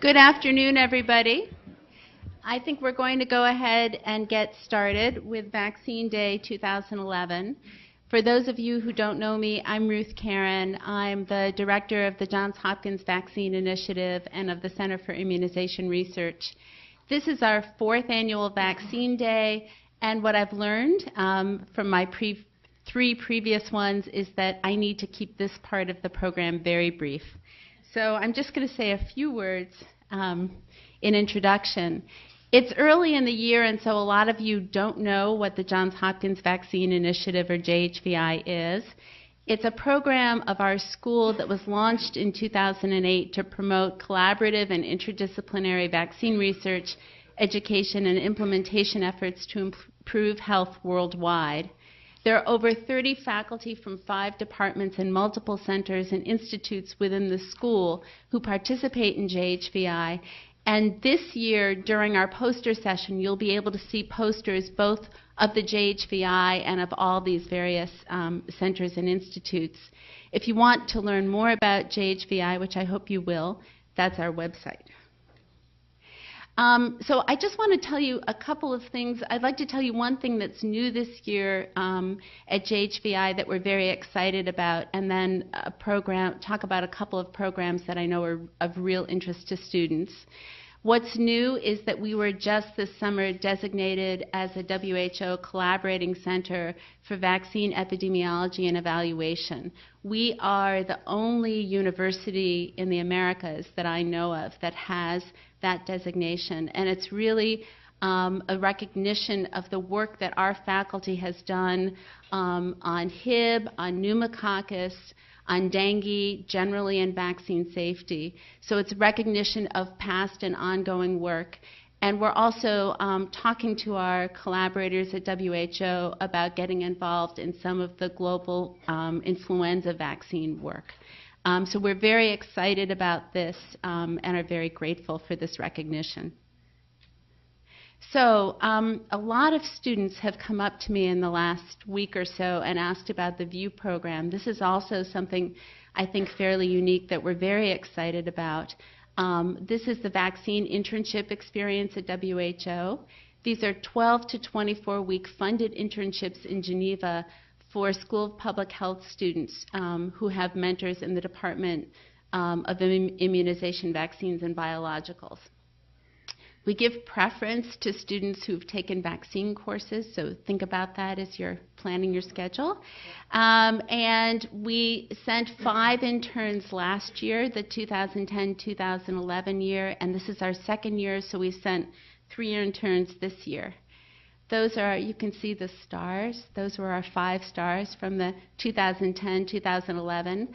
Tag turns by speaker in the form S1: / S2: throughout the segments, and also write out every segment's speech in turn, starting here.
S1: Good afternoon, everybody. I think we're going to go ahead and get started with Vaccine Day 2011. For those of you who don't know me, I'm Ruth Karen. I'm the director of the Johns Hopkins Vaccine Initiative and of the Center for Immunization Research. This is our fourth annual Vaccine Day, and what I've learned from my three previous ones is that I need to keep this part of the program very brief. So I'm just going to say a few words in introduction. It's early in the year, and so a lot of you don't know what the Johns Hopkins Vaccine Initiative, or JHVI, is. It's a program of our school that was launched in 2008 to promote collaborative and interdisciplinary vaccine research, education, and implementation efforts to improve health worldwide. There are over 30 faculty from 5 departments and multiple centers and institutes within the school who participate in JHVI. And this year, during our poster session, you'll be able to see posters both of the JHVI and of all these various centers and institutes. If you want to learn more about JHVI, which I hope you will, that's our website. So I just want to tell you a couple of things. I'd like to tell you one thing that's new this year at JHVI that we're very excited about, and then talk about a couple of programs that I know are of real interest to students. What's new is that we were just this summer designated as a WHO collaborating center for vaccine epidemiology and evaluation. We are the only university in the Americas that I know of that has that designation, and it's really a recognition of the work that our faculty has done on Hib, on pneumococcus, on dengue, generally, and vaccine safety. So it's recognition of past and ongoing work. And we're also talking to our collaborators at WHO about getting involved in some of the global influenza vaccine work. So we're very excited about this and are very grateful for this recognition. So a lot of students have come up to me in the last week or so and asked about the VIEW program. This is also something I think fairly unique that we're very excited about. This is the vaccine internship experience at WHO. These are 12 to 24-week funded internships in Geneva for School of Public Health students who have mentors in the Department of Immunization, Vaccines, and Biologicals. We give preference to students who've taken vaccine courses, so think about that as you're planning your schedule. And we sent 5 interns last year, the 2010-2011 year, and this is our second year, so we sent 3 interns this year. Those are, you can see the stars. Those were our 5 stars from the 2010-2011.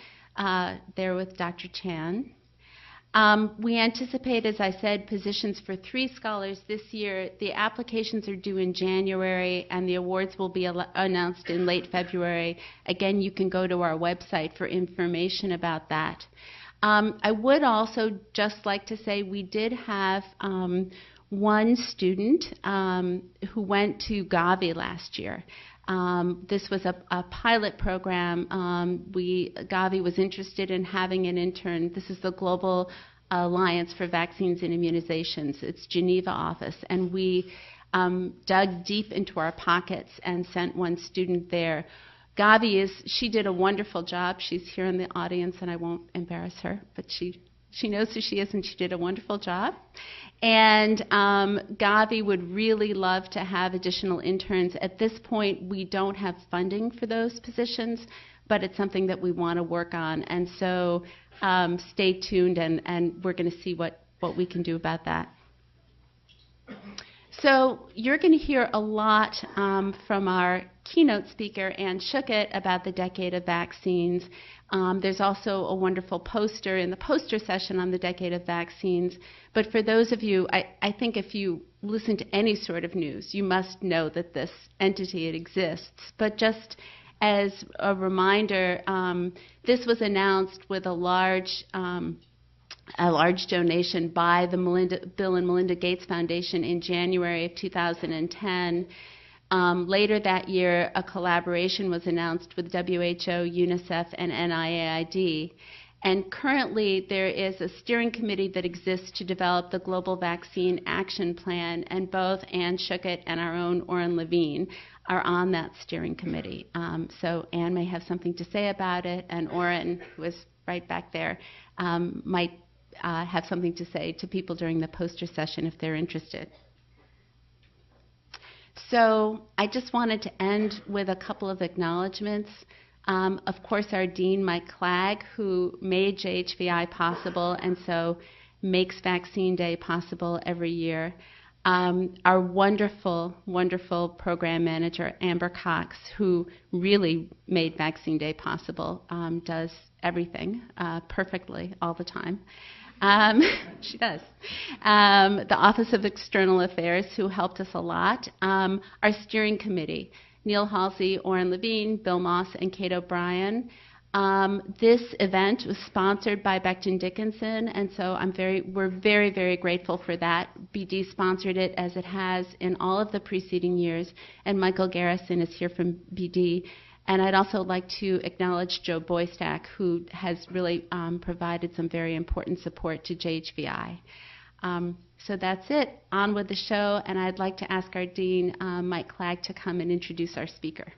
S1: They're with Dr. Chan. We anticipate, as I said, positions for 3 scholars this year. The applications are due in January, and the awards will be announced in late February. Again, you can go to our website for information about that. I would also just like to say we did have one student who went to Gavi last year. This was a pilot program. Gavi was interested in having an intern. This is the Global Alliance for Vaccines and Immunizations. It's Geneva office. And we dug deep into our pockets and sent one student there. Gavi she did a wonderful job. She's here in the audience, and I won't embarrass her, but she knows who she is, and she did a wonderful job. And Gavi would really love to have additional interns. At this point, we don't have funding for those positions, but it's something that we want to work on. And so stay tuned, and we're going to see what we can do about that. So you're going to hear a lot from our keynote speaker, Anne Schuchat, about the Decade of Vaccines. There's also a wonderful poster in the poster session on the Decade of Vaccines. But for those of you, I think if you listen to any sort of news, you must know that this entity exists. But just as a reminder, this was announced with a large donation by the Bill and Melinda Gates Foundation in January of 2010. Later that year, a collaboration was announced with WHO, UNICEF, and NIAID. And currently, there is a steering committee that exists to develop the Global Vaccine Action Plan, and both Anne Schuchat and our own Oren Levine are on that steering committee. So Anne may have something to say about it, and Oren, who is right back there, might have something to say to people during the poster session if they're interested. So I just wanted to end with a couple of acknowledgments. Of course, our Dean, Mike Clagg, who made JHVI possible and so makes Vaccine Day possible every year. Our wonderful, wonderful program manager, Amber Cox, who really made Vaccine Day possible, does everything perfectly all the time. She does. The Office of External Affairs, who helped us a lot. Our steering committee, Neil Halsey, Oren Levine, Bill Moss, and Kate O'Brien. This event was sponsored by Becton Dickinson, and so we're very, very grateful for that. BD sponsored it, as it has in all of the preceding years, and Michael Garrison is here from BD. And I'd also like to acknowledge Joe Boystack, who has really provided some very important support to JHVI. So that's it. On with the show, and I'd like to ask our Dean, Mike Clagg, to come and introduce our speaker.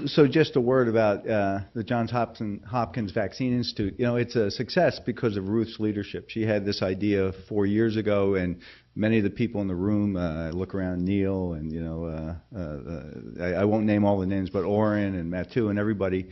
S2: So just a word about the Johns Hopkins Vaccine Institute. You know, it's a success because of Ruth's leadership. She had this idea 4 years ago, and many of the people in the room, I look around, Neil, and I won't name all the names, but Oren and Mattu and everybody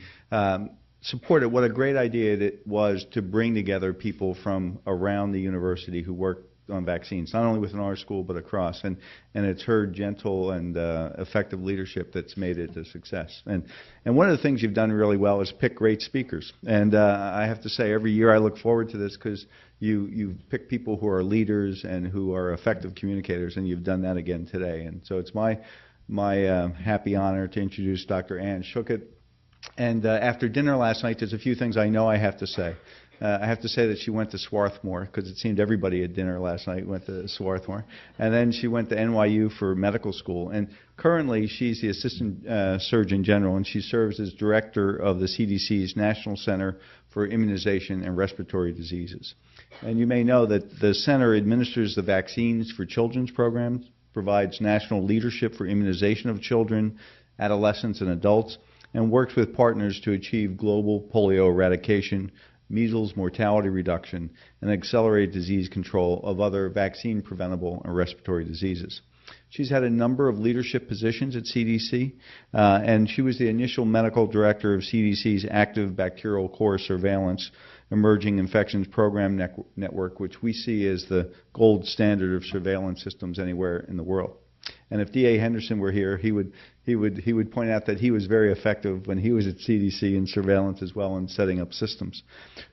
S2: supported. What a great idea it was to bring together people from around the university who work on vaccines, not only within our school but across, and it's her gentle and effective leadership that's made it a success. And one of the things you've done really well is pick great speakers. And I have to say, every year I look forward to this because you pick people who are leaders and who are effective communicators, and you've done that again today. And so it's my happy honor to introduce Dr. Anne Schuchat. And after dinner last night, there's a few things I know I have to say. I have to say that she went to Swarthmore, because it seemed everybody at dinner last night went to Swarthmore. And then she went to NYU for medical school. And currently, she's the Assistant Surgeon General, and she serves as Director of the CDC's National Center for Immunization and Respiratory Diseases. And you may know that the center administers the Vaccines for Children's programs, provides national leadership for immunization of children, adolescents, and adults, and works with partners to achieve global polio eradication, measles mortality reduction, and accelerated disease control of other vaccine-preventable and respiratory diseases. She's had a number of leadership positions at CDC, and she was the initial medical director of CDC's Active Bacterial Core Surveillance Emerging Infections Program Network, which we see as the gold standard of surveillance systems anywhere in the world. And if D.A. Henderson were here, he would point out that he was very effective when he was at CDC in surveillance as well, in setting up systems.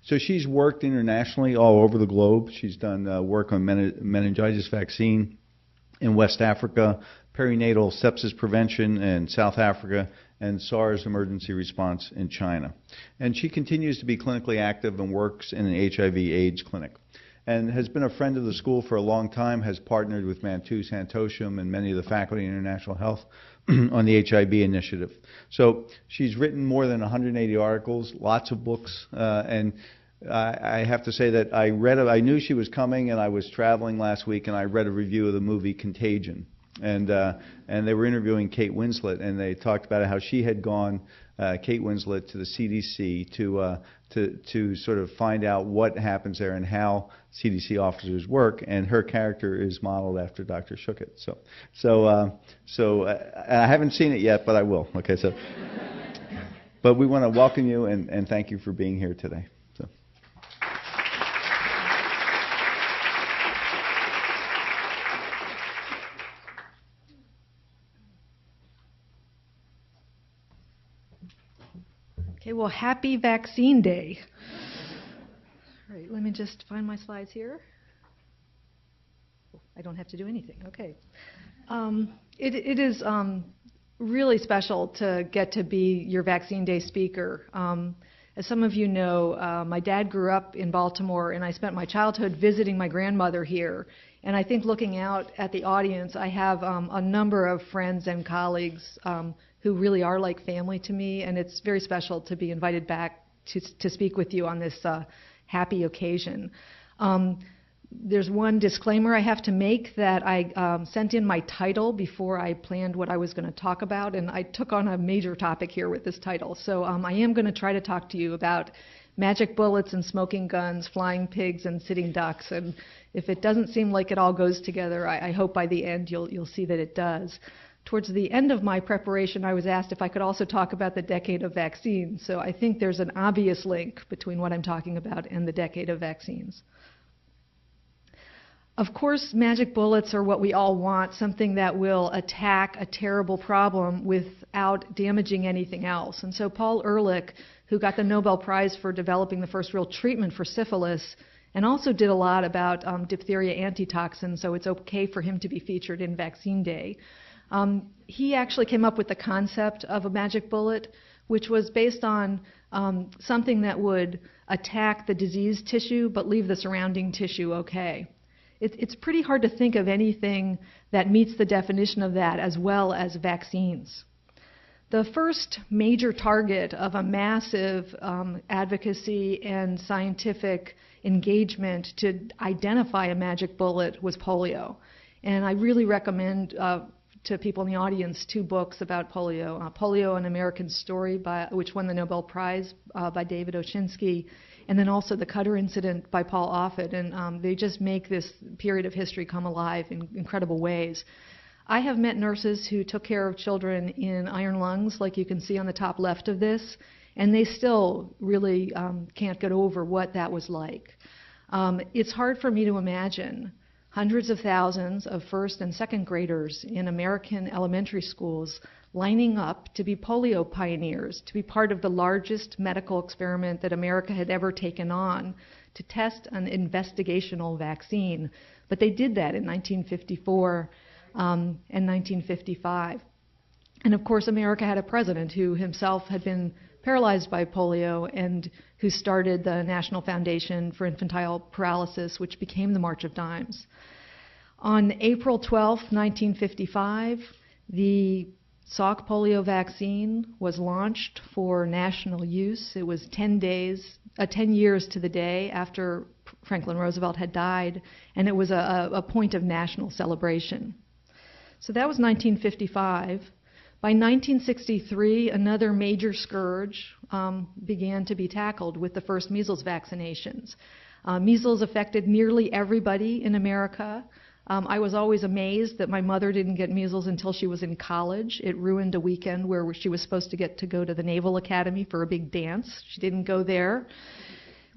S2: So she's worked internationally all over the globe. She's done work on meningitis vaccine in West Africa, perinatal sepsis prevention in South Africa, and SARS emergency response in China. And she continues to be clinically active and works in an HIV/AIDS clinic, and has been a friend of the school for a long time, has partnered with Mantu Santosham and many of the faculty in international health on the HIV initiative. So she's written more than 180 articles, lots of books, and I have to say that I knew she was coming, and I was traveling last week, and I read a review of the movie Contagion. And they were interviewing Kate Winslet, and they talked about how she had gone, Kate Winslet, to the CDC to sort of find out what happens there and how CDC officers work, and her character is modeled after Dr. Schuchat. So I haven't seen it yet, but I will. Okay, so but we want to welcome you and thank you for being here today.
S3: Okay, well, happy Vaccine Day. All right, let me just find my slides here. I don't have to do anything. Okay. It is really special to get to be your Vaccine Day speaker. As some of you know, my dad grew up in Baltimore, and I spent my childhood visiting my grandmother here. And I think looking out at the audience, I have a number of friends and colleagues who really are like family to me, and it's very special to be invited back to speak with you on this happy occasion. There's one disclaimer I have to make, that I sent in my title before I planned what I was going to talk about, and I took on a major topic here with this title. So I am going to try to talk to you about magic bullets and smoking guns, flying pigs and sitting ducks, and if it doesn't seem like it all goes together, I hope by the end you'll see that it does. Towards the end of my preparation, I was asked if I could also talk about the decade of vaccines, so I think there's an obvious link between what I'm talking about and the decade of vaccines. Of course, magic bullets are what we all want, something that will attack a terrible problem without damaging anything else. And so Paul Ehrlich, who got the Nobel Prize for developing the first real treatment for syphilis, and also did a lot about diphtheria antitoxin, so it's okay for him to be featured in Vaccine Day. He actually came up with the concept of a magic bullet, which was based on something that would attack the diseased tissue but leave the surrounding tissue okay. It's pretty hard to think of anything that meets the definition of that as well as vaccines. The first major target of a massive advocacy and scientific engagement to identify a magic bullet was polio. And I really recommend to people in the audience 2 books about polio. Polio, An American Story, which won the Nobel Prize by David Oshinsky, and then also The Cutter Incident by Paul Offit. And they just make this period of history come alive in incredible ways. I have met nurses who took care of children in iron lungs, like you can see on the top left of this, and they still really can't get over what that was like. It's hard for me to imagine hundreds of thousands of first and second graders in American elementary schools lining up to be polio pioneers, to be part of the largest medical experiment that America had ever taken on, to test an investigational vaccine. But they did that in 1954 and 1955. And of course, America had a president who himself had been paralyzed by polio and who started the National Foundation for Infantile Paralysis, which became the March of Dimes. On April 12, 1955, the Salk polio vaccine was launched for national use. It was 10 years to the day after Franklin Roosevelt had died, and it was a point of national celebration. So that was 1955. By 1963, another major scourge began to be tackled with the first measles vaccinations. Measles affected nearly everybody in America. I was always amazed that my mother didn't get measles until she was in college. It ruined a weekend where she was supposed to get to go to the Naval Academy for a big dance. She didn't go there,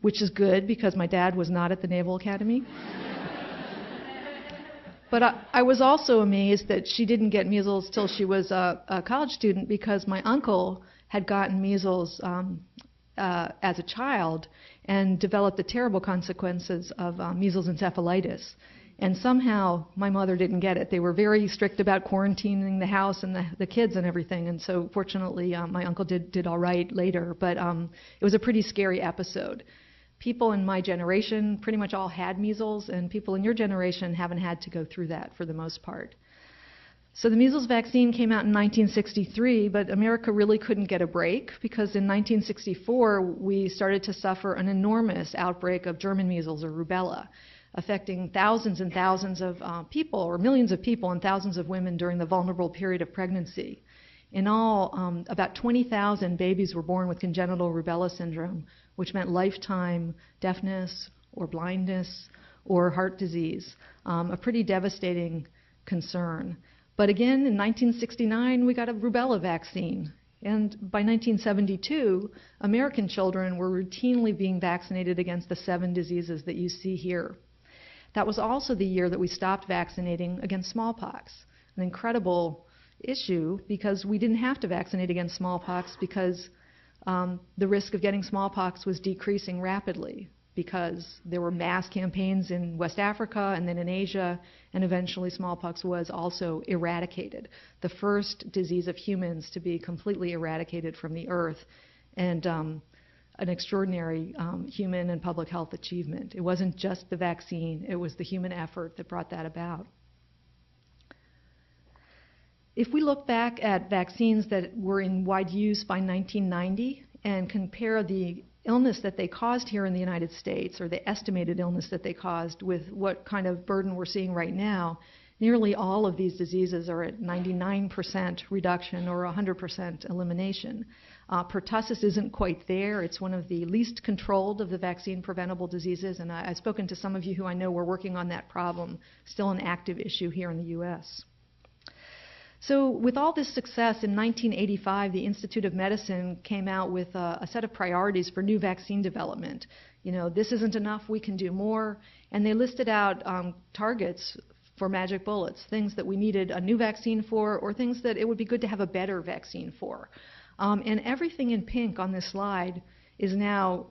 S3: which is good because my dad was not at the Naval Academy. But I was also amazed that she didn't get measles till she was a college student, because my uncle had gotten measles as a child and developed the terrible consequences of measles encephalitis. And somehow my mother didn't get it. They were very strict about quarantining the house and the kids and everything. And so fortunately, my uncle did all right later. But it was a pretty scary episode. People in my generation pretty much all had measles, and people in your generation haven't had to go through that for the most part. So the measles vaccine came out in 1963, but America really couldn't get a break, because in 1964 we started to suffer an enormous outbreak of German measles, or rubella, affecting thousands and thousands of people, or millions of people and thousands of women during the vulnerable period of pregnancy. In all, about 20,000 babies were born with congenital rubella syndrome, which meant lifetime deafness or blindness or heart disease, a pretty devastating concern. But again, in 1969, we got a rubella vaccine. And by 1972, American children were routinely being vaccinated against the 7 diseases that you see here. That was also the year that we stopped vaccinating against smallpox, an incredible issue, because we didn't have to vaccinate against smallpox because the risk of getting smallpox was decreasing rapidly, because there were mass campaigns in West Africa and then in Asia, and eventually smallpox was also eradicated, the first disease of humans to be completely eradicated from the earth. And an extraordinary human and public health achievement. It wasn't just the vaccine, it was the human effort that brought that about. If we look back at vaccines that were in wide use by 1990 and compare the illness that they caused here in the United States, or the estimated illness that they caused, with what kind of burden we're seeing right now, nearly all of these diseases are at 99% reduction or 100% elimination. Pertussis isn't quite there. It's one of the least controlled of the vaccine-preventable diseases, and I've spoken to some of you who I know were working on that problem, still an active issue here in the U.S. So with all this success, in 1985, the Institute of Medicine came out with a set of priorities for new vaccine development. You know, this isn't enough, we can do more. And they listed out targets for magic bullets, things that we needed a new vaccine for, or things that it would be good to have a better vaccine for. And everything in pink on this slide is now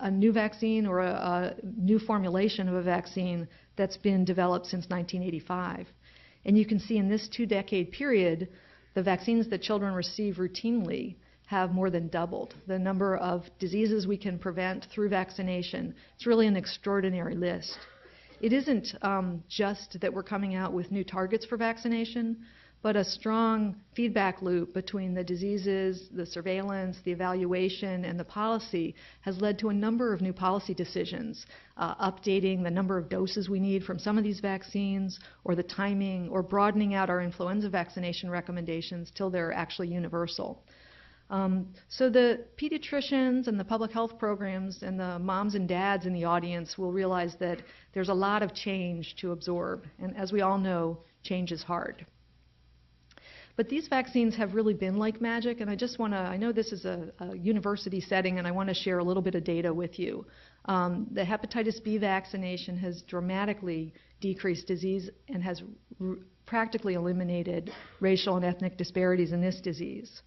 S3: a new vaccine or a new formulation of a vaccine that's been developed since 1985. And you can see in this 2-decade period, the vaccines that children receive routinely have more than doubled. The number of diseases we can prevent through vaccination, it's really an extraordinary list. It isn't just that we're coming out with new targets for vaccination, but a strong feedback loop between the diseases, the surveillance, the evaluation, and the policy has led to a number of new policy decisions, updating the number of doses we need from some of these vaccines, or the timing, or broadening out our influenza vaccination recommendations till they're actually universal. So the pediatricians and the public health programs and the moms and dads in the audience will realize that there's a lot of change to absorb, and as we all know, change is hard. But these vaccines have really been like magic, and I just want to, I know this is a university setting, and I want to share a little bit of data with you. The hepatitis B vaccination has dramatically decreased disease and has practically eliminated racial and ethnic disparities in this disease.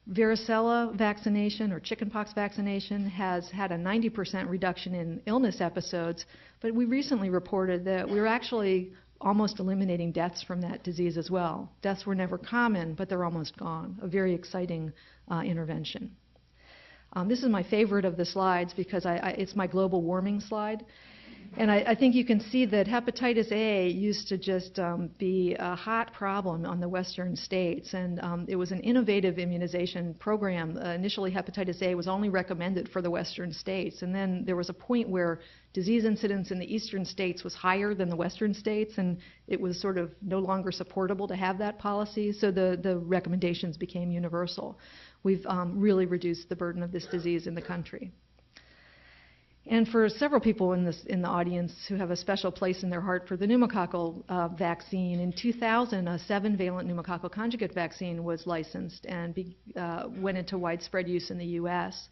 S3: Varicella vaccination or chickenpox vaccination has had a 90% reduction in illness episodes, but we recently reported that we're actually almost eliminating deaths from that disease as well. Deaths were never common, but they're almost gone. A very exciting intervention. This is my favorite of the slides because it's my global warming slide. And I think you can see that hepatitis A used to just be a hot problem on the western states, and it was an innovative immunization program. Initially, hepatitis A was only recommended for the western states, and then there was a point where disease incidence in the eastern states was higher than the western states, and it was sort of no longer supportable to have that policy, so the recommendations became universal. We've really reduced the burden of this disease in the country. And for several people in the audience who have a special place in their heart for the pneumococcal vaccine, in 2000, a 7-valent pneumococcal conjugate vaccine was licensed and went into widespread use in the U.S.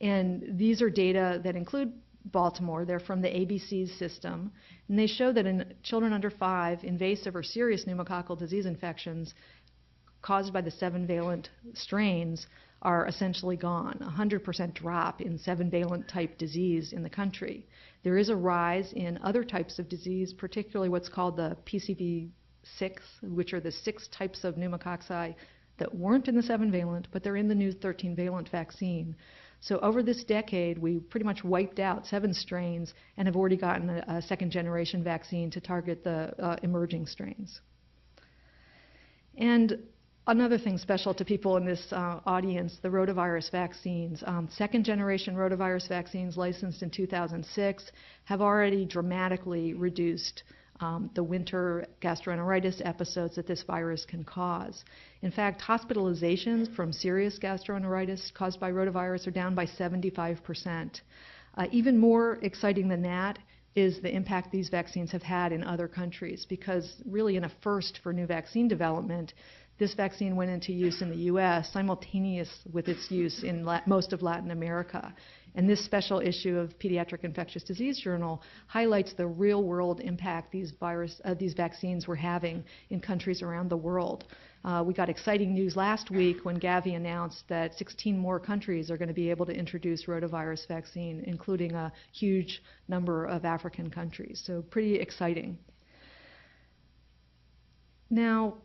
S3: And these are data that include Baltimore. They're from the ABC's system. And they show that in children under 5, invasive or serious pneumococcal disease infections caused by the 7-valent strains are essentially gone, 100% drop in 7-valent type disease in the country. There is a rise in other types of disease, particularly what's called the PCV6, which are the 6 types of pneumococci that weren't in the 7-valent, but they're in the new 13-valent vaccine. So over this decade, we pretty much wiped out 7 strains and have already gotten a second-generation vaccine to target the emerging strains. And another thing special to people in this audience, the rotavirus vaccines. Second-generation rotavirus vaccines licensed in 2006 have already dramatically reduced the winter gastroenteritis episodes that this virus can cause. In fact, hospitalizations from serious gastroenteritis caused by rotavirus are down by 75%. Even more exciting than that is the impact these vaccines have had in other countries, because really in a first for new vaccine development, this vaccine went into use in the U.S. simultaneous with its use in most of Latin America. And this special issue of Pediatric Infectious Disease Journal highlights the real-world impact these vaccines were having in countries around the world. We got exciting news last week when Gavi announced that 16 more countries are going to be able to introduce rotavirus vaccine, including a huge number of African countries. So pretty exciting. Now,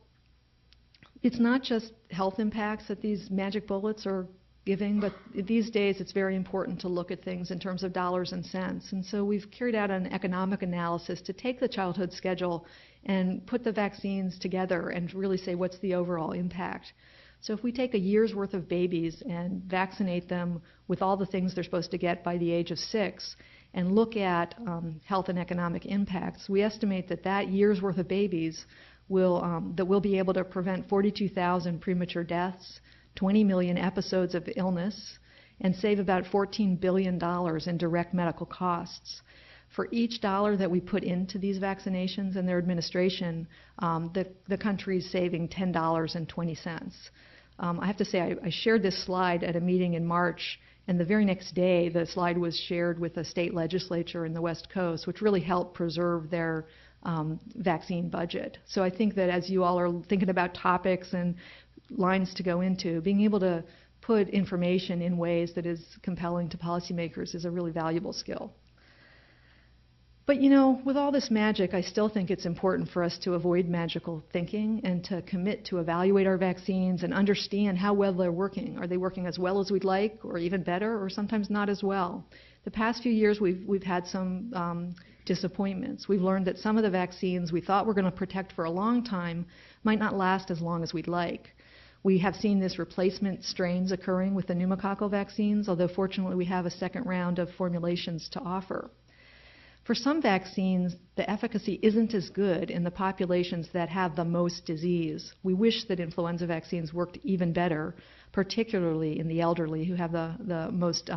S3: it's not just health impacts that these magic bullets are giving, but these days it's very important to look at things in terms of dollars and cents. And so we've carried out an economic analysis to take the childhood schedule and put the vaccines together and really say what's the overall impact. So if we take a year's worth of babies and vaccinate them with all the things they're supposed to get by the age of 6 and look at health and economic impacts, we estimate that that year's worth of babies will be able to prevent 42,000 premature deaths, 20 million episodes of illness, and save about $14 billion in direct medical costs. For each dollar that we put into these vaccinations and their administration, the country's saving $10.20. I have to say, I shared this slide at a meeting in March, and the very next day, the slide was shared with a state legislature in the West Coast, which really helped preserve their vaccine budget. So I think that as you all are thinking about topics and lines to go into, being able to put information in ways that is compelling to policymakers is a really valuable skill. But you know, with all this magic, I still think it's important for us to avoid magical thinking and to commit to evaluate our vaccines and understand how well they're working. Are they working as well as we'd like, or even better, or sometimes not as well? The past few years, we've had some disappointments. We've learned that some of the vaccines we thought were going to protect for a long time might not last as long as we'd like. We have seen this replacement strains occurring with the pneumococcal vaccines, although fortunately we have a second round of formulations to offer. For some vaccines, the efficacy isn't as good in the populations that have the most disease. We wish that influenza vaccines worked even better, particularly in the elderly who have the most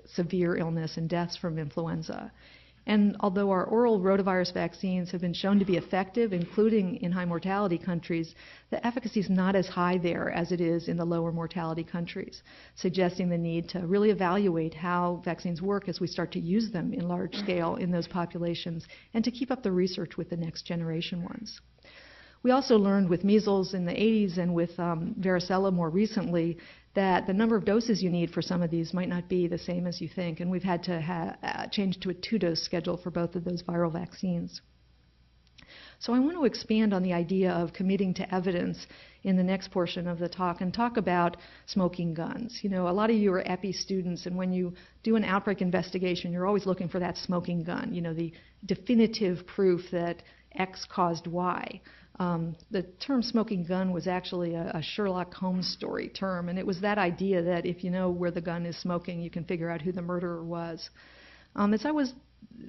S3: severe illness and deaths from influenza. And although our oral rotavirus vaccines have been shown to be effective, including in high mortality countries, the efficacy is not as high there as it is in the lower mortality countries, suggesting the need to really evaluate how vaccines work as we start to use them in large scale in those populations and to keep up the research with the next generation ones. We also learned with measles in the 80s and with varicella more recently that the number of doses you need for some of these might not be the same as you think, and we've had to change to a 2-dose schedule for both of those viral vaccines. So I want to expand on the idea of committing to evidence in the next portion of the talk and talk about smoking guns. You know, a lot of you are EPI students, and when you do an outbreak investigation, you're always looking for that smoking gun, you know, the definitive proof that X caused Y. The term smoking gun was actually a Sherlock Holmes story term, and it was that idea that if you know where the gun is smoking, you can figure out who the murderer was. As I was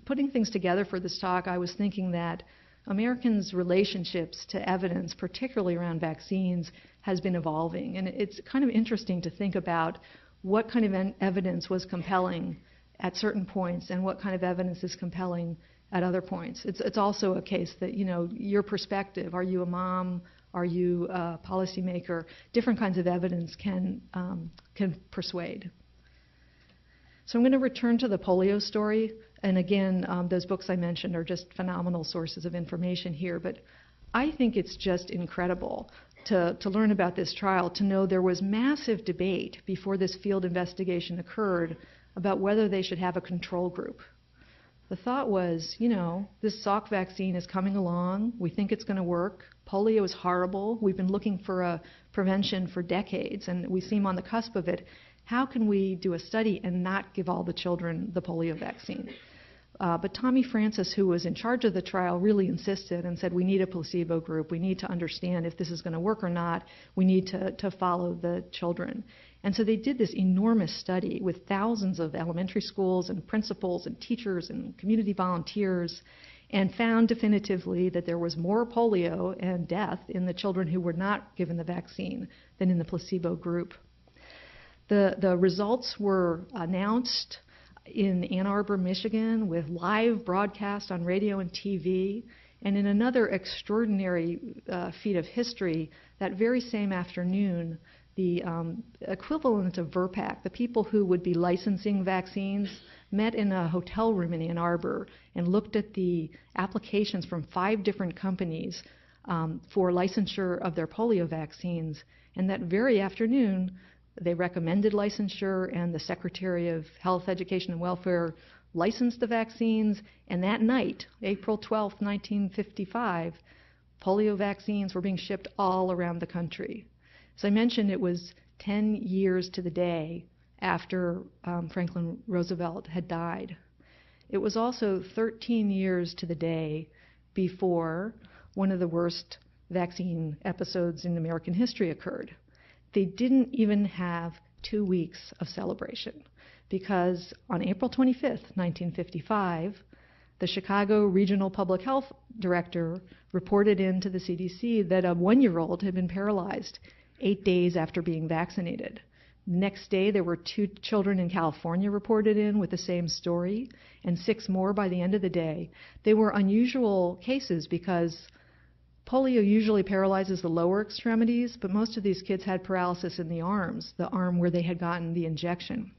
S3: putting things together for this talk, I was thinking that Americans' relationships to evidence, particularly around vaccines, has been evolving. And it's kind of interesting to think about what kind of evidence was compelling at certain points and what kind of evidence is compelling at other points. It's also a case that, you know, your perspective, are you a mom, are you a policymaker, different kinds of evidence can persuade. So I'm going to return to the polio story. And again, those books I mentioned are just phenomenal sources of information here. But I think it's just incredible to learn about this trial, to know there was massive debate before this field investigation occurred about whether they should have a control group. The thought was, you know, this Salk vaccine is coming along. We think it's going to work. Polio is horrible. We've been looking for a prevention for decades, and we seem on the cusp of it. How can we do a study and not give all the children the polio vaccine? But Tommy Francis, who was in charge of the trial, really insisted and said, we need a placebo group. We need to understand if this is going to work or not. We need to follow the children. And so they did this enormous study with thousands of elementary schools and principals and teachers and community volunteers, and found definitively that there was more polio and death in the children who were not given the vaccine than in the placebo group. The results were announced in Ann Arbor, Michigan, with live broadcast on radio and TV. And in another extraordinary feat of history, that very same afternoon, the equivalent of VRBPAC, the people who would be licensing vaccines, met in a hotel room in Ann Arbor and looked at the applications from 5 different companies for licensure of their polio vaccines. And that very afternoon, they recommended licensure, and the Secretary of Health, Education, and Welfare licensed the vaccines. And that night, April 12, 1955, polio vaccines were being shipped all around the country. As I mentioned, it was 10 years to the day after Franklin Roosevelt had died. It was also 13 years to the day before one of the worst vaccine episodes in American history occurred. They didn't even have 2 weeks of celebration because on April 25th, 1955, the Chicago Regional Public Health Director reported into the CDC that a 1-year-old had been paralyzed 8 days after being vaccinated. Next day, there were 2 children in California reported in with the same story, and 6 more by the end of the day. They were unusual cases because polio usually paralyzes the lower extremities, but most of these kids had paralysis in the arms, the arm where they had gotten the injection.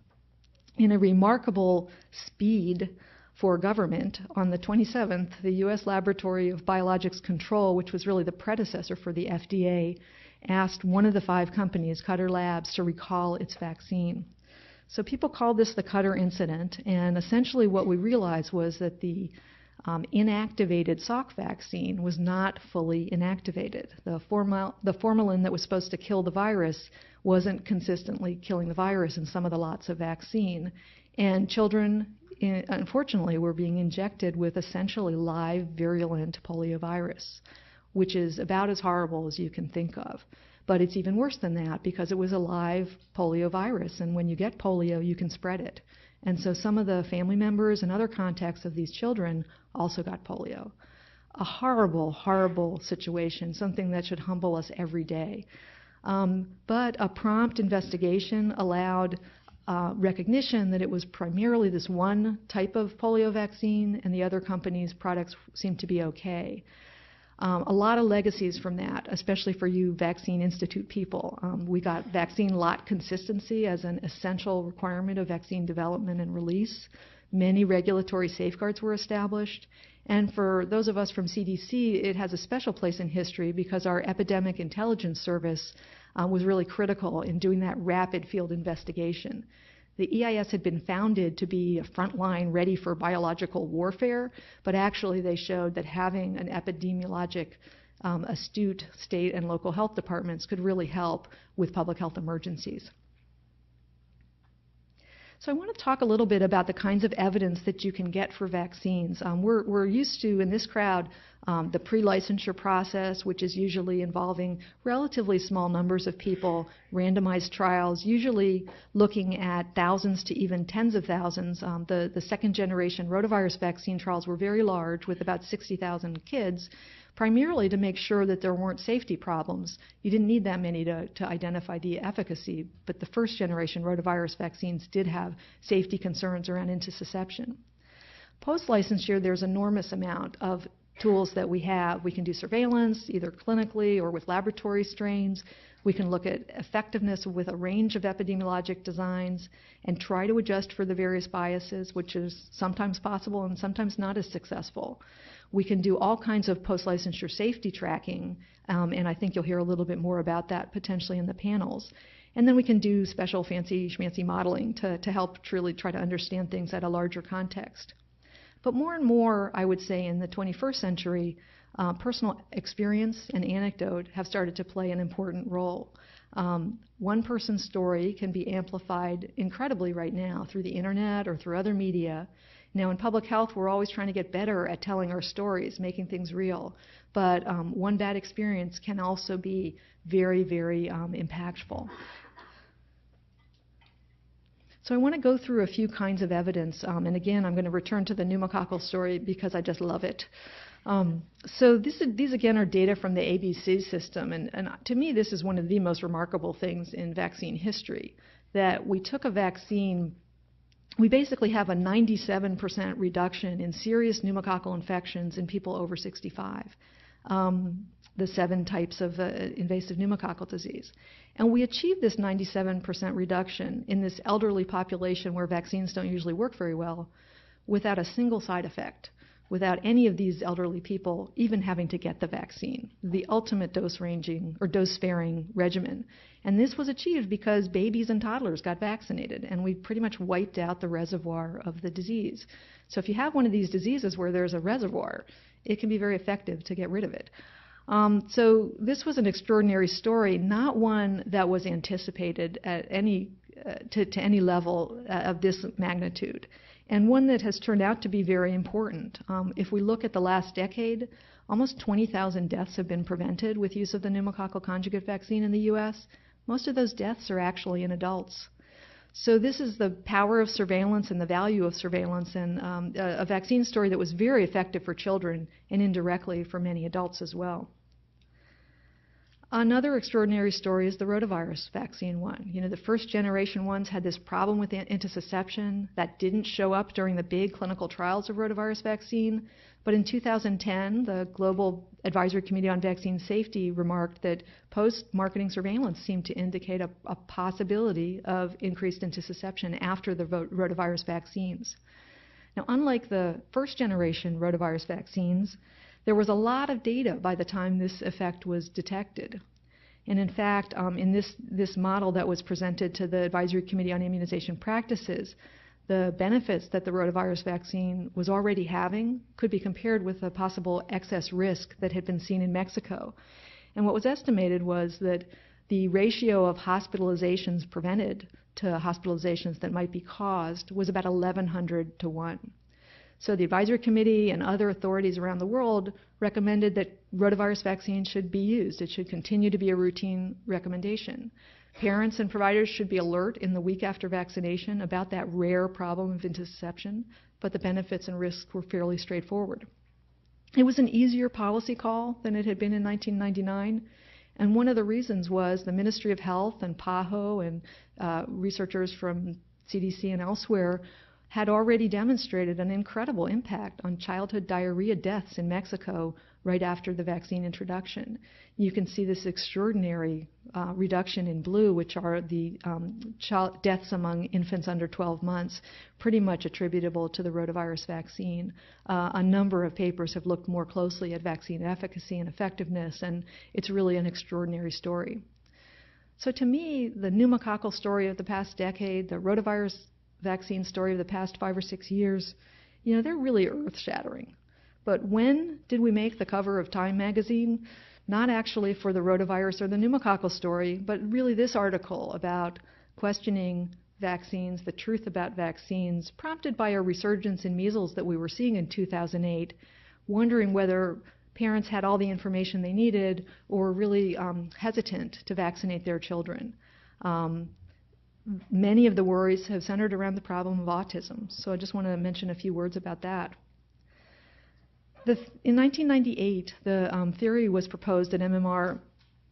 S3: In a remarkable speed for government, on the 27th, the U.S. Laboratory of Biologics Control, which was really the predecessor for the FDA, asked one of the 5 companies, Cutter Labs, to recall its vaccine. So people called this the Cutter incident, and essentially what we realized was that the inactivated Salk vaccine was not fully inactivated. The formalin that was supposed to kill the virus wasn't consistently killing the virus in some of the lots of vaccine, and children, unfortunately, were being injected with essentially live virulent poliovirus, which is about as horrible as you can think of. But it's even worse than that because it was a live poliovirus, and when you get polio, you can spread it. And so some of the family members and other contacts of these children also got polio. A horrible, horrible situation, something that should humble us every day. But a prompt investigation allowed recognition that it was primarily this one type of polio vaccine, and the other companies' products seemed to be okay. A lot of legacies from that, especially for you Vaccine Institute people. We got vaccine lot consistency as an essential requirement of vaccine development and release. Many regulatory safeguards were established. And for those of us from CDC, it has a special place in history because our Epidemic Intelligence Service was really critical in doing that rapid field investigation. The EIS had been founded to be a front line ready for biological warfare, but actually they showed that having an epidemiologic astute state and local health departments could really help with public health emergencies. So I want to talk a little bit about the kinds of evidence that you can get for vaccines. We're used to, in this crowd, the pre-licensure process, which is usually involving relatively small numbers of people, randomized trials, usually looking at thousands to even tens of thousands. The second generation rotavirus vaccine trials were very large with about 60,000 kids, primarily to make sure that there weren't safety problems. You didn't need that many to identify the efficacy, but the first generation rotavirus vaccines did have safety concerns around intussusception. Post-licensure, there's enormous amount of tools that we have. We can do surveillance, either clinically or with laboratory strains. We can look at effectiveness with a range of epidemiologic designs and try to adjust for the various biases, which is sometimes possible and sometimes not as successful. We can do all kinds of post-licensure safety tracking, and I think you'll hear a little bit more about that potentially in the panels. And then we can do special fancy schmancy modeling to help truly try to understand things at a larger context. But more and more, I would say, in the 21st century, personal experience and anecdote have started to play an important role. One person's story can be amplified incredibly right now through the internet or through other media. Now, in public health, we're always trying to get better at telling our stories, making things real. But one bad experience can also be very, very impactful. So I want to go through a few kinds of evidence, and again, I'm going to return to the pneumococcal story because I just love it. So these again are data from the ABC system, and to me this is one of the most remarkable things in vaccine history, that we took a vaccine. We basically have a 97% reduction in serious pneumococcal infections in people over 65. The 7 types of invasive pneumococcal disease. And we achieved this 97% reduction in this elderly population where vaccines don't usually work very well without a single side effect, without any of these elderly people even having to get the vaccine, the ultimate dose ranging or dose sparing regimen. And this was achieved because babies and toddlers got vaccinated, and we pretty much wiped out the reservoir of the disease. So if you have one of these diseases where there's a reservoir, it can be very effective to get rid of it. So this was an extraordinary story, not one that was anticipated at to any level of this magnitude, and one that has turned out to be very important. If we look at the last decade, almost 20,000 deaths have been prevented with use of the pneumococcal conjugate vaccine in the U.S. Most of those deaths are actually in adults. So this is the power of surveillance and the value of surveillance, and a vaccine story that was very effective for children and indirectly for many adults as well. Another extraordinary story is the rotavirus vaccine one. You know, the first generation ones had this problem with intussusception that didn't show up during the big clinical trials of rotavirus vaccine. But in 2010, the Global Advisory Committee on Vaccine Safety remarked that post-marketing surveillance seemed to indicate a possibility of increased intussusception after the rotavirus vaccines. Now, unlike the first generation rotavirus vaccines, there was a lot of data by the time this effect was detected. And in fact, in this model that was presented to the Advisory Committee on Immunization Practices, the benefits that the rotavirus vaccine was already having could be compared with a possible excess risk that had been seen in Mexico. And what was estimated was that the ratio of hospitalizations prevented to hospitalizations that might be caused was about 1,100 to 1. So the Advisory Committee and other authorities around the world recommended that rotavirus vaccine should be used. It should continue to be a routine recommendation. Parents and providers should be alert in the week after vaccination about that rare problem of intussusception, but the benefits and risks were fairly straightforward. It was an easier policy call than it had been in 1999, and one of the reasons was the Ministry of Health and PAHO and researchers from CDC and elsewhere had already demonstrated an incredible impact on childhood diarrhea deaths in Mexico right after the vaccine introduction. You can see this extraordinary reduction in blue, which are the deaths among infants under 12 months, pretty much attributable to the rotavirus vaccine. A number of papers have looked more closely at vaccine efficacy and effectiveness, and it's really an extraordinary story. So to me, the pneumococcal story of the past decade, the rotavirus vaccine story of the past 5 or 6 years, you know, they're really earth-shattering. But when did we make the cover of Time magazine? Not actually for the rotavirus or the pneumococcal story, but really this article about questioning vaccines, the truth about vaccines, prompted by a resurgence in measles that we were seeing in 2008, wondering whether parents had all the information they needed or were really hesitant to vaccinate their children. Many of the worries have centered around the problem of autism, so I just want to mention a few words about that. In 1998, the theory was proposed that MMR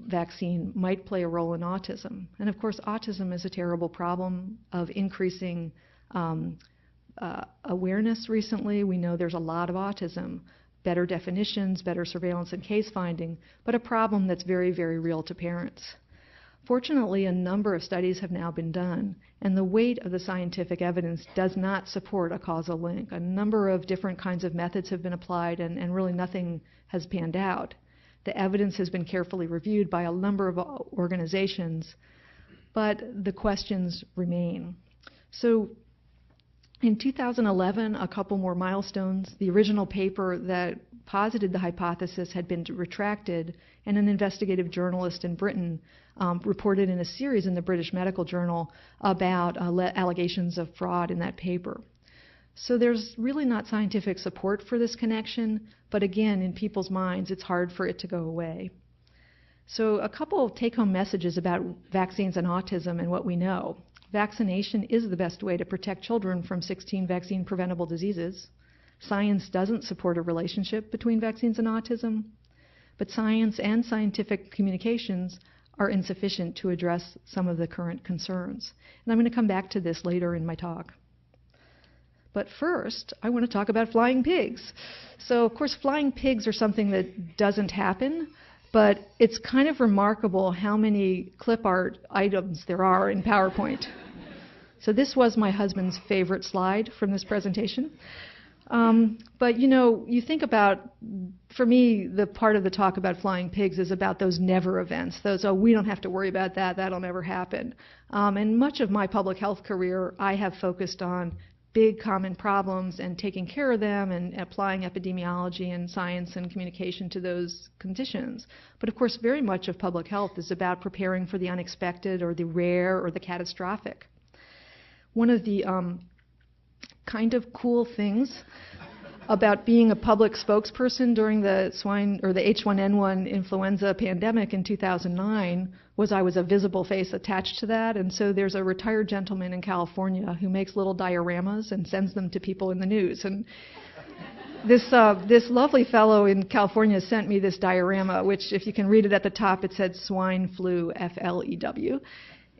S3: vaccine might play a role in autism. And of course, autism is a terrible problem of increasing awareness recently. We know there's a lot of autism, better definitions, better surveillance and case finding, but a problem that's very, very real to parents. Fortunately, a number of studies have now been done, and the weight of the scientific evidence does not support a causal link. A number of different kinds of methods have been applied, and really nothing has panned out. The evidence has been carefully reviewed by a number of organizations, but the questions remain. So in 2011, a couple more milestones. The original paper that posited the hypothesis had been retracted, and an investigative journalist in Britain reported in a series in the British Medical Journal about allegations of fraud in that paper. So there's really not scientific support for this connection, but again, in people's minds, it's hard for it to go away. So a couple of take-home messages about vaccines and autism and what we know. Vaccination is the best way to protect children from 16 vaccine-preventable diseases. Science doesn't support a relationship between vaccines and autism, but science and scientific communications are insufficient to address some of the current concerns. And I'm going to come back to this later in my talk. But first, I want to talk about flying pigs. So, of course, flying pigs are something that doesn't happen, but it's kind of remarkable how many clip art items there are in PowerPoint. So this was my husband's favorite slide from this presentation. But, you know, you think about, for me, the part of the talk about flying pigs is about those never events, those, oh, we don't have to worry about that, that'll never happen. And much of my public health career, I have focused on big common problems and taking care of them and applying epidemiology and science and communication to those conditions. But of course, very much of public health is about preparing for the unexpected or the rare or the catastrophic. One of the kind of cool things about being a public spokesperson during the swine or the H1N1 influenza pandemic in 2009 was I was a visible face attached to that. And so there's a retired gentleman in California who makes little dioramas and sends them to people in the news. And this lovely fellow in California sent me this diorama, which if you can read it at the top, it said swine flu, FLEW.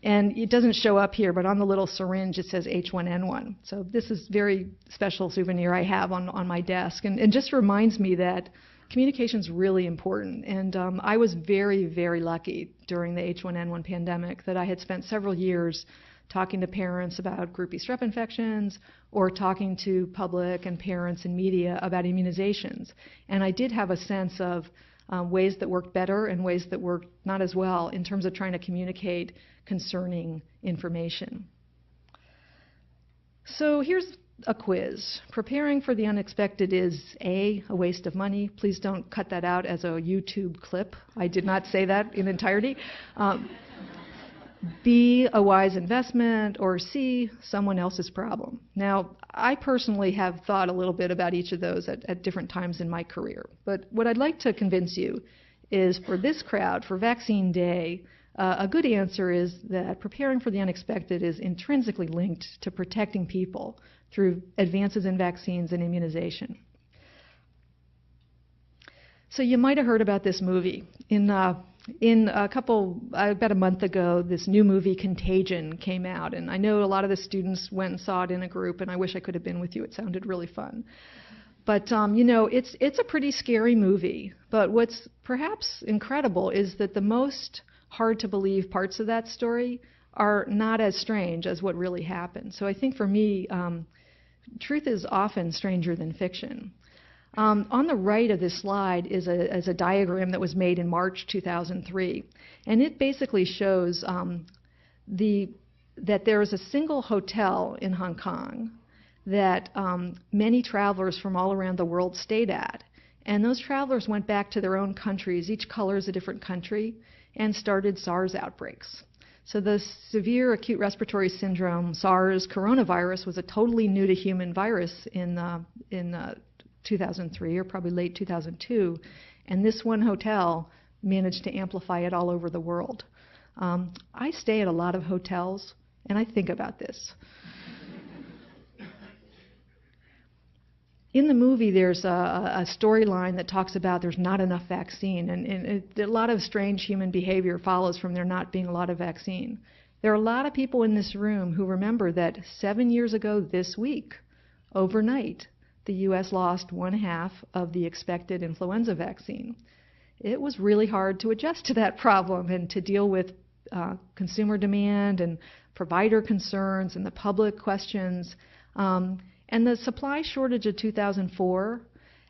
S3: And it doesn't show up here, but on the little syringe it says H1N1. So this is a very special souvenir I have on my desk. And it just reminds me that communication is really important. And I was very, very lucky during the H1N1 pandemic that I had spent several years talking to parents about group B strep infections or talking to public and parents and media about immunizations. And I did have a sense of ways that worked better and ways that worked not as well in terms of trying to communicate concerning information. So here's a quiz. Preparing for the unexpected is A, a waste of money. Please don't cut that out as a YouTube clip. I did not say that in entirety. B, a wise investment, or C, someone else's problem. Now, I personally have thought a little bit about each of those at different times in my career. But what I'd like to convince you is for this crowd, for Vaccine Day, a good answer is that preparing for the unexpected is intrinsically linked to protecting people through advances in vaccines and immunization. So you might have heard about this movie. About a month ago, this new movie, Contagion, came out. And I know a lot of the students went and saw it in a group, and I wish I could have been with you. It sounded really fun. But, it's a pretty scary movie. But what's perhaps incredible is that the most hard-to-believe parts of that story are not as strange as what really happened. So I think for me, truth is often stranger than fiction. On the right of this slide is a diagram that was made in March 2003, and it basically shows that there is a single hotel in Hong Kong that many travelers from all around the world stayed at, and those travelers went back to their own countries. Each color is a different country, and started SARS outbreaks. So the severe acute respiratory syndrome, SARS coronavirus, was a totally new to human virus in 2003 or probably late 2002, and this one hotel managed to amplify it all over the world. I stay at a lot of hotels, and I think about this. In the movie, there's a storyline that talks about there's not enough vaccine, and a lot of strange human behavior follows from there not being a lot of vaccine. There are a lot of people in this room who remember that 7 years ago this week, overnight, the U.S. lost 1/2 of the expected influenza vaccine. It was really hard to adjust to that problem and to deal with consumer demand and provider concerns and the public questions. And the supply shortage of 2004,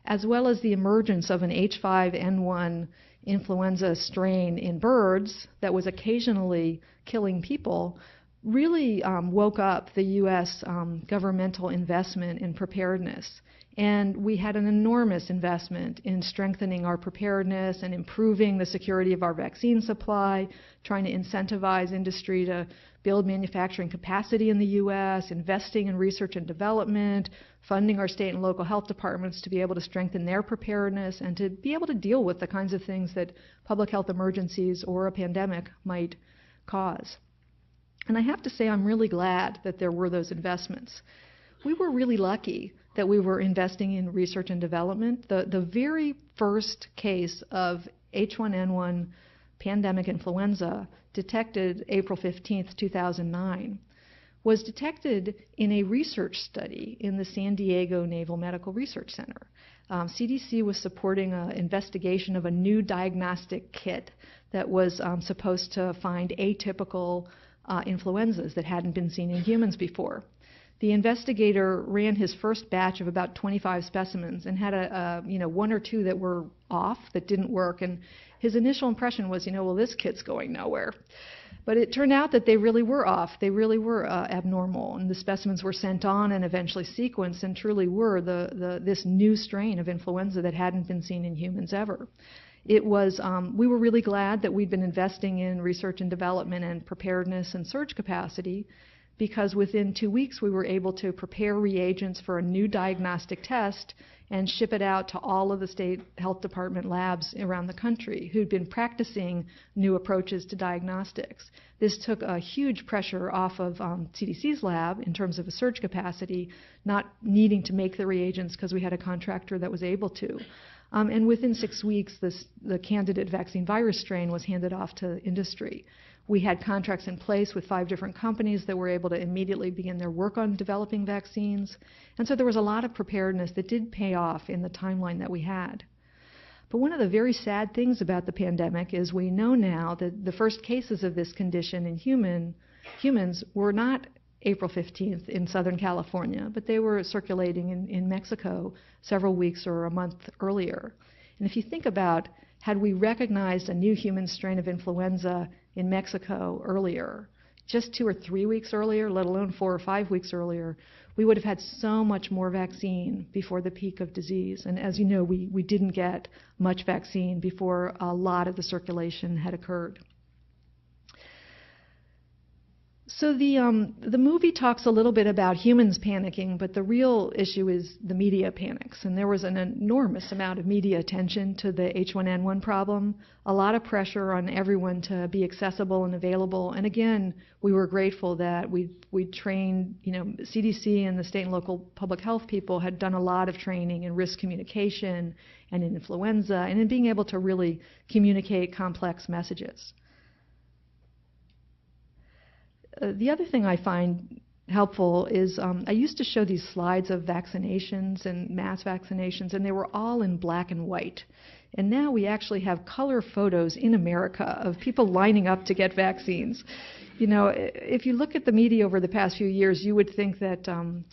S3: as well as the emergence of an H5N1 influenza strain in birds that was occasionally killing people, really woke up the U.S. Governmental investment in preparedness. And we had an enormous investment in strengthening our preparedness and improving the security of our vaccine supply, trying to incentivize industry to build manufacturing capacity in the U.S., investing in research and development, funding our state and local health departments to be able to strengthen their preparedness and to be able to deal with the kinds of things that public health emergencies or a pandemic might cause. And I have to say I'm really glad that there were those investments. We were really lucky that we were investing in research and development. The very first case of H1N1 pandemic influenza, detected April 15th, 2009, was detected in a research study in the San Diego Naval Medical Research Center. CDC was supporting an investigation of a new diagnostic kit that was supposed to find atypical influenzas that hadn't been seen in humans before. The investigator ran his first batch of about 25 specimens and had one or two that were off, that didn't work. And his initial impression was, well, this kit's going nowhere. But it turned out that they really were off. They really were abnormal, and the specimens were sent on and eventually sequenced, and truly were this new strain of influenza that hadn't been seen in humans ever. It was, we were really glad that we'd been investing in research and development and preparedness and surge capacity, because within 2 weeks we were able to prepare reagents for a new diagnostic test and ship it out to all of the state health department labs around the country who'd been practicing new approaches to diagnostics. This took a huge pressure off of CDC's lab in terms of a surge capacity, not needing to make the reagents because we had a contractor that was able to. And within 6 weeks, the candidate vaccine virus strain was handed off to industry. We had contracts in place with 5 different companies that were able to immediately begin their work on developing vaccines. And so there was a lot of preparedness that did pay off in the timeline that we had. But one of the very sad things about the pandemic is we know now that the first cases of this condition in humans were not April 15th in Southern California, but they were circulating in Mexico several weeks or a month earlier. And if you think about, had we recognized a new human strain of influenza in Mexico earlier, just 2 or 3 weeks earlier, let alone 4 or 5 weeks earlier, we would have had so much more vaccine before the peak of disease. And as you know, we didn't get much vaccine before a lot of the circulation had occurred. So the movie talks a little bit about humans panicking, but the real issue is the media panics. And there was an enormous amount of media attention to the H1N1 problem, a lot of pressure on everyone to be accessible and available. And again, we were grateful that we trained, CDC and the state and local public health people had done a lot of training in risk communication and in influenza and in being able to really communicate complex messages. The other thing I find helpful is I used to show these slides of vaccinations and mass vaccinations, and they were all in black and white. And now we actually have color photos in America of people lining up to get vaccines. If you look at the media over the past few years, you would think that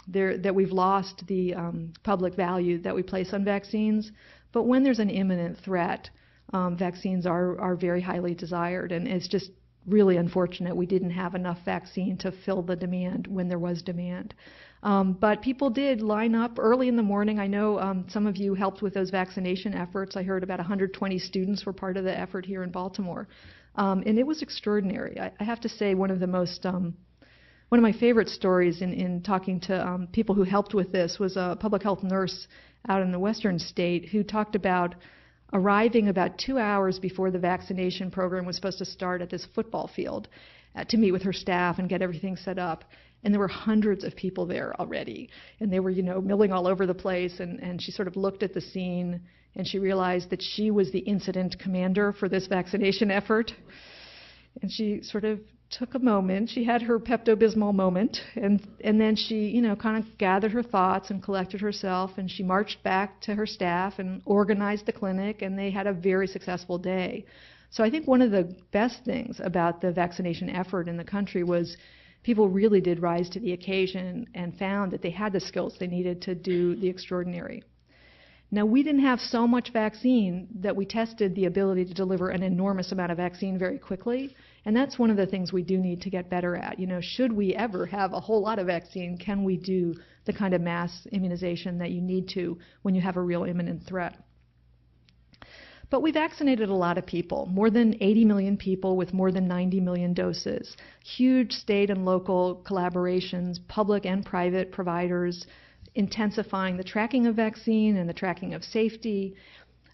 S3: that we've lost the public value that we place on vaccines. But when there's an imminent threat, vaccines are very highly desired, and it's just really unfortunate we didn't have enough vaccine to fill the demand when there was demand. But people did line up early in the morning. I know some of you helped with those vaccination efforts. I heard about 120 students were part of the effort here in Baltimore. And it was extraordinary. I have to say one of my favorite stories in talking to people who helped with this was a public health nurse out in the western state who talked about arriving about 2 hours before the vaccination program was supposed to start at this football field to meet with her staff and get everything set up. And there were hundreds of people there already. And they were, milling all over the place. And she sort of looked at the scene and she realized that she was the incident commander for this vaccination effort. And she sort of took a moment. She had her Pepto-Bismol moment, and then she, kind of gathered her thoughts and collected herself, and she marched back to her staff and organized the clinic, and they had a very successful day. So I think one of the best things about the vaccination effort in the country was people really did rise to the occasion and found that they had the skills they needed to do the extraordinary. Now, we didn't have so much vaccine that we tested the ability to deliver an enormous amount of vaccine very quickly. And that's one of the things we do need to get better at. Should we ever have a whole lot of vaccine, can we do the kind of mass immunization that you need to when you have a real imminent threat? But we vaccinated a lot of people, more than 80 million people with more than 90 million doses. Huge state and local collaborations, public and private providers, intensifying the tracking of vaccine and the tracking of safety.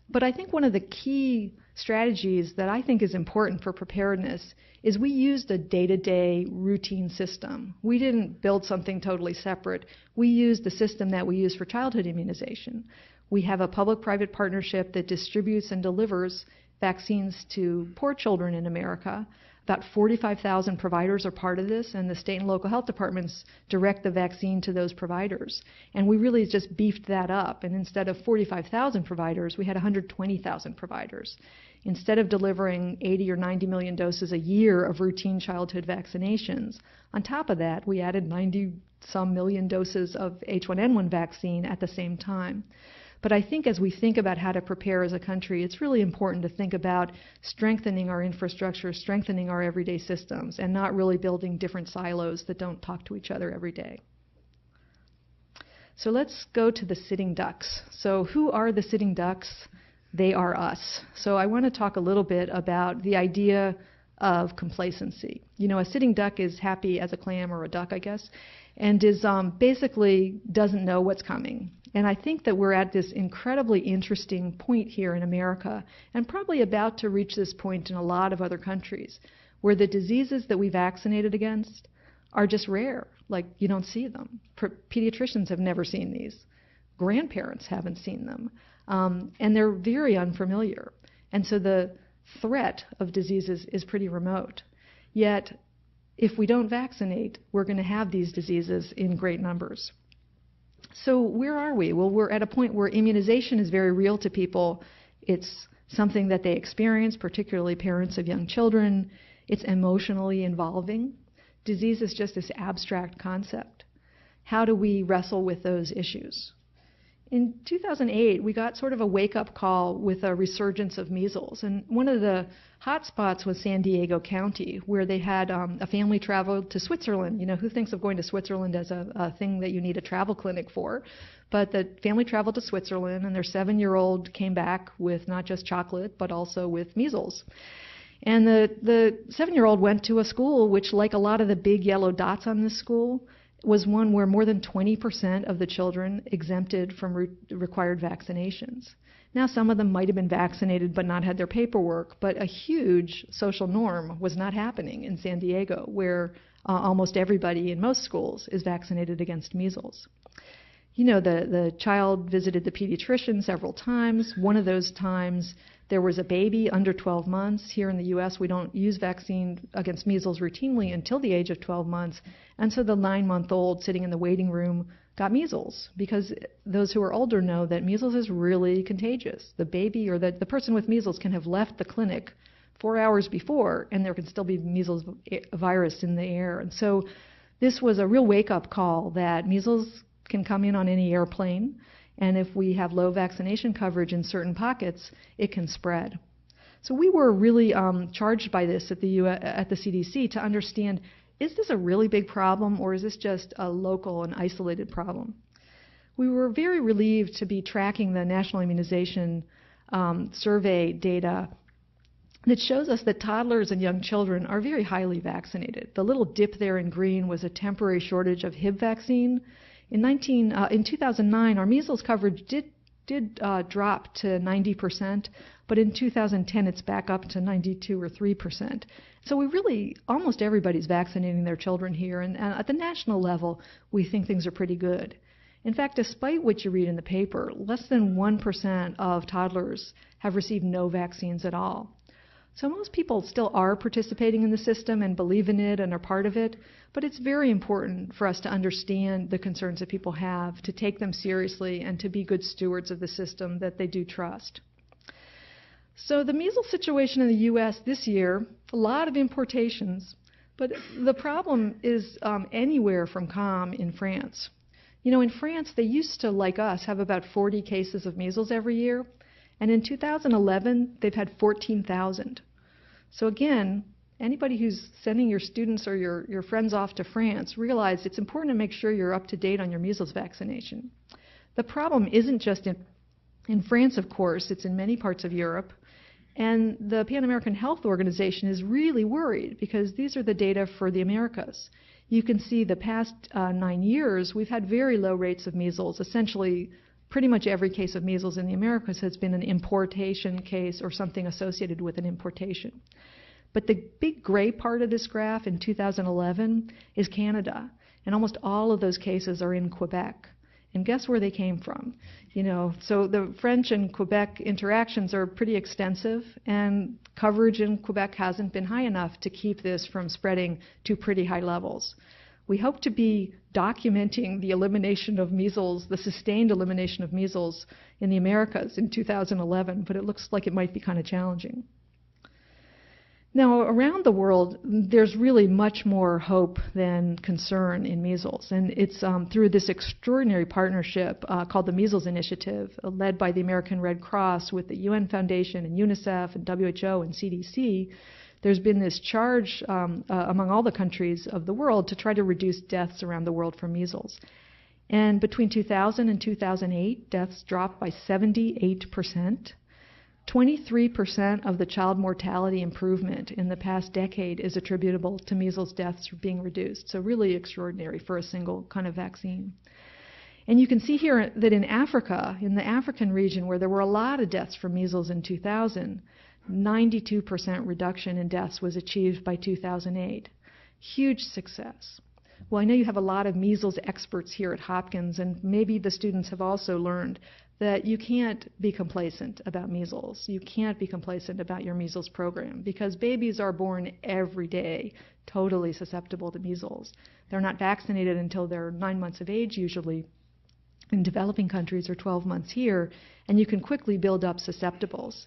S3: But I think one of the key strategies that I think is important for preparedness is we used a day-to-day routine system. We didn't build something totally separate. We used the system that we use for childhood immunization. We have a public-private partnership that distributes and delivers vaccines to poor children in America. About 45,000 providers are part of this, and the state and local health departments direct the vaccine to those providers. And we really just beefed that up, and instead of 45,000 providers, we had 120,000 providers. instead of delivering 80 or 90 million doses a year of routine childhood vaccinations, on top of that, we added 90-some million doses of H1N1 vaccine at the same time. But I think as we think about how to prepare as a country, it's really important to think about strengthening our infrastructure, strengthening our everyday systems, and not really building different silos that don't talk to each other every day. So let's go to the sitting ducks. So who are the sitting ducks? They are us. So I want to talk a little bit about the idea of complacency. You know, a sitting duck is happy as a clam or a duck, I guess, and is basically doesn't know what's coming. And I think that we're at this incredibly interesting point here in America, and probably about to reach this point in a lot of other countries, where the diseases that we vaccinated against are just rare. Like, you don't see them. Pediatricians have never seen these. Grandparents haven't seen them. And they're very unfamiliar. And so the threat of diseases is pretty remote. Yet, if we don't vaccinate, we're going to have these diseases in great numbers. So where are we? Well, we're at a point where immunization is very real to people. It's something that they experience, particularly parents of young children. It's emotionally involving. Disease is just this abstract concept. How do we wrestle with those issues? In 2008, we got sort of a wake-up call with a resurgence of measles. And one of the hot spots was San Diego County, where they had a family travel to Switzerland. You know, who thinks of going to Switzerland as a thing that you need a travel clinic for? But the family traveled to Switzerland, and their 7-year-old came back with not just chocolate, but also with measles. And the 7-year-old went to a school which, like a lot of the big yellow dots on this school, was one where more than 20% of the children exempted from required vaccinations. Now, some of them might have been vaccinated but not had their paperwork, but a huge social norm was not happening in San Diego, where almost everybody in most schools is vaccinated against measles. You know, the child visited the pediatrician several times. One of those times, there was a baby under 12 months. Here in the U.S., we don't use vaccine against measles routinely until the age of 12 months. And so the 9-month-old sitting in the waiting room got measles, because those who are older know that measles is really contagious. The baby or the person with measles can have left the clinic 4 hours before, and there can still be measles virus in the air. And so this was a real wake-up call that measles can come in on any airplane. And if we have low vaccination coverage in certain pockets, it can spread. So we were really charged by this at the CDC to understand, is this a really big problem, or is this just a local and isolated problem? We were very relieved to be tracking the National Immunization Survey data that shows us that toddlers and young children are very highly vaccinated. The little dip there in green was a temporary shortage of Hib vaccine. In 2009, our measles coverage did drop to 90%, but in 2010 it's back up to 92 or 3%. So we really, almost everybody's vaccinating their children here, and at the national level, we think things are pretty good. In fact, despite what you read in the paper, less than 1% of toddlers have received no vaccines at all. So most people still are participating in the system and believe in it and are part of it, but it's very important for us to understand the concerns that people have, to take them seriously, and to be good stewards of the system that they do trust. So the measles situation in the U.S. this year, a lot of importations, but the problem is anywhere from calm in France. You know, in France, they used to, like us, have about 40 cases of measles every year. And in 2011, they've had 14,000. So again, anybody who's sending your students or your friends off to France, realize it's important to make sure you're up to date on your measles vaccination. The problem isn't just in France, of course, it's in many parts of Europe. And the Pan American Health Organization is really worried, because these are the data for the Americas. You can see the past 9 years, we've had very low rates of measles. Essentially, pretty much every case of measles in the Americas has been an importation case or something associated with an importation. But the big gray part of this graph in 2011 is Canada, and almost all of those cases are in Quebec. And guess where they came from? You know, so the French and Quebec interactions are pretty extensive, and coverage in Quebec hasn't been high enough to keep this from spreading to pretty high levels. We hope to be documenting the elimination of measles, the sustained elimination of measles in the Americas in 2011, but it looks like it might be kind of challenging. Now, around the world, there's really much more hope than concern in measles, and it's through this extraordinary partnership called the Measles Initiative, led by the American Red Cross with the UN Foundation and UNICEF and WHO and CDC. There's been this charge among all the countries of the world to try to reduce deaths around the world from measles. And between 2000 and 2008, deaths dropped by 78%. 23% of the child mortality improvement in the past decade is attributable to measles deaths being reduced. So really extraordinary for a single kind of vaccine. And you can see here that in Africa, in the African region where there were a lot of deaths from measles in 2000, 92% reduction in deaths was achieved by 2008. Huge success. Well, I know you have a lot of measles experts here at Hopkins, and maybe the students have also learned that you can't be complacent about measles. You can't be complacent about your measles program because babies are born every day totally susceptible to measles. They're not vaccinated until they're 9 months of age usually in developing countries or 12 months here, and you can quickly build up susceptibles.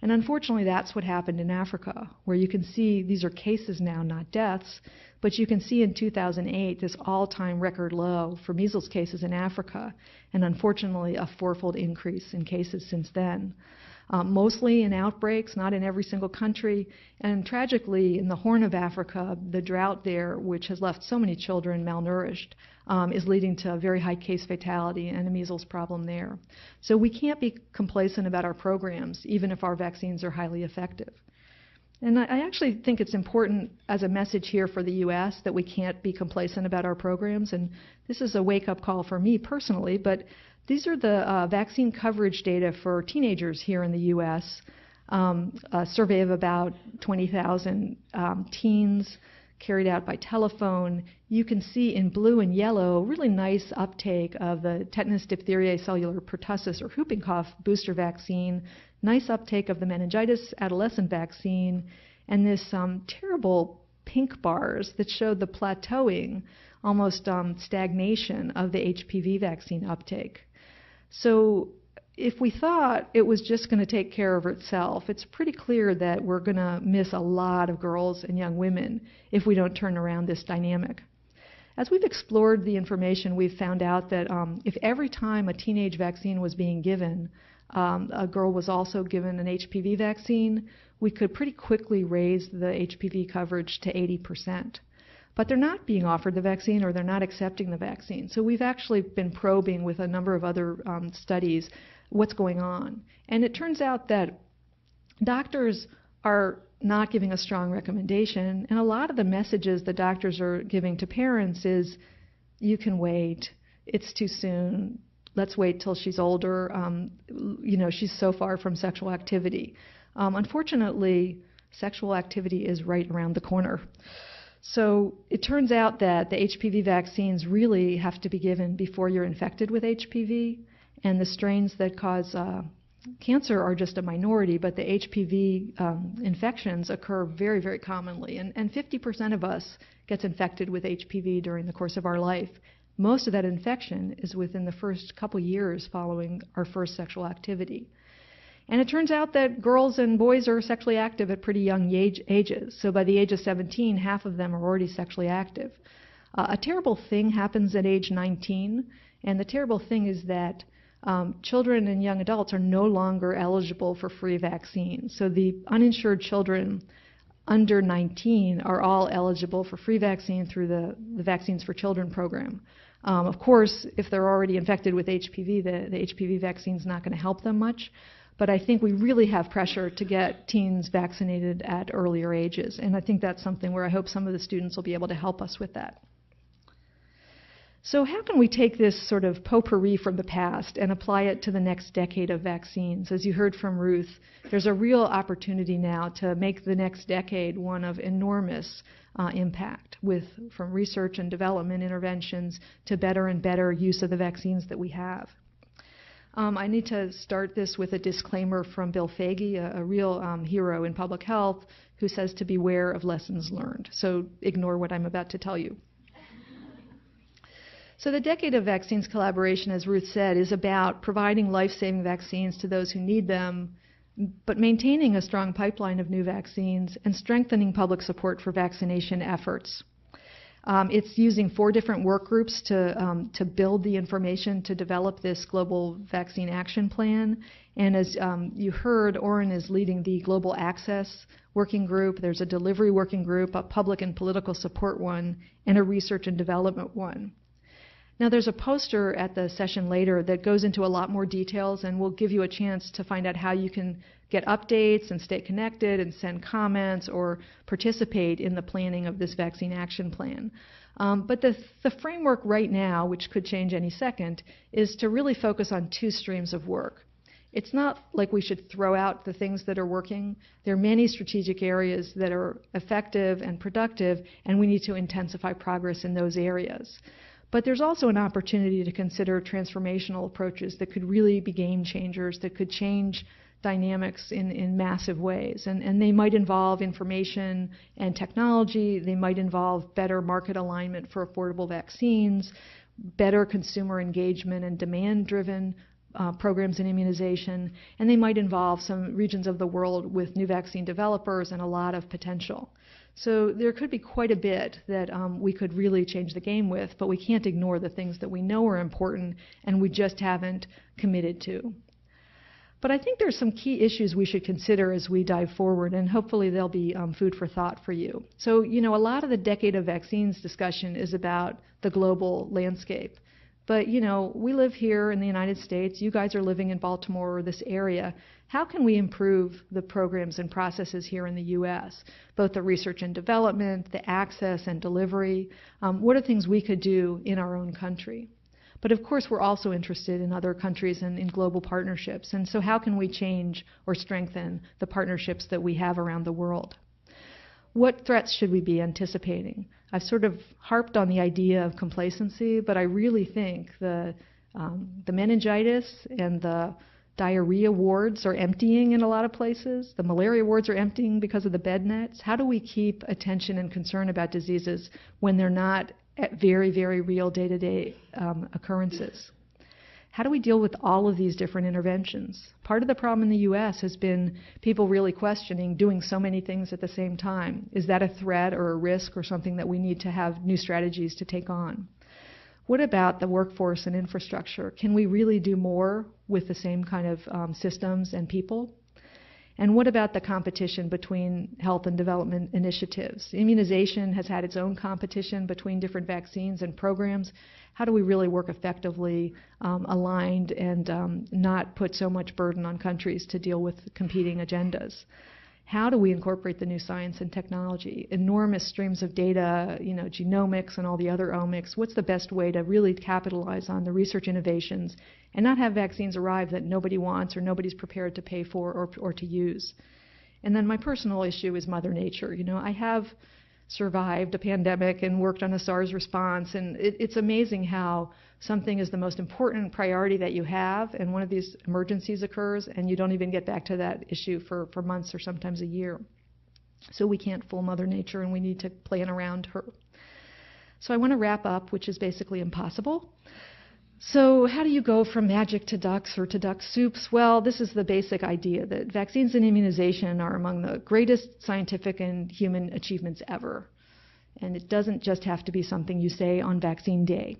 S3: And unfortunately, that's what happened in Africa, where you can see these are cases now, not deaths, but you can see in 2008 this all-time record low for measles cases in Africa, and unfortunately a fourfold increase in cases since then. Mostly in outbreaks, not in every single country, and tragically in the Horn of Africa, the drought there, which has left so many children malnourished, is leading to a very high case fatality and a measles problem there. So we can't be complacent about our programs, even if our vaccines are highly effective. And I actually think it's important as a message here for the U.S. that we can't be complacent about our programs, and this is a wake-up call for me personally, but these are the vaccine coverage data for teenagers here in the U.S., a survey of about 20,000 teens carried out by telephone. You can see in blue and yellow really nice uptake of the tetanus, diphtheria, cellular pertussis, or whooping cough booster vaccine, nice uptake of the meningitis adolescent vaccine, and this terrible pink bars that showed the plateauing, almost stagnation of the HPV vaccine uptake. So if we thought it was just going to take care of itself, it's pretty clear that we're going to miss a lot of girls and young women if we don't turn around this dynamic. As we've explored the information, we've found out that if every time a teenage vaccine was being given, a girl was also given an HPV vaccine, we could pretty quickly raise the HPV coverage to 80%. But they're not being offered the vaccine or they're not accepting the vaccine. So we've actually been probing with a number of other studies what's going on. And it turns out that doctors are not giving a strong recommendation, and a lot of the messages the doctors are giving to parents is, you can wait, it's too soon, let's wait till she's older, she's so far from sexual activity. Unfortunately, sexual activity is right around the corner. So it turns out that the HPV vaccines really have to be given before you're infected with HPV, and the strains that cause cancer are just a minority, but the HPV infections occur very, very commonly, and 50% of us gets infected with HPV during the course of our life. Most of that infection is within the first couple years following our first sexual activity. And it turns out that girls and boys are sexually active at pretty young ages. So by the age of 17, half of them are already sexually active. A terrible thing happens at age 19, and the terrible thing is that children and young adults are no longer eligible for free vaccines. So the uninsured children under 19 are all eligible for free vaccine through the Vaccines for Children program. Of course, if they're already infected with HPV, the HPV vaccine is not going to help them much. But I think we really have pressure to get teens vaccinated at earlier ages. And I think that's something where I hope some of the students will be able to help us with that. So how can we take this sort of potpourri from the past and apply it to the next decade of vaccines? As you heard from Ruth, there's a real opportunity now to make the next decade one of enormous impact, from research and development interventions to better and better use of the vaccines that we have. I need to start this with a disclaimer from Bill Foege, a real hero in public health, who says to beware of lessons learned. So ignore what I'm about to tell you. So the Decade of Vaccines collaboration, as Ruth said, is about providing life-saving vaccines to those who need them, but maintaining a strong pipeline of new vaccines and strengthening public support for vaccination efforts. It's using 4 different work groups to build the information to develop this global vaccine action plan. And as you heard, Oren is leading the global access working group. There's a delivery working group, a public and political support one, and a research and development one. Now, there's a poster at the session later that goes into a lot more details and will give you a chance to find out how you can get updates and stay connected and send comments or participate in the planning of this vaccine action plan. But the framework right now, which could change any second, is to really focus on 2 streams of work. It's not like we should throw out the things that are working. There are many strategic areas that are effective and productive, and we need to intensify progress in those areas. But there's also an opportunity to consider transformational approaches that could really be game changers, that could change dynamics in massive ways. And they might involve information and technology. They might involve better market alignment for affordable vaccines, better consumer engagement and demand-driven programs in immunization. And they might involve some regions of the world with new vaccine developers and a lot of potential. So there could be quite a bit that we could really change the game with, but we can't ignore the things that we know are important and we just haven't committed to. But I think there's some key issues we should consider as we dive forward, and hopefully they'll be food for thought for you. So, a lot of the Decade of Vaccines discussion is about the global landscape. But, we live here in the United States. You guys are living in Baltimore or this area. How can we improve the programs and processes here in the U.S., both the research and development, the access and delivery? What are things we could do in our own country? But of course, we're also interested in other countries and in global partnerships. And so how can we change or strengthen the partnerships that we have around the world? What threats should we be anticipating? I've sort of harped on the idea of complacency, but I really think the meningitis and the diarrhea wards are emptying in a lot of places. The malaria wards are emptying because of the bed nets. How do we keep attention and concern about diseases when they're not at very, very real day-to-day occurrences? How do we deal with all of these different interventions? Part of the problem in the U.S. has been people really questioning doing so many things at the same time. Is that a threat or a risk or something that we need to have new strategies to take on? What about the workforce and infrastructure? Can we really do more with the same kind of systems and people? And what about the competition between health and development initiatives? Immunization has had its own competition between different vaccines and programs. How do we really work effectively, aligned, and not put so much burden on countries to deal with competing agendas? How do we incorporate the new science and technology? Enormous streams of data, genomics and all the other omics. What's the best way to really capitalize on the research innovations and not have vaccines arrive that nobody wants or nobody's prepared to pay for or to use? And then my personal issue is Mother Nature. I have survived a pandemic and worked on a SARS response, and it's amazing how something is the most important priority that you have, and one of these emergencies occurs, and you don't even get back to that issue for months or sometimes a year. So we can't fool Mother Nature, and we need to plan around her. So I want to wrap up, which is basically impossible. So how do you go from magic to ducks or to duck soups? Well, this is the basic idea that vaccines and immunization are among the greatest scientific and human achievements ever. And it doesn't just have to be something you say on Vaccine Day.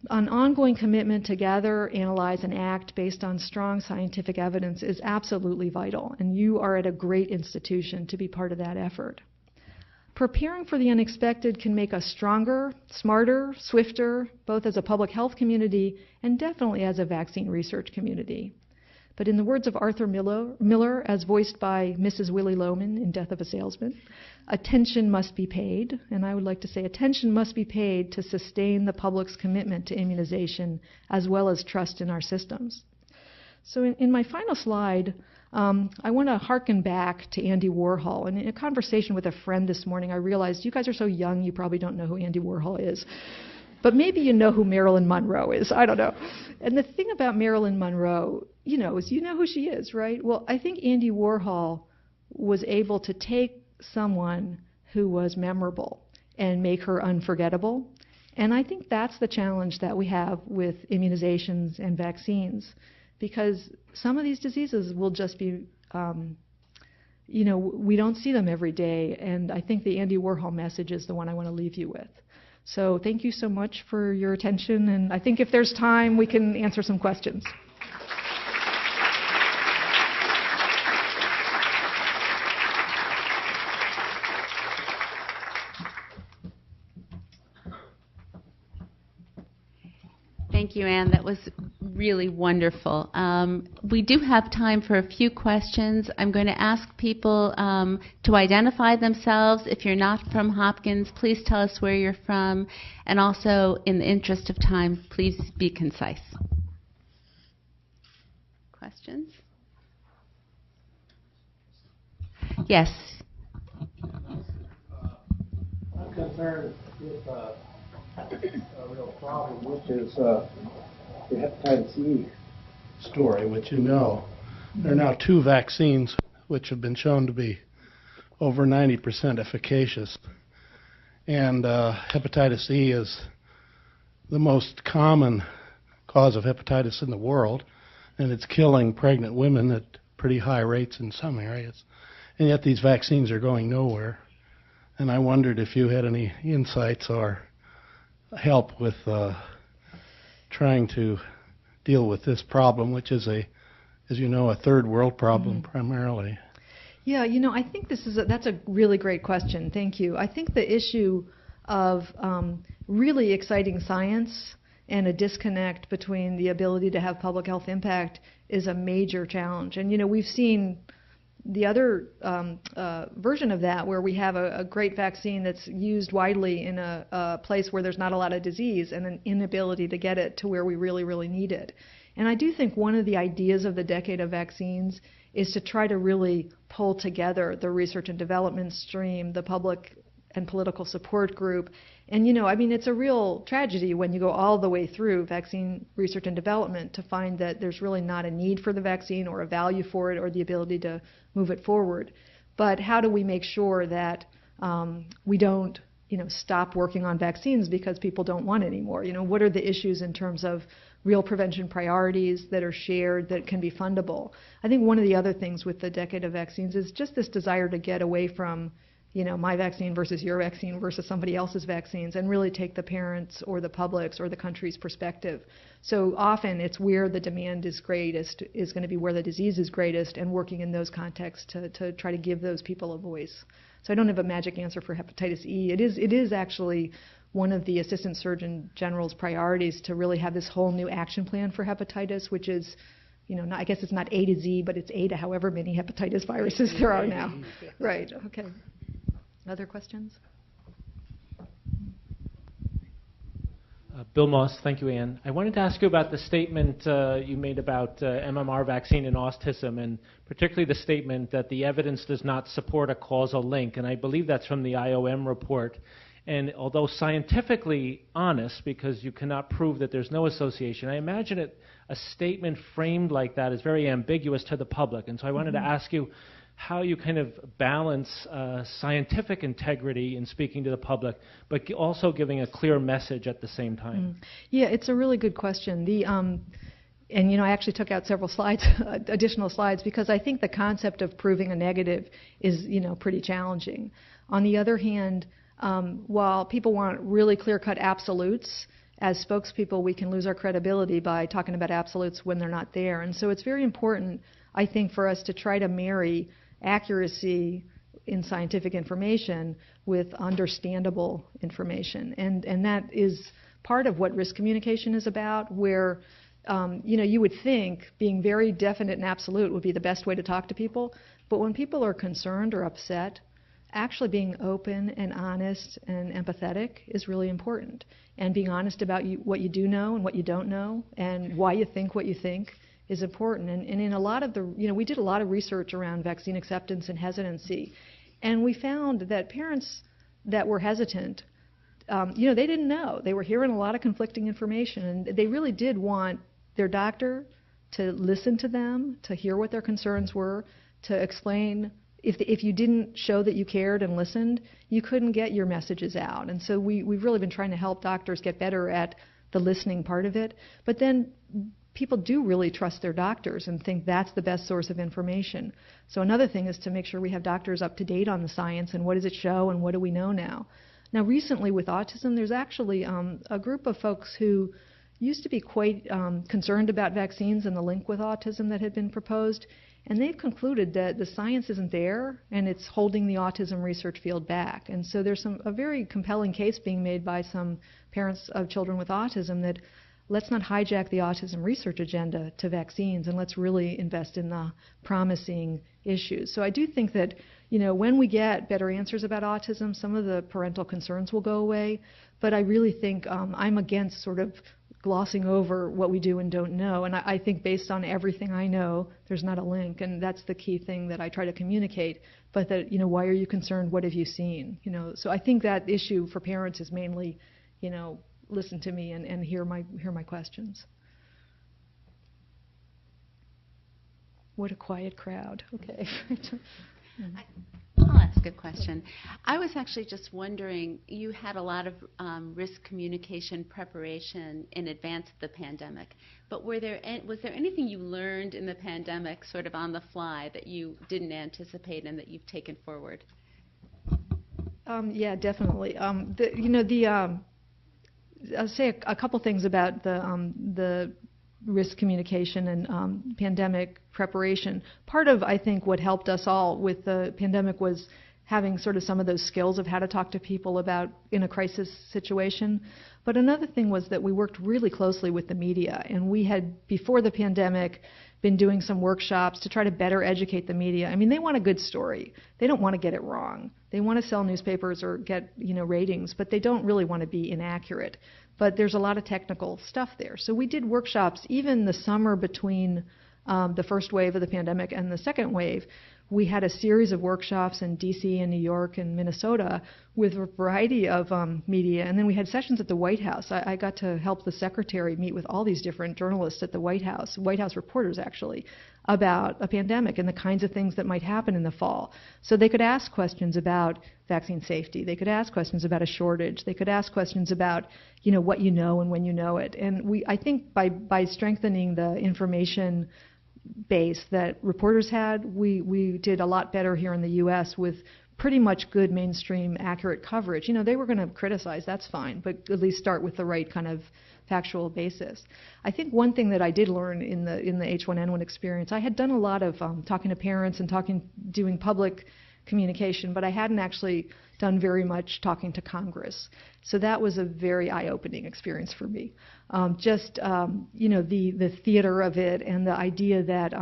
S3: An ongoing commitment to gather, analyze, and act based on strong scientific evidence is absolutely vital, and you are at a great institution to be part of that effort. Preparing for the unexpected can make us stronger, smarter, swifter, both as a public health community and definitely as a vaccine research community. But in the words of Arthur Miller, as voiced by Mrs. Willie Loman in Death of a Salesman, attention must be paid, and I would like to say attention must be paid to sustain the public's commitment to immunization as well as trust in our systems. So in my final slide, I want to hearken back to Andy Warhol. And in a conversation with a friend this morning, I realized you guys are so young, you probably don't know who Andy Warhol is. But maybe you know who Marilyn Monroe is. I don't know. And the thing about Marilyn Monroe, is you know who she is, right? Well, I think Andy Warhol was able to take someone who was memorable and make her unforgettable. And I think that's the challenge that we have with immunizations and vaccines, because some of these diseases will just be, we don't see them every day. And I think the Andy Warhol message is the one I want to leave you with. So thank you so much for your attention. And I think if there's time, we can answer some questions.
S1: Thank you, Anne. That was really wonderful. We do have time for a few questions. I'm going to ask people to identify themselves. If you're not from Hopkins, please tell us where you're from. And also, in the interest of time, please be concise. Questions? Yes.
S4: I'm concerned with a real problem, which is the hepatitis E story, which you know. There are now 2 vaccines which have been shown to be over 90% efficacious. And hepatitis E is the most common cause of hepatitis in the world, and it's killing pregnant women at pretty high rates in some areas. And yet these vaccines are going nowhere. And I wondered if you had any insights or help with trying to deal with this problem, which is as you know, a third world problem primarily.
S3: Yeah, I think that's a really great question. Thank you. I think the issue of really exciting science and a disconnect between the ability to have public health impact is a major challenge. And we've seen the other version of that, where we have a great vaccine that's used widely in a place where there's not a lot of disease, and an inability to get it to where we really, really need it. And I do think one of the ideas of the Decade of Vaccines is to try to really pull together the research and development stream, the public and political support group. And it's a real tragedy when you go all the way through vaccine research and development to find that there's really not a need for the vaccine or a value for it or the ability to move it forward. But how do we make sure that we don't stop working on vaccines because people don't want it anymore? What are the issues in terms of real prevention priorities that are shared, that can be fundable? I think one of the other things with the Decade of Vaccines is just this desire to get away from my vaccine versus your vaccine versus somebody else's vaccines, and really take the parents' or the public's or the country's perspective. So often it's where the demand is greatest is going to be where the disease is greatest, and working in those contexts to try to give those people a voice. So I don't have a magic answer for hepatitis E. It is actually one of the Assistant Surgeon General's priorities to really have this whole new action plan for hepatitis, which is, I guess it's not A to Z, but it's A to however many hepatitis viruses there are now. Right, okay. Other questions?
S5: Bill Moss, thank you, Anne. I wanted to ask you about the statement you made about MMR vaccine and autism, and particularly the statement that the evidence does not support a causal link. And I believe that's from the IOM report. And although scientifically honest, because you cannot prove that there's no association, I imagine a statement framed like that is very ambiguous to the public. And so I wanted to ask you how you kind of balance scientific integrity in speaking to the public, but also giving a clear message at the same time.
S3: Yeah, it's a really good question. And I actually took out several slides, additional slides, because I think the concept of proving a negative is, pretty challenging. On the other hand, while people want really clear-cut absolutes, as spokespeople, we can lose our credibility by talking about absolutes when they're not there. And so it's very important, I think, for us to try to marry accuracy in scientific information with understandable information. And that is part of what risk communication is about, where you would think being very definite and absolute would be the best way to talk to people. But when people are concerned or upset, actually being open and honest and empathetic is really important. And being honest about what you do know and what you don't know, and why you think what you think, is important. And in a lot of we did a lot of research around vaccine acceptance and hesitancy. And we found that parents that were hesitant, they didn't know. They were hearing a lot of conflicting information, and they really did want their doctor to listen to them, to hear what their concerns were, to explain if you didn't show that you cared and listened, you couldn't get your messages out. And so we've really been trying to help doctors get better at the listening part of it. But then people do really trust their doctors and think that's the best source of information. So another thing is to make sure we have doctors up to date on the science and what does it show and what do we know now. Now recently with autism, there's actually a group of folks who used to be quite concerned about vaccines and the link with autism that had been proposed, and they've concluded that the science isn't there and it's holding the autism research field back. And so there's a very compelling case being made by some parents of children with autism that let's not hijack the autism research agenda to vaccines, and let's really invest in the promising issues. So I do think that, when we get better answers about autism, some of the parental concerns will go away. But I really think I'm against sort of glossing over what we do and don't know. And I think based on everything I know, there's not a link, and that's the key thing that I try to communicate. But that, why are you concerned? What have you seen? So I think that issue for parents is mainly, listen to me and hear my questions. What a quiet crowd. Okay.
S1: I'll ask a question. I was actually just wondering, you had a lot of risk communication preparation in advance of the pandemic, but was there anything you learned in the pandemic sort of on the fly that you didn't anticipate and that you've taken forward?
S3: Yeah, definitely. I'll say a couple things about the risk communication and pandemic preparation. Part of, I think, what helped us all with the pandemic was having sort of some of those skills of how to talk to people about in a crisis situation. But another thing was that we worked really closely with the media, and we had, before the pandemic, been doing some workshops to try to better educate the media. I mean, they want a good story. They don't want to get it wrong. They want to sell newspapers or get, ratings, but they don't really want to be inaccurate. But there's a lot of technical stuff there. So we did workshops even the summer between the first wave of the pandemic and the second wave. We had a series of workshops in D.C. and New York and Minnesota with a variety of media. And then we had sessions at the White House. I got to help the secretary meet with all these different journalists at the White House reporters actually, about a pandemic and the kinds of things that might happen in the fall. So they could ask questions about vaccine safety. They could ask questions about a shortage. They could ask questions about, what you know and when you know it. And I think by strengthening the information base that reporters had, we did a lot better here in the U.S. with pretty much good mainstream accurate coverage. They were going to criticize, that's fine, but at least start with the right kind of factual basis. I think one thing that I did learn in the H1N1 experience, I had done a lot of talking to parents and doing public communication, but I hadn't actually done very much talking to Congress. So that was a very eye-opening experience for me. The theater of it and the idea that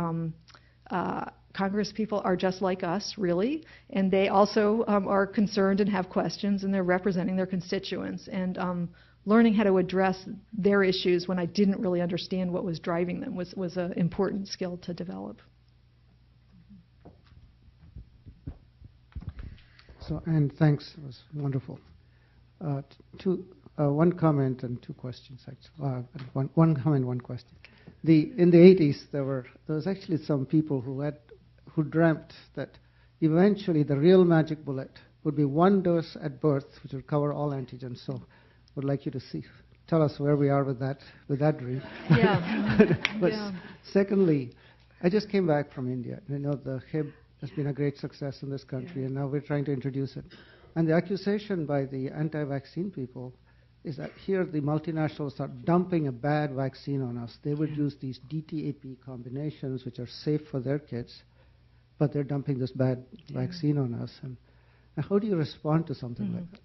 S3: Congress people are just like us, really, and they also are concerned and have questions, and they're representing their constituents, and learning how to address their issues when I didn't really understand what was driving them was an important skill to develop.
S6: So, and thanks, it was wonderful. One comment and two questions, actually. One comment, one question. In the 80s, there was actually some people who dreamt that eventually the real magic bullet would be one dose at birth, which would cover all antigens. So, would like you to tell us where we are with that dream.
S3: Yeah.
S6: But secondly, I just came back from India. The Hib has been a great success in this country, and now we're trying to introduce it. And the accusation by the anti-vaccine people is that here the multinationals are dumping a bad vaccine on us. They would use these DTaP combinations, which are safe for their kids, but they're dumping this bad vaccine on us. And how do you respond to something like that?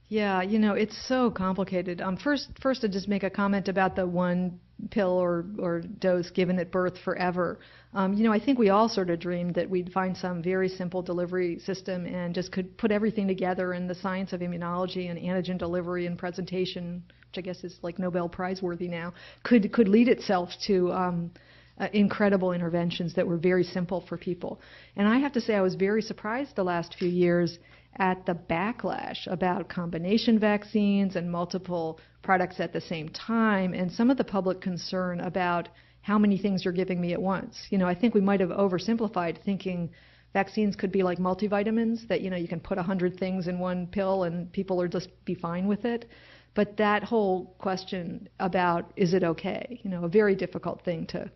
S3: Yeah, it's so complicated. First, to just make a comment about the one pill or dose given at birth forever. I think we all sort of dreamed that we'd find some very simple delivery system and just could put everything together, and the science of immunology and antigen delivery and presentation, which I guess is like Nobel Prize worthy now, could lead itself to incredible interventions that were very simple for people. And I have to say I was very surprised the last few years at the backlash about combination vaccines and multiple products at the same time, and some of the public concern about how many things you're giving me at once. I think we might have oversimplified thinking vaccines could be like multivitamins that, you can put 100 things in one pill and people are just be fine with it. But that whole question about is it okay, a very difficult thing to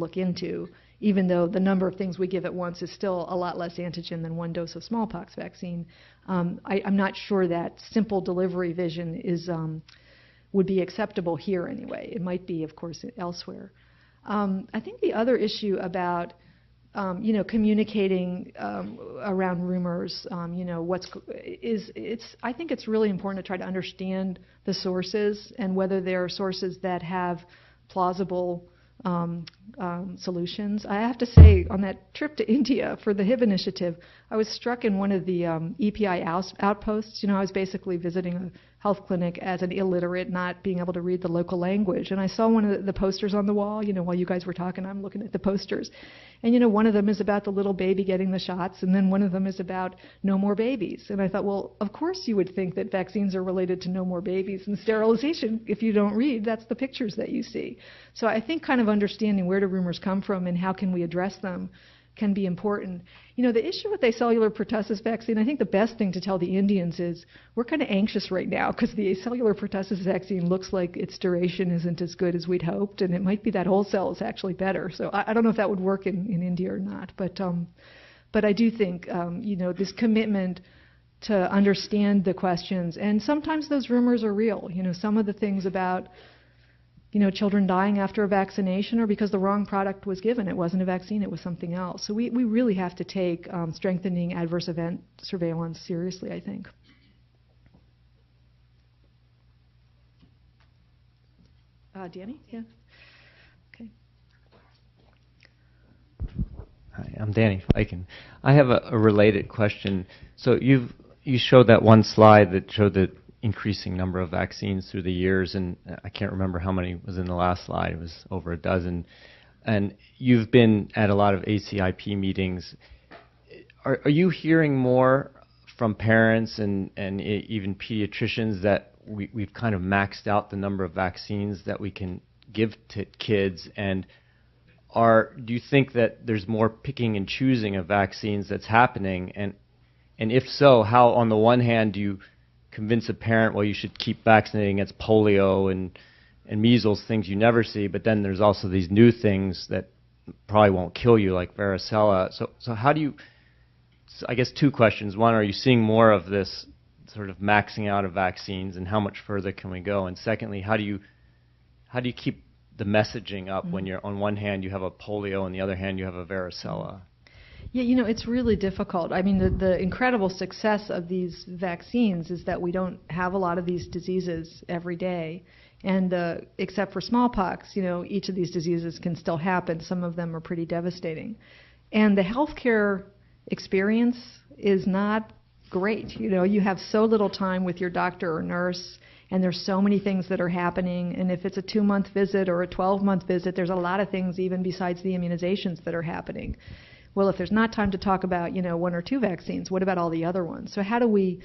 S3: look into, even though the number of things we give at once is still a lot less antigen than one dose of smallpox vaccine. I'm not sure that simple delivery vision would be acceptable here anyway. It might be, of course, elsewhere. I think the other issue about communicating around rumors, I think it's really important to try to understand the sources and whether there are sources that have plausible solutions. I have to say, on that trip to India for the HIB initiative, I was struck in one of the EPI outposts. I was basically visiting a health clinic as an illiterate, not being able to read the local language. And I saw one of the posters on the wall, while you guys were talking, I'm looking at the posters. And, one of them is about the little baby getting the shots, and then one of them is about no more babies. And I thought, well, of course you would think that vaccines are related to no more babies and sterilization. If you don't read, that's the pictures that you see. So I think kind of understanding where do rumors come from and how can we address them can be important. The issue with the acellular pertussis vaccine, I think the best thing to tell the Indians is we're kind of anxious right now because the acellular pertussis vaccine looks like its duration isn't as good as we'd hoped, and it might be that wholesale is actually better. So I don't know if that would work in India or not, but I do think this commitment to understand the questions, and sometimes those rumors are real. Some of the things about children dying after a vaccination or because the wrong product was given. It wasn't a vaccine, it was something else. So we really have to take strengthening adverse event surveillance seriously, I think. Danny? Yeah. Okay.
S7: Hi, I'm Danny Feiken. I have a related question. So you showed that one slide that showed the increasing number of vaccines through the years, and I can't remember how many was in the last slide. It was over a dozen. And you've been at a lot of ACIP meetings. Are you hearing more from parents and even pediatricians that we've kind of maxed out the number of vaccines that we can give to kids? And do you think that there's more picking and choosing of vaccines that's happening? And if so, how, on the one hand, do you convince a parent, well, you should keep vaccinating against polio and measles, things you never see, but then there's also these new things that probably won't kill you, like varicella. So how do you, I guess two questions. One, are you seeing more of this sort of maxing out of vaccines, and how much further can we go? And secondly, how do you keep the messaging up when you're, on one hand you have a polio, on the other hand you have a varicella?
S3: Yeah, it's really difficult. I mean, the incredible success of these vaccines is that we don't have a lot of these diseases every day. And except for smallpox, each of these diseases can still happen. Some of them are pretty devastating. And the healthcare experience is not great. You have so little time with your doctor or nurse, and there's so many things that are happening. And if it's a 2-month visit or a 12-month visit, there's a lot of things even besides the immunizations that are happening. Well, if there's not time to talk about, 1 or 2 vaccines, what about all the other ones? So how do we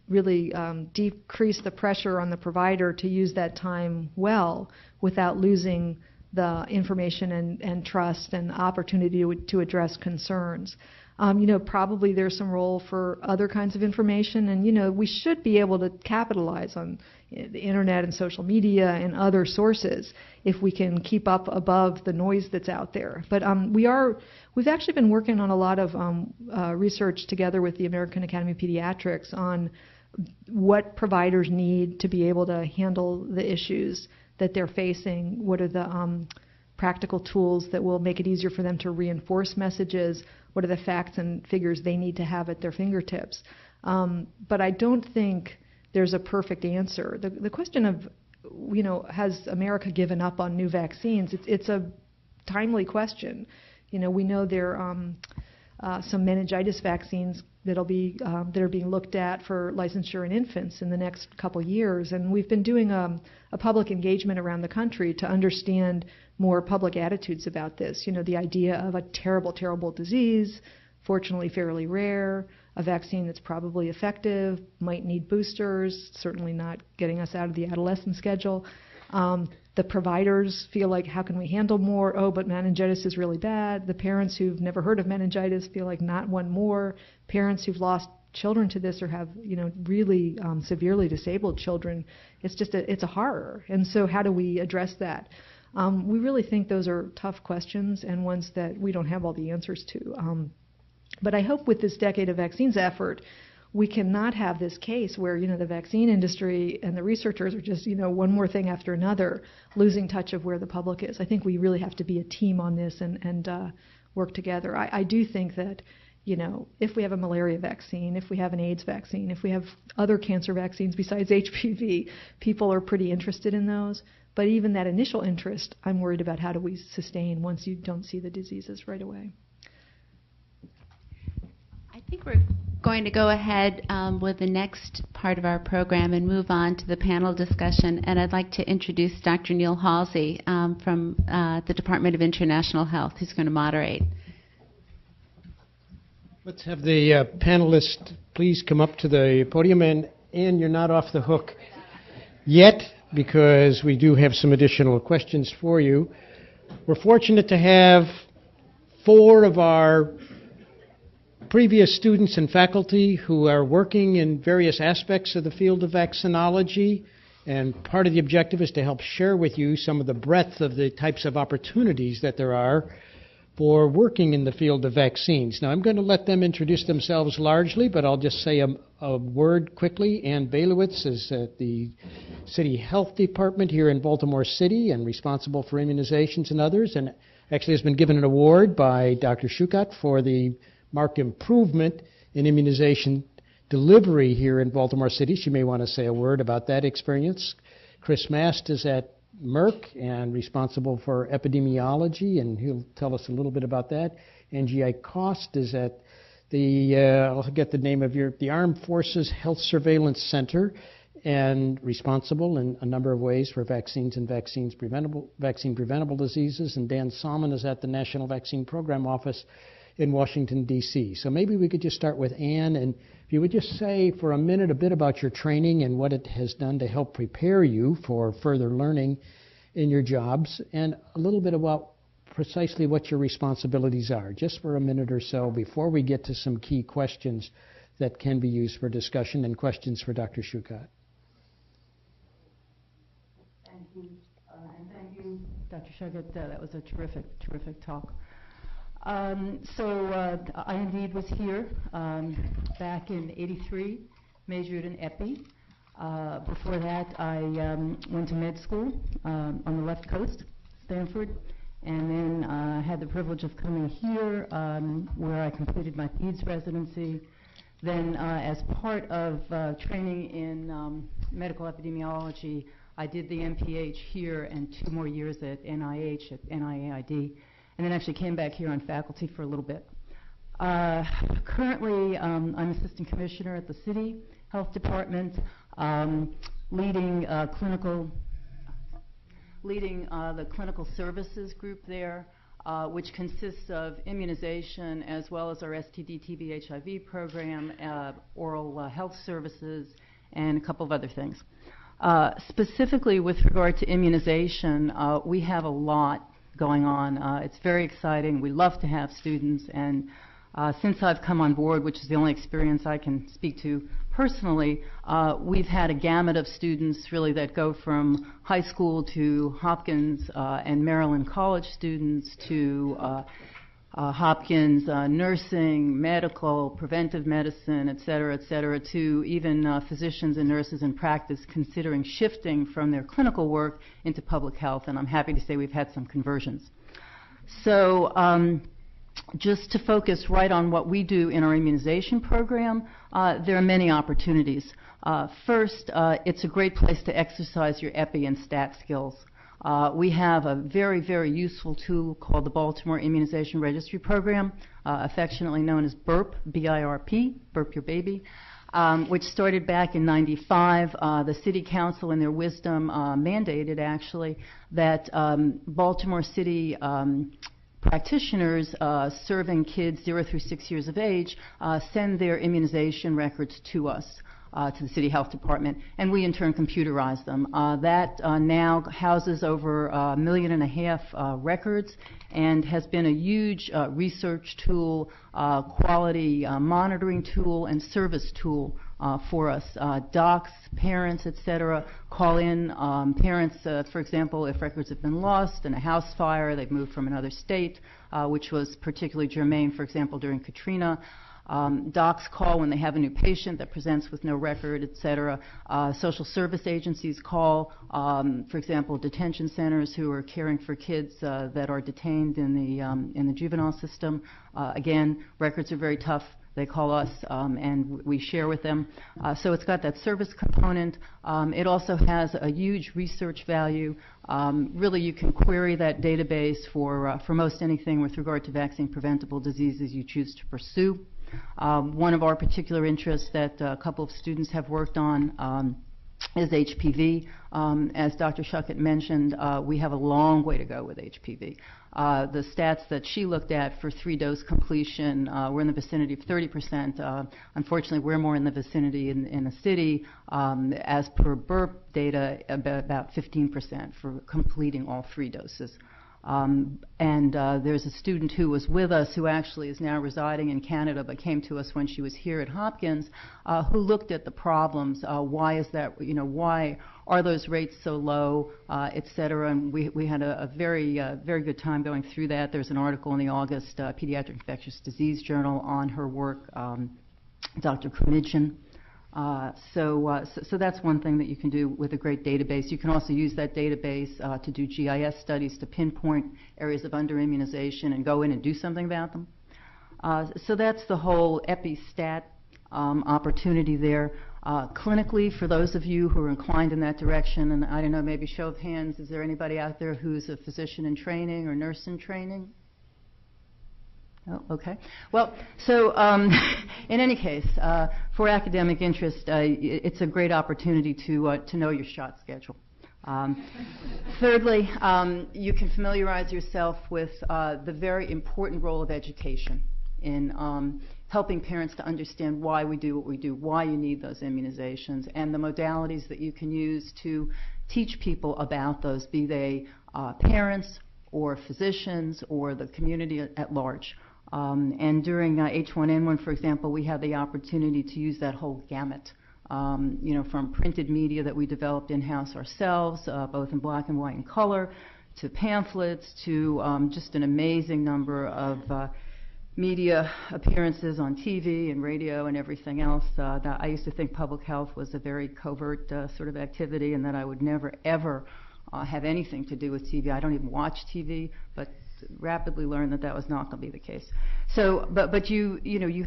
S3: really decrease the pressure on the provider to use that time well without losing the information and trust and opportunity to address concerns? Probably there's some role for other kinds of information, and, we should be able to capitalize on the internet and social media and other sources if we can keep up above the noise that's out there. But we've actually been working on a lot of research together with the American Academy of Pediatrics on what providers need to be able to handle the issues that they're facing. What are the practical tools that will make it easier for them to reinforce messages? What are the facts and figures they need to have at their fingertips? But I don't think there's a perfect answer. The question of, has America given up on new vaccines? It's a timely question. We know there are some meningitis vaccines that are being looked at for licensure in infants in the next couple years, and we've been doing a public engagement around the country to understand more public attitudes about this. The idea of a terrible, terrible disease, fortunately fairly rare, a vaccine that's probably effective, might need boosters, certainly not getting us out of the adolescent schedule. The providers feel like, how can we handle more? Oh, but meningitis is really bad. The parents who've never heard of meningitis feel like not one more. Parents who've lost children to this or have, really severely disabled children, it's a horror. And so how do we address that? We really think those are tough questions and ones that we don't have all the answers to. But I hope with this Decade of Vaccines effort, we cannot have this case where, the vaccine industry and the researchers are just, one more thing after another, losing touch of where the public is. I think we really have to be a team on this and work together. I do think that, if we have a malaria vaccine, if we have an AIDS vaccine, if we have other cancer vaccines besides HPV, people are pretty interested in those. But even that initial interest, I'm worried about how do we sustain once you don't see the diseases right away.
S1: I think we're going to go ahead with the next part of our program and move on to the panel discussion. And I'd like to introduce Dr. Neil Halsey from the Department of International Health, who's going to moderate.
S8: Let's have the panelists please come up to the podium. And you're not off the hook yet, because we do have some additional questions for you. We're fortunate to have 4 of our previous students and faculty who are working in various aspects of the field of vaccinology, and part of the objective is to help share with you some of the breadth of the types of opportunities that there are for working in the field of vaccines. Now, I'm going to let them introduce themselves largely, but I'll just say a word quickly. Ann Bailowitz is at the City Health Department here in Baltimore City and responsible for immunizations and others, and actually has been given an award by Dr. Shukat for the marked improvement in immunization delivery here in Baltimore City. She may want to say a word about that experience. Chris Mast is at Merck and responsible for epidemiology, and he'll tell us a little bit about that. Angie Cost is at the, I'll get the name of the Armed Forces Health Surveillance Center, and responsible in a number of ways for vaccines and vaccine preventable diseases. And Dan Salmon is at the National Vaccine Program Office in Washington, D.C. So maybe we could just start with Ann, and if you would just say for a minute a bit about your training and what it has done to help prepare you for further learning in your jobs, and a little bit about precisely what your responsibilities are, just for a minute or so before we get to some key questions that can be used for discussion and questions for Dr. Shukat.
S9: Thank you, and thank you, Dr. Shukat. That was a terrific talk. I indeed was here back in '83, majored in epi. Before that, I went to med school on the left coast, Stanford, and then had the privilege of coming here where I completed my PEDS residency. Then as part of training in medical epidemiology, I did the MPH here and 2 more years at NIH, at NIAID, and then actually came back here on faculty for a little bit. Currently, I'm Assistant Commissioner at the City Health Department, leading the clinical services group there, which consists of immunization as well as our STD, TB, HIV program, oral health services, and a couple of other things. Specifically with regard to immunization, we have a lot going on. It's very exciting. We love to have students, and since I've come on board, which is the only experience I can speak to personally, we've had a gamut of students really that go from high school to Hopkins and Maryland college students to Hopkins nursing, medical, preventive medicine, et cetera, to even physicians and nurses in practice considering shifting from their clinical work into public health, and I'm happy to say we've had some conversions. So just to focus right on what we do in our immunization program, there are many opportunities. First, it's a great place to exercise your epi and stat skills. We have a very, very useful tool called the Baltimore Immunization Registry Program, affectionately known as BURP, B-I-R-P, Burp Your Baby, which started back in '95. The City Council, in their wisdom, mandated actually that Baltimore City practitioners serving kids 0 through 6 years of age send their immunization records to us. to the City Health Department, and we in turn computerize them. That now houses over 1.5 million records and has been a huge research tool, quality monitoring tool, and service tool for us. Docs, parents, etc., call in. Parents, for example, if records have been lost in a house fire, they've moved from another state, which was particularly germane, for example, during Katrina. Docs call when they have a new patient that presents with no record, etc. Social service agencies call, for example, detention centers who are caring for kids that are detained in the juvenile system. Again, records are very tough. They call us, and we share with them. So it's got that service component. It also has a huge research value. Really, you can query that database for most anything with regard to vaccine-preventable diseases you choose to pursue. One of our particular interests that a couple of students have worked on is HPV. As Dr. Schuchat mentioned, we have a long way to go with HPV. The stats that she looked at for 3-dose completion were in the vicinity of 30%. Unfortunately, we're more in the vicinity in the city, as per BURP data, about 15% for completing all 3 doses. There's a student who was with us who actually is now residing in Canada but came to us when she was here at Hopkins, who looked at the problems. Why is that? Why are those rates so low, et cetera? And we had a very good time going through that. There's an article in the August Pediatric Infectious Disease Journal on her work, Dr. Kumidjian. So that's one thing that you can do with a great database. You can also use that database to do GIS studies to pinpoint areas of underimmunization and go in and do something about them. So that's the whole EpiStat opportunity there. Clinically, for those of you who are inclined in that direction, and I don't know, maybe show of hands, is there anybody out there who's a physician in training or nurse in training? Oh, okay. Well, so in any case, for academic interest, it's a great opportunity to know your shot schedule. Thirdly, you can familiarize yourself with the very important role of education in helping parents to understand why we do what we do, why you need those immunizations, and the modalities that you can use to teach people about those, be they parents or physicians or the community at large. And during H1N1, for example, we had the opportunity to use that whole gamut, from printed media that we developed in-house ourselves, both in black and white and color, to pamphlets, to just an amazing number of media appearances on TV and radio and everything else. That I used to think public health was a very covert sort of activity, and that I would never, ever have anything to do with TV. I don't even watch TV, but rapidly learned that was not going to be the case. So, but you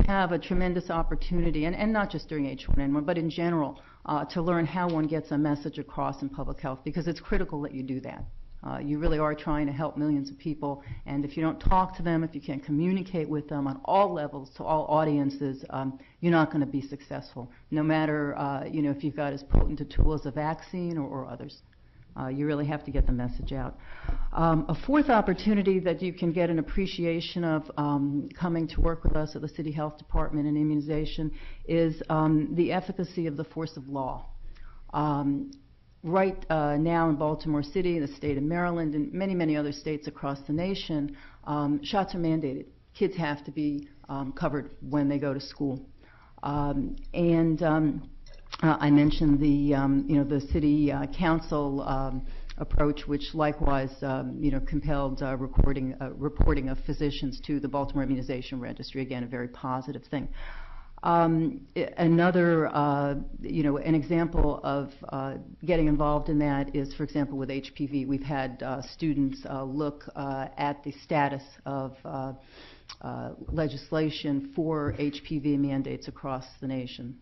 S9: have a tremendous opportunity, and not just during H1N1, but in general, to learn how one gets a message across in public health, because it's critical that you do that. You really are trying to help millions of people, and if you don't talk to them, if you can't communicate with them on all levels to all audiences, you're not going to be successful, no matter if you've got as potent a tool as a vaccine or others. You really have to get the message out. A fourth opportunity that you can get an appreciation of coming to work with us at the City Health Department in immunization is the efficacy of the force of law. Right now in Baltimore City, the state of Maryland, and many, many other states across the nation, shots are mandated. Kids have to be covered when they go to school. I mentioned the city council approach, which likewise, compelled reporting of physicians to the Baltimore Immunization Registry. Again, a very positive thing. Another, an example of getting involved in that is, for example, with HPV. We've had students look at the status of legislation for HPV mandates across the nation,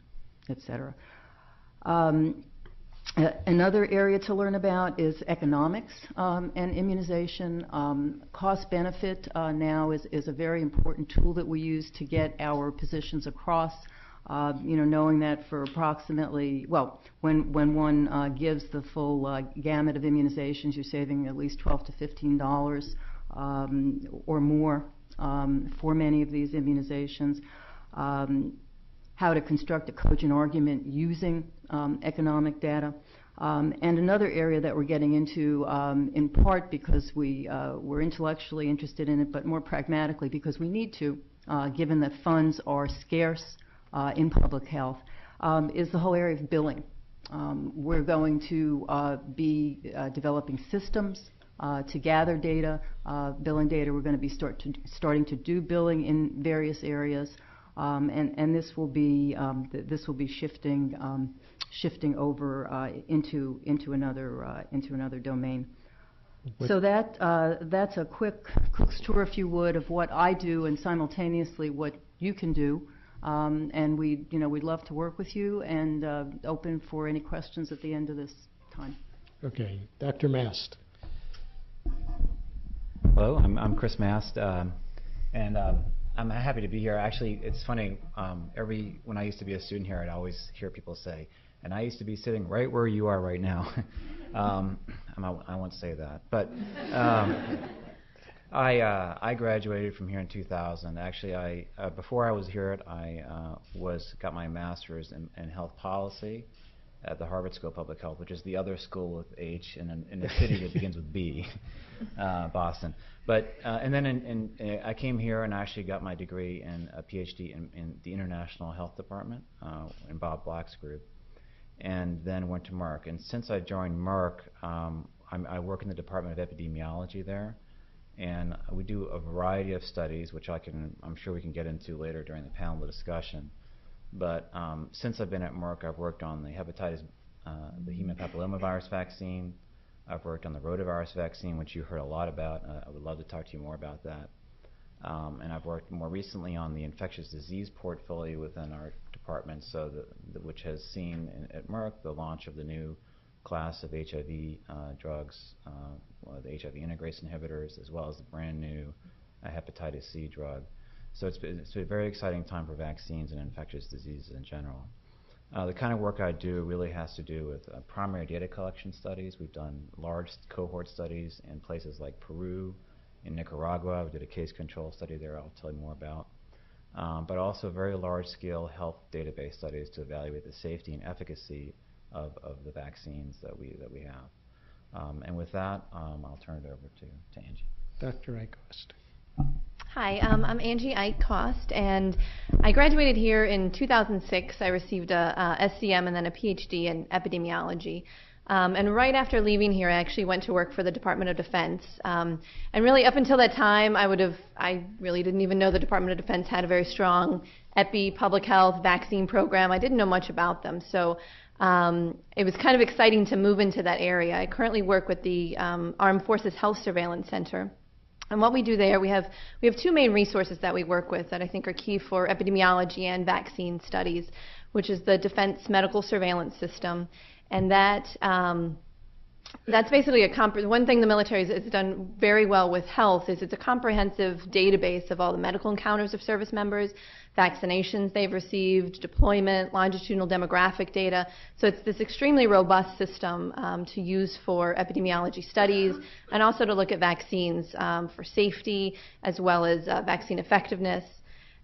S9: et cetera. Another area to learn about is economics and immunization. Cost-benefit now is a very important tool that we use to get our positions across, knowing that for approximately, when one gives the full gamut of immunizations, you're saving at least $12 to $15 or more for many of these immunizations. how to construct a cogent argument using economic data. And another area that we're getting into, in part because we're intellectually interested in it, but more pragmatically because we need to, given that funds are scarce in public health, is the whole area of billing. We're going to be developing systems to gather data, billing data. We're going to be starting to do billing in various areas, and this will be shifting over into another domain. So that's a quick tour, if you would, of what I do and simultaneously what you can do. And we'd love to work with you and open for any questions at the end of this time.
S8: Okay, Dr. Mast.
S10: Hello, I'm Chris Mast, and I'm happy to be here. Actually, it's funny. When I used to be a student here, I'd always hear people say, "And I used to be sitting right where you are right now." I won't say that, but I graduated from here in 2000. Actually, before I was here, I got my master's in health policy at the Harvard School of Public Health, which is the other school with H in a city that begins with B, Boston. But and then I came here and I actually got my degree in a PhD in the International Health Department in Bob Black's group, and then went to Merck. And since I joined Merck, I work in the Department of Epidemiology there. And we do a variety of studies, which I'm sure we can get into later during the panel discussion. But since I've been at Merck, I've worked on the the human papillomavirus vaccine. I've worked on the rotavirus vaccine, which you heard a lot about. I would love to talk to you more about that. And I've worked more recently on the infectious disease portfolio within our department, which has seen at Merck the launch of the new class of HIV drugs, the HIV integrase inhibitors, as well as the brand new hepatitis C drug. So it's a very exciting time for vaccines and infectious diseases in general. The kind of work I do really has to do with primary data collection studies. We've done large cohort studies in places like Peru, in Nicaragua. We did a case control study there I'll tell you more about. But also very large-scale health database studies to evaluate the safety and efficacy of the vaccines that we have. And with that, I'll turn it over to Angie.
S8: Dr. Eichhorst.
S11: Hi, I'm Angie Eichhorst, and I graduated here in 2006. I received a SCM and then a PhD in epidemiology. And right after leaving here, I actually went to work for the Department of Defense. And really, up until that time, I really didn't even know the Department of Defense had a very strong public health vaccine program. I didn't know much about them. So it was kind of exciting to move into that area. I currently work with the Armed Forces Health Surveillance Center. And what we do there, we have two main resources that we work with that I think are key for epidemiology and vaccine studies, which is the Defense Medical Surveillance System. And that's basically one thing the military has done very well with health is it's a comprehensive database of all the medical encounters of service members, vaccinations they've received, deployment, longitudinal demographic data. So it's this extremely robust system to use for epidemiology studies and also to look at vaccines for safety as well as vaccine effectiveness.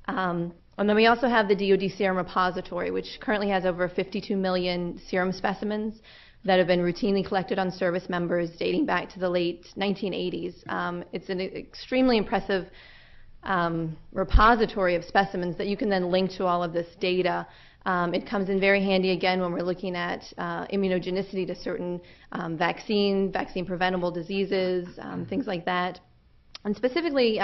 S11: And then we also have the DoD Serum Repository, which currently has over 52 million serum specimens that have been routinely collected on service members dating back to the late 1980s. It's an extremely impressive repository of specimens that you can then link to all of this data. It comes in very handy, again, when we're looking at immunogenicity to certain vaccine-preventable diseases, things like that. And specifically,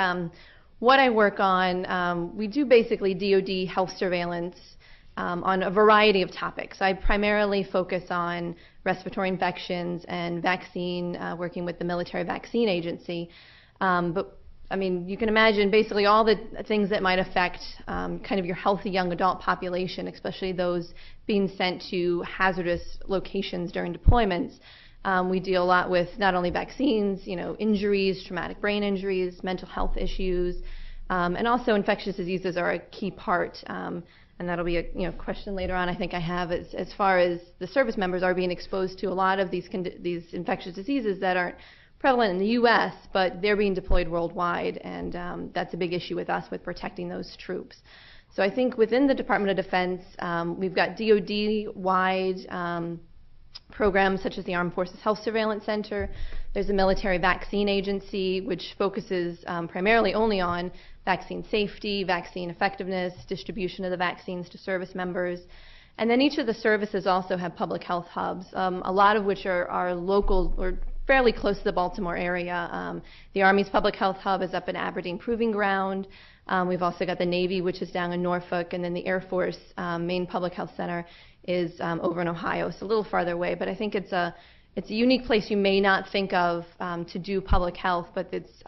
S11: what I work on, we do basically DoD health surveillance on a variety of topics. I primarily focus on respiratory infections and vaccine, working with the Military Vaccine Agency. But I mean, you can imagine basically all the things that might affect kind of your healthy young adult population, especially those being sent to hazardous locations during deployments. We deal a lot with not only vaccines, injuries, traumatic brain injuries, mental health issues, and also infectious diseases are a key part. And that'll be a question later on I think I have as far as the service members are being exposed to a lot of these infectious diseases that aren't prevalent in the U.S., but they're being deployed worldwide, and that's a big issue with us with protecting those troops. So I think within the Department of Defense, we've got DoD-wide programs such as the Armed Forces Health Surveillance Center. There's a military vaccine agency which focuses primarily only on vaccine safety, vaccine effectiveness, distribution of the vaccines to service members. And then each of the services also have public health hubs, a lot of which are local or fairly close to the Baltimore area. The Army's public health hub is up in Aberdeen Proving Ground. We've also got the Navy, which is down in Norfolk, and then the Air Force main public health center is over in Ohio, so a little farther away. But I think it's a unique place you may not think of to do public health, but it's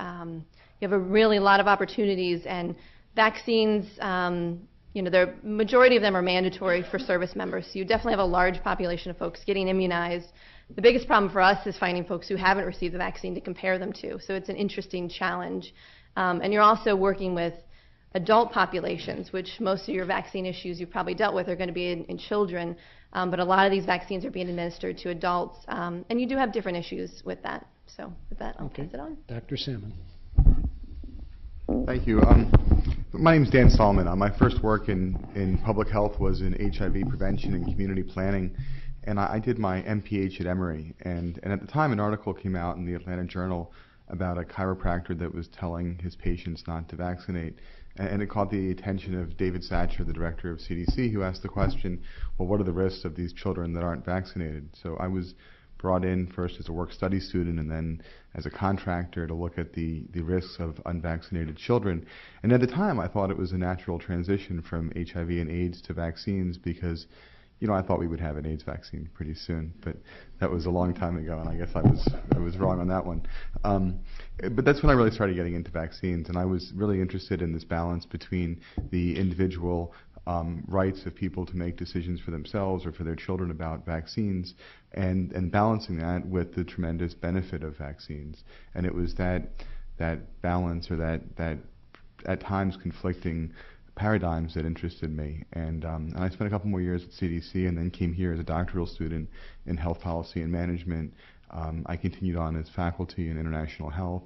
S11: you have a really lot of opportunities, and vaccines, the majority of them are mandatory for service members, so you definitely have a large population of folks getting immunized. The biggest problem for us is finding folks who haven't received the vaccine to compare them to, so it's an interesting challenge. And you're also working with adult populations, which most of your vaccine issues you've probably dealt with are going to be in children, but a lot of these vaccines are being administered to adults, and you do have different issues with that. So with that, I'll pass it on.
S8: Dr. Salmon.
S12: Thank you. My name is Dan Solomon. My first work in public health was in HIV prevention and community planning, and I did my MPH at Emory. And at the time, an article came out in the Atlanta Journal about a chiropractor that was telling his patients not to vaccinate. And it caught the attention of David Satcher, the director of CDC, who asked the question, well, what are the risks of these children that aren't vaccinated? So I was brought in first as a work-study student and then as a contractor to look at the risks of unvaccinated children. And at the time, I thought it was a natural transition from HIV and AIDS to vaccines because, I thought we would have an AIDS vaccine pretty soon, but that was a long time ago, and I guess I was wrong on that one. But that's when I really started getting into vaccines, and I was really interested in this balance between the individual rights of people to make decisions for themselves or for their children about vaccines, and balancing that with the tremendous benefit of vaccines. And it was that balance, or that at times conflicting paradigms that interested me. And I spent a couple more years at CDC and then came here as a doctoral student in health policy and management. I continued on as faculty in international health,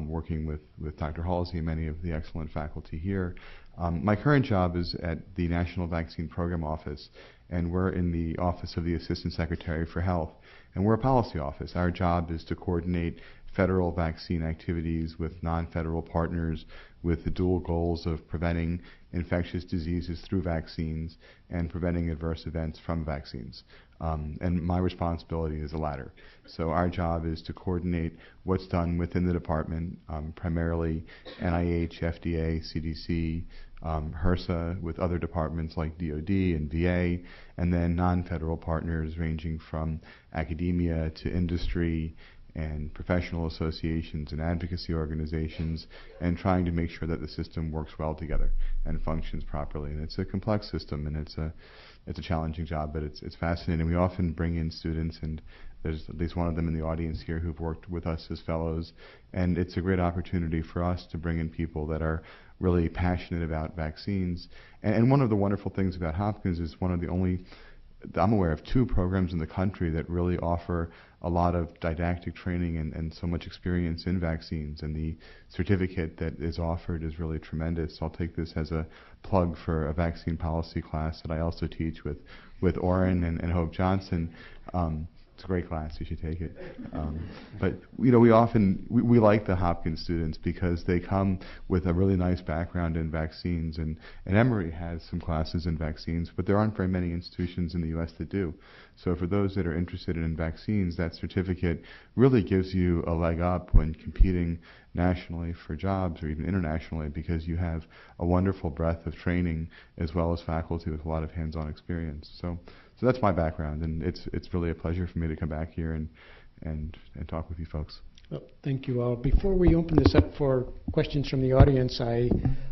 S12: working with Dr. Halsey and many of the excellent faculty here. My current job is at the National Vaccine Program Office, and we're in the Office of the Assistant Secretary for Health. And we're a policy office. Our job is to coordinate federal vaccine activities with non-federal partners with the dual goals of preventing infectious diseases through vaccines and preventing adverse events from vaccines. And my responsibility is the latter. So our job is to coordinate what's done within the department, primarily NIH, FDA, CDC, HRSA, with other departments like DoD and VA, and then non-federal partners ranging from academia to industry and professional associations and advocacy organizations, and trying to make sure that the system works well together and functions properly. And it's a complex system, and it's a challenging job, but it's fascinating. We often bring in students, and there's at least one of them in the audience here who've worked with us as fellows, and it's a great opportunity for us to bring in people that are really passionate about vaccines. And one of the wonderful things about Hopkins is one of the only, I'm aware of, 2 programs in the country that really offer a lot of didactic training and so much experience in vaccines, and the certificate that is offered is really tremendous. I'll take this as a plug for a vaccine policy class that I also teach with Orrin and Hope Johnson. It's a great class, you should take it. But we like the Hopkins students because they come with a really nice background in vaccines, and Emory has some classes in vaccines, but there aren't very many institutions in the U.S. that do. So for those that are interested in vaccines, that certificate really gives you a leg up when competing nationally for jobs or even internationally, because you have a wonderful breadth of training as well as faculty with a lot of hands-on experience. So that's my background, and it's really a pleasure for me to come back here and talk with you folks.
S8: Well, thank you all. Before we open this up for questions from the audience, I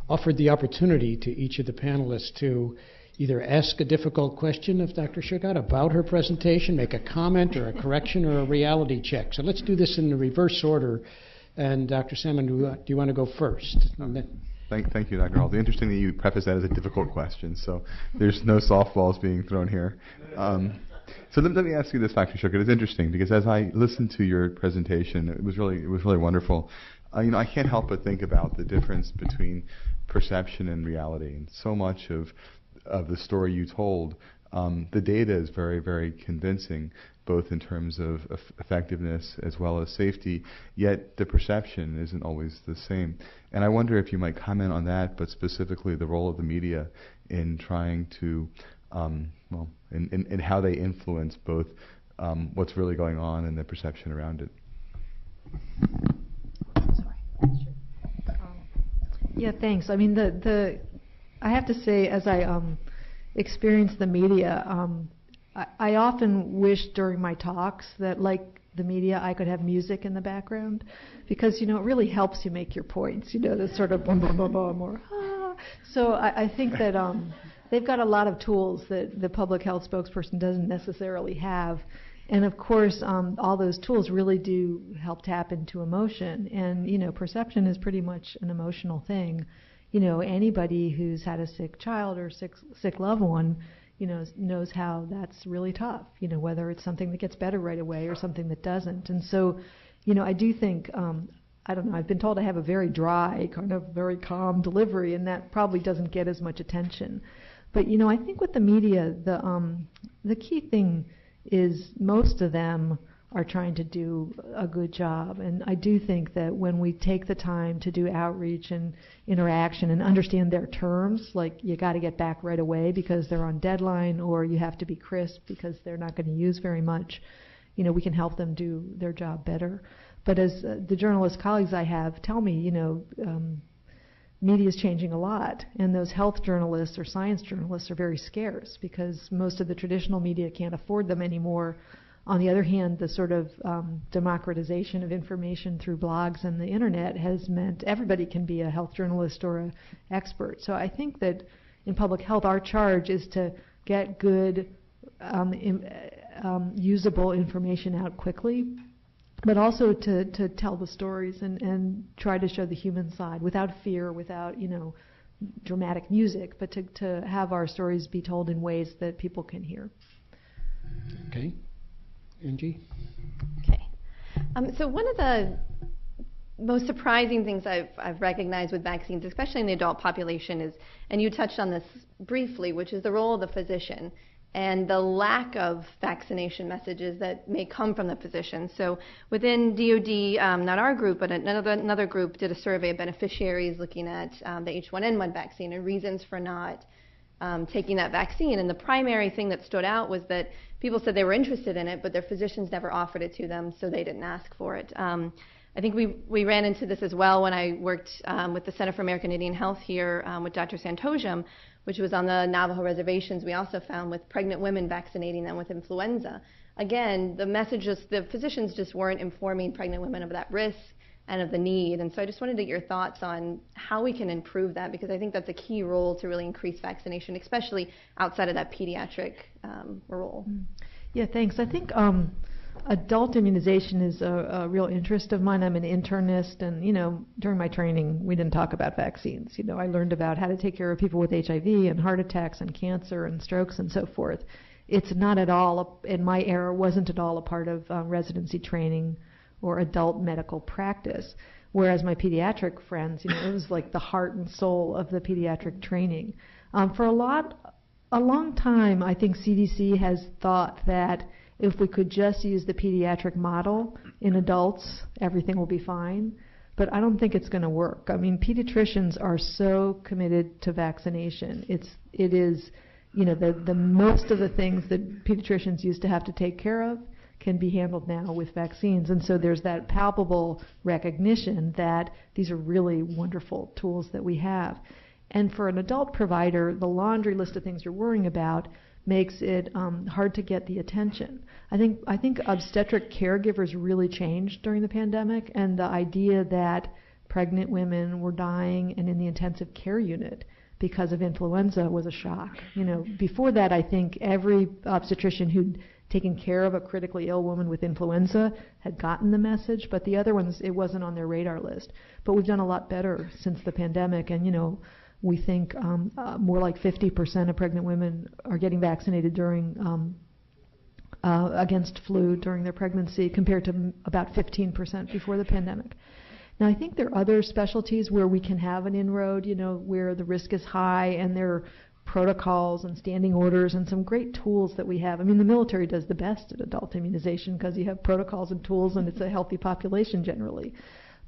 S8: offered the opportunity to each of the panelists to either ask a difficult question of Dr. Shughart about her presentation, make a comment or a correction or a reality check. So let's do this in the reverse order. And Dr. Salmon, do you want to go first?
S12: Thank you, Dr. Halsey. Interesting that you preface that as a difficult question, so there's no softballs being thrown here. So let me ask you this, Dr. Shukert. It's interesting because as I listened to your presentation, it was really wonderful. I can't help but think about the difference between perception and reality. And so much of the story you told, the data is very, very convincing, both in terms of effectiveness as well as safety, yet the perception isn't always the same. And I wonder if you might comment on that, but specifically the role of the media in trying to, in how they influence both what's really going on and the perception around it.
S3: Yeah, thanks. I mean, I have to say, as I experience the media, I often wish during my talks that, like the media, I could have music in the background, because, it really helps you make your points, the sort of boom, boom, boom, boom, or ah. So I think that they've got a lot of tools that the public health spokesperson doesn't necessarily have. And of course, all those tools really do help tap into emotion. And, perception is pretty much an emotional thing. Anybody who's had a sick child or sick loved one, knows how that's really tough, whether it's something that gets better right away or something that doesn't. And so, I do think, I don't know, I've been told I have a very dry, kind of very calm delivery, and that probably doesn't get as much attention. But, I think with the media, the key thing is most of them are trying to do a good job. And I do think that when we take the time to do outreach and interaction and understand their terms, like you got to get back right away because they're on deadline, or you have to be crisp because they're not going to use very much, we can help them do their job better. But as the journalist colleagues I have tell me, media is changing a lot, and those health journalists or science journalists are very scarce because most of the traditional media can't afford them anymore. On the other hand, the sort of democratization of information through blogs and the internet has meant everybody can be a health journalist or an expert. So I think that in public health, our charge is to get good, usable information out quickly, but also to tell the stories and try to show the human side without fear, without, dramatic music, but to have our stories be told in ways that people can hear.
S8: Okay. Angie?
S11: Okay. So one of the most surprising things I've recognized with vaccines, especially in the adult population, is, and you touched on this briefly, which is the role of the physician and the lack of vaccination messages that may come from the physician. So within DoD, not our group, but another group did a survey of beneficiaries looking at the H1N1 vaccine and reasons for not taking that vaccine. And the primary thing that stood out was that people said they were interested in it, but their physicians never offered it to them, so they didn't ask for it. I think we ran into this as well when I worked with the Center for American Indian Health here with Dr. Santosium, which was on the Navajo reservations. We also found with pregnant women vaccinating them with influenza. Again, the physicians just weren't informing pregnant women of that risk and of the need. And so I just wanted to get your thoughts on how we can improve that, because I think that's a key role to really increase vaccination, especially outside of that pediatric role.
S3: Yeah, thanks. I think adult immunization is a real interest of mine. I'm an internist, and during my training we didn't talk about vaccines. I learned about how to take care of people with HIV and heart attacks and cancer and strokes and so forth. It's not at all, in my era, wasn't at all a part of residency training or adult medical practice. Whereas my pediatric friends, it was like the heart and soul of the pediatric training. For a long time, I think CDC has thought that if we could just use the pediatric model in adults, everything will be fine. But I don't think it's going to work. I mean, pediatricians are so committed to vaccination. It is, the most of the things that pediatricians used to have to take care of can be handled now with vaccines. And so there's that palpable recognition that these are really wonderful tools that we have. And for an adult provider, the laundry list of things you're worrying about makes it hard to get the attention. I think obstetric caregivers really changed during the pandemic, and the idea that pregnant women were dying and in the intensive care unit because of influenza was a shock. Before that, I think every obstetrician who'd taken care of a critically ill woman with influenza had gotten the message, but the other ones, it wasn't on their radar list. But we've done a lot better since the pandemic, and we think more like 50% of pregnant women are getting vaccinated during against flu during their pregnancy compared to about 15% before the pandemic. Now, I think there are other specialties where we can have an inroad, where the risk is high and there are protocols and standing orders and some great tools that we have. I mean, the military does the best at adult immunization because you have protocols and tools and it's a healthy population generally.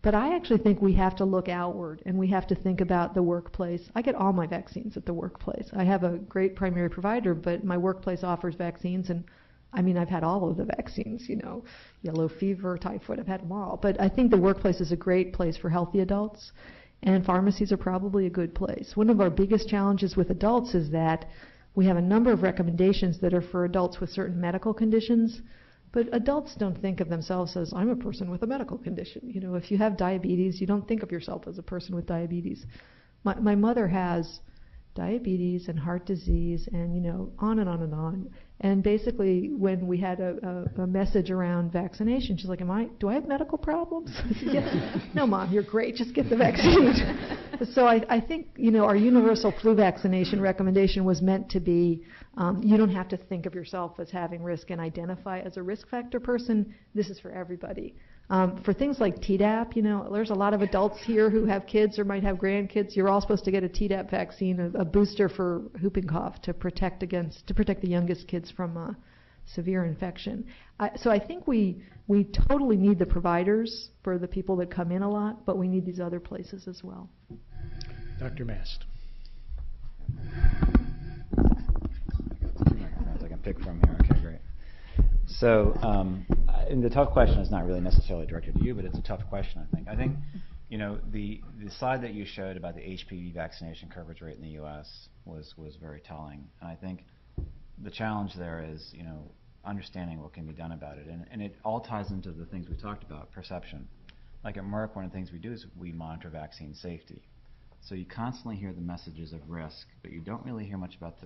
S3: But I actually think we have to look outward and we have to think about the workplace. I get all my vaccines at the workplace. I have a great primary provider, but my workplace offers vaccines, and I've had all of the vaccines, yellow fever, typhoid, I've had them all. But I think the workplace is a great place for healthy adults, and pharmacies are probably a good place. One of our biggest challenges with adults is that we have a number of recommendations that are for adults with certain medical conditions, but adults don't think of themselves as, I'm a person with a medical condition. If you have diabetes, you don't think of yourself as a person with diabetes. My mother has diabetes and heart disease and, on and on and on. And basically, when we had a message around vaccination, she's like, do I have medical problems? I said, yes. No, Mom, you're great. Just get the vaccine. So I think, our universal flu vaccination recommendation was meant to be, you don't have to think of yourself as having risk and identify as a risk factor person. This is for everybody. For things like Tdap, there's a lot of adults here who have kids or might have grandkids. You're all supposed to get a Tdap vaccine, a booster for whooping cough to protect the youngest kids from severe infection. So I think we totally need the providers for the people that come in a lot, but we need these other places as well.
S8: Dr. Mast.
S10: I can pick from here. Okay, great. So, and the tough question is not really necessarily directed to you, but it's a tough question, I think. I think, the slide that you showed about the HPV vaccination coverage rate in the U.S. was very telling. And I think the challenge there is, understanding what can be done about it. And it all ties into the things we talked about, perception. Like at Merck, one of the things we do is we monitor vaccine safety. So you constantly hear the messages of risk, but you don't really hear much about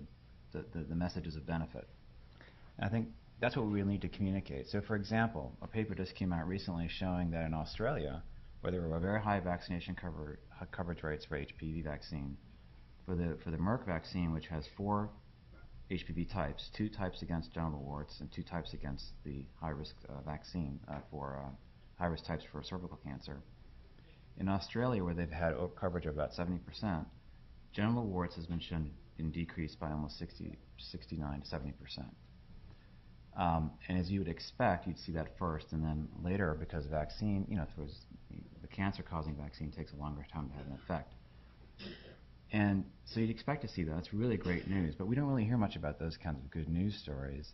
S10: the messages of benefit. And I think that's what we really need to communicate. So, for example, a paper just came out recently showing that in Australia, where there were very high vaccination coverage rates for HPV vaccine, for the Merck vaccine, which has 4 HPV types, 2 types against genital warts and 2 types against the high-risk vaccine for high-risk types for cervical cancer. In Australia, where they've had coverage of about 70%, genital warts has been shown in decreased by almost 69 to 70%. And as you would expect, you'd see that first, and then later, because vaccine, the cancer-causing vaccine takes a longer time to have an effect. And so you'd expect to see that. It's really great news, but we don't really hear much about those kinds of good news stories.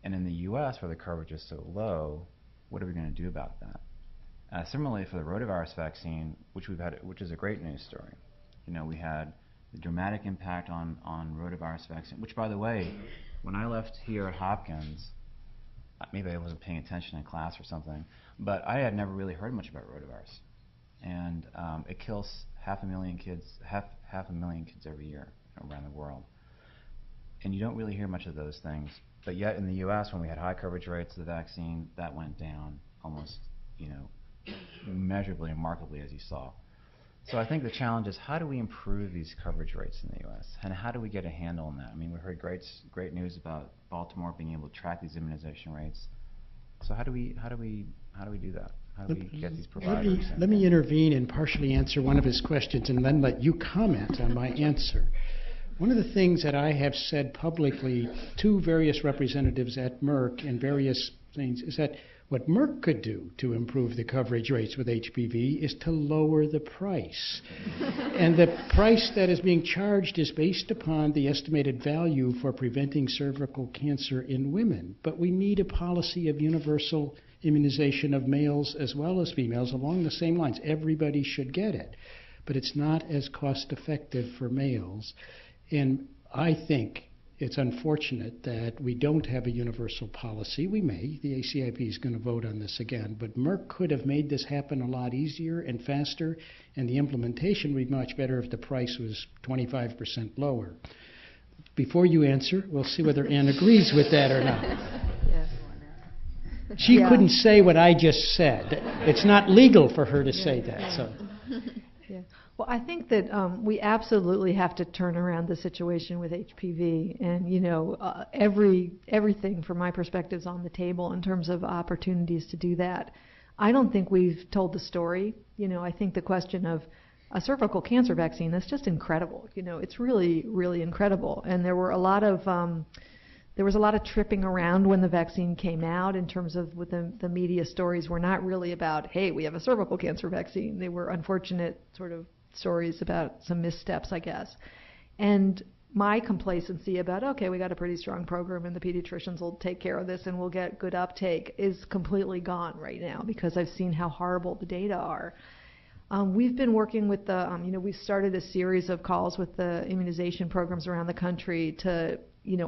S10: And in the U.S., where the coverage is so low, what are we going to do about that? Similarly, for the rotavirus vaccine, which is a great news story. We had the dramatic impact on rotavirus vaccine, which, by the way, when I left here at Hopkins, maybe I wasn't paying attention in class or something, but I had never really heard much about rotavirus. And it kills half a million kids every year around the world. And you don't really hear much of those things. But yet in the U.S., when we had high coverage rates of the vaccine, that went down almost, measurably and markedly, as you saw. So I think the challenge is, how do we improve these coverage rates in the U.S. and how do we get a handle on that? I mean, we heard great news about Baltimore being able to track these immunization rates. So how do we do that? How do we get these providers?
S8: Let me intervene and partially answer one of his questions and then let you comment on my answer. One of the things that I have said publicly to various representatives at Merck and various things is that what Merck could do to improve the coverage rates with HPV is to lower the price. And the price that is being charged is based upon the estimated value for preventing cervical cancer in women. But we need a policy of universal immunization of males as well as females along the same lines. Everybody should get it. But it's not as cost effective for males. And I think it's unfortunate that we don't have a universal policy. We may. The ACIP is going to vote on this again. But Merck could have made this happen a lot easier and faster, and the implementation would be much better if the price was 25% lower. Before you answer, we'll see whether Ann agrees with that or not. She couldn't say what I just said. It's not legal for her to say that. So.
S3: Yeah. Well, I think that we absolutely have to turn around the situation with HPV, and everything from my perspective is on the table in terms of opportunities to do that. I don't think we've told the story. I think the question of a cervical cancer vaccine, that's just incredible. It's really, really incredible. And there were a lot of there was a lot of tripping around when the vaccine came out in terms of what the media stories were not really about, hey, we have a cervical cancer vaccine. They were unfortunate sort of stories about some missteps, I guess. And my complacency about, okay, we got a pretty strong program and the pediatricians will take care of this and we'll get good uptake is completely gone right now because I've seen how horrible the data are. We've been working with we started a series of calls with the immunization programs around the country to,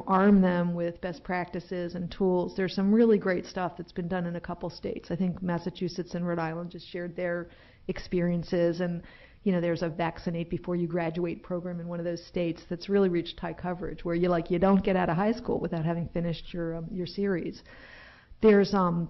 S3: arm them with best practices and tools. There's some really great stuff that's been done in a couple states. I think Massachusetts and Rhode Island just shared their experiences, and there's a vaccinate before you graduate program in one of those states that's really reached high coverage where you don't get out of high school without having finished your series. There's a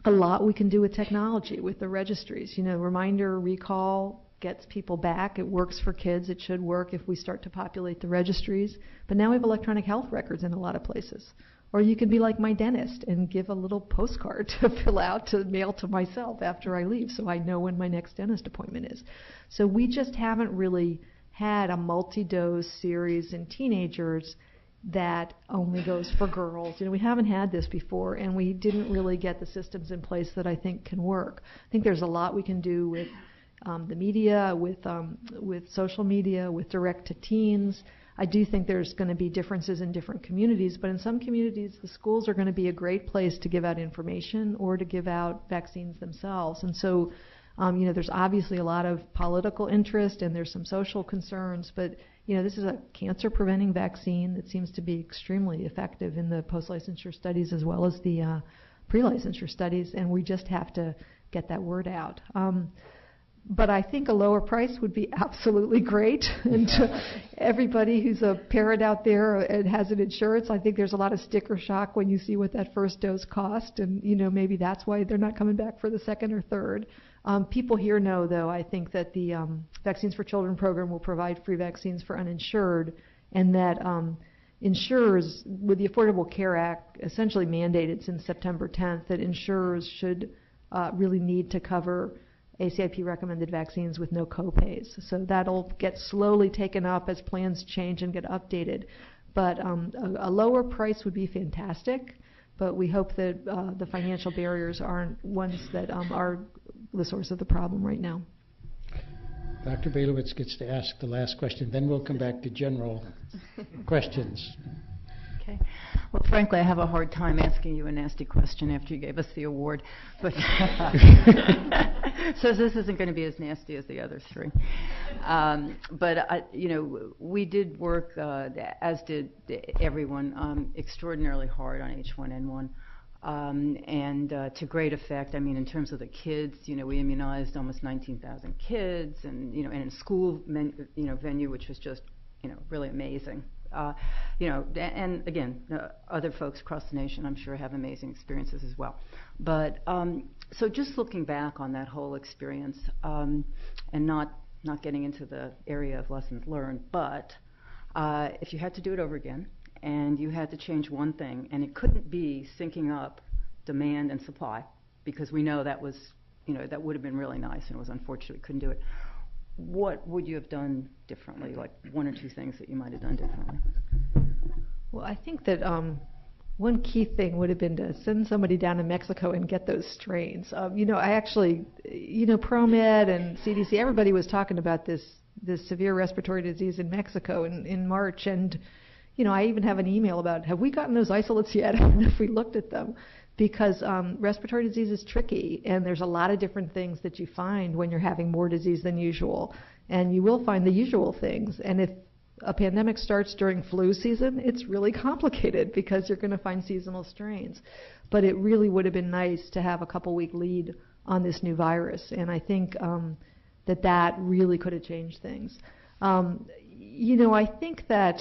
S3: lot we can do with technology, with the registries. Reminder, recall gets people back. It works for kids. It should work if we start to populate the registries. But now we have electronic health records in a lot of places. Or you can be like my dentist and give a little postcard to fill out to mail to myself after I leave so I know when my next dentist appointment is. So we just haven't really had a multi-dose series in teenagers that only goes for girls. We haven't had this before, and we didn't really get the systems in place that I think can work. I think there's a lot we can do with the media, with social media, with direct to teens. I do think there's going to be differences in different communities, but in some communities, the schools are going to be a great place to give out information or to give out vaccines themselves. And so, there's obviously a lot of political interest and there's some social concerns, but this is a cancer-preventing vaccine that seems to be extremely effective in the post-licensure studies as well as the pre-licensure studies, and we just have to get that word out. But I think a lower price would be absolutely great. And to everybody who's a parent out there and has an insurance, I think there's a lot of sticker shock when you see what that first dose cost, and maybe that's why they're not coming back for the second or third. People here know, though, I think that the Vaccines for Children program will provide free vaccines for uninsured, and that insurers, with the Affordable Care Act essentially mandated since September 10th, that insurers should really need to cover ACIP recommended vaccines with no copays. So that'll get slowly taken up as plans change and get updated. But a lower price would be fantastic, but we hope that the financial barriers aren't ones that are the source of the problem right now.
S8: Dr. Bailovitz gets to ask the last question, then we'll come back to general questions.
S9: Okay. Well, frankly, I have a hard time asking you a nasty question after you gave us the award, but so this isn't going to be as nasty as the other three. But we did work, as did everyone, extraordinarily hard on H1N1, and to great effect. I mean, in terms of the kids, we immunized almost 19,000 kids, and and in school venue, which was just really amazing. And again, other folks across the nation, I'm sure, have amazing experiences as well. But so just looking back on that whole experience, and not getting into the area of lessons learned, but if you had to do it over again, and you had to change one thing, and it couldn't be syncing up demand and supply, because we know that was, that would have been really nice, and it was unfortunate we couldn't do it. What would you have done differently, like one or two things that you might have done differently?
S3: Well, I think that one key thing would have been to send somebody down to Mexico and get those strains. I actually, ProMed and CDC, everybody was talking about this severe respiratory disease in Mexico in March, and I even have an email about, have we gotten those isolates yet? I don't know if we looked at them. Because respiratory disease is tricky, and there's a lot of different things that you find when you're having more disease than usual. And you will find the usual things. And if a pandemic starts during flu season, it's really complicated because you're going to find seasonal strains. But it really would have been nice to have a couple-week lead on this new virus. And I think that really could have changed things. I think that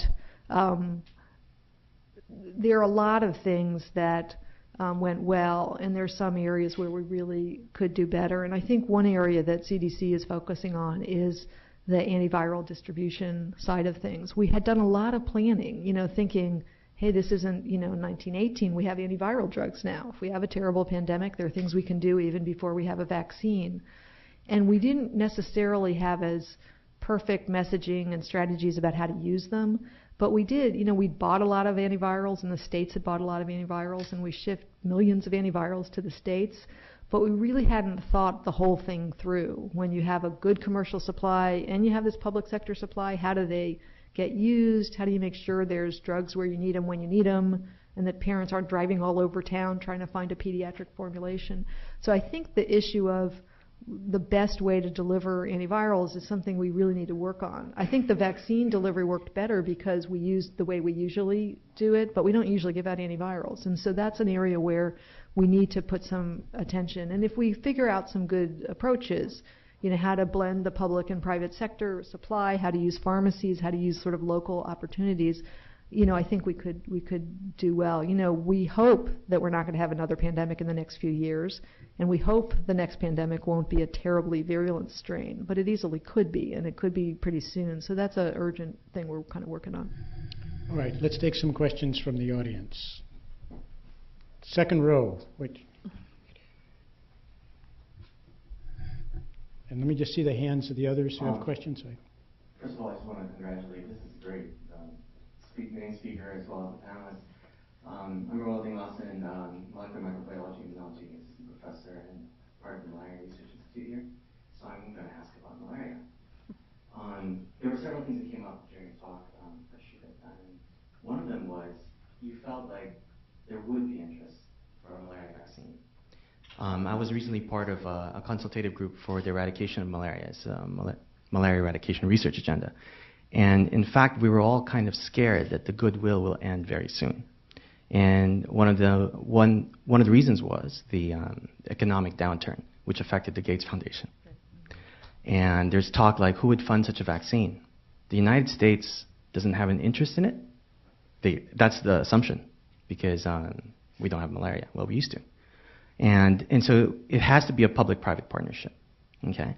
S3: there are a lot of things that went well, and there's some areas where we really could do better. And I think one area that CDC is focusing on is the antiviral distribution side of things. We had done a lot of planning, thinking, hey, this isn't, 1918, we have antiviral drugs now. If we have a terrible pandemic, there are things we can do even before we have a vaccine. And we didn't necessarily have as perfect messaging and strategies about how to use them, but we did, we bought a lot of antivirals, and the states had bought a lot of antivirals, and we shipped millions of antivirals to the states. But we really hadn't thought the whole thing through. When you have a good commercial supply and you have this public sector supply, how do they get used? How do you make sure there's drugs where you need them when you need them, and that parents aren't driving all over town trying to find a pediatric formulation? So I think the issue of the best way to deliver antivirals is something we really need to work on. I think the vaccine delivery worked better because we used the way we usually do it, but we don't usually give out antivirals. And so that's an area where we need to put some attention. And if we figure out some good approaches, how to blend the public and private sector supply, how to use pharmacies, how to use sort of local opportunities, I think we could do well. We hope that we're not going to have another pandemic in the next few years, and we hope the next pandemic won't be a terribly virulent strain, but it easily could be, and it could be pretty soon. So that's an urgent thing we're kind of working on.
S8: All right, let's take some questions from the audience. Second row. Wait. And let me just see the hands of the others who have questions.
S13: First of all, I just want to congratulate. This is great. Main speaker as well as the panelists. I'm Roland Lawson, molecular microbiology and immunology assistant professor and part of the Malaria Research Institute here. So I'm going to ask about malaria. There were several things that came up during your talk, Rashida, and one of them was you felt like there would be interest for a malaria vaccine. I was recently part of a consultative group for the eradication of malaria. It's Malaria Eradication Research Agenda. And in fact, we were all kind of scared that the goodwill will end very soon. And one of the reasons was the economic downturn, which affected the Gates Foundation. And there's talk like, who would fund such a vaccine? The United States doesn't have an interest in it. That's the assumption, because we don't have malaria. Well, we used to. And so it has to be a public-private partnership. Okay.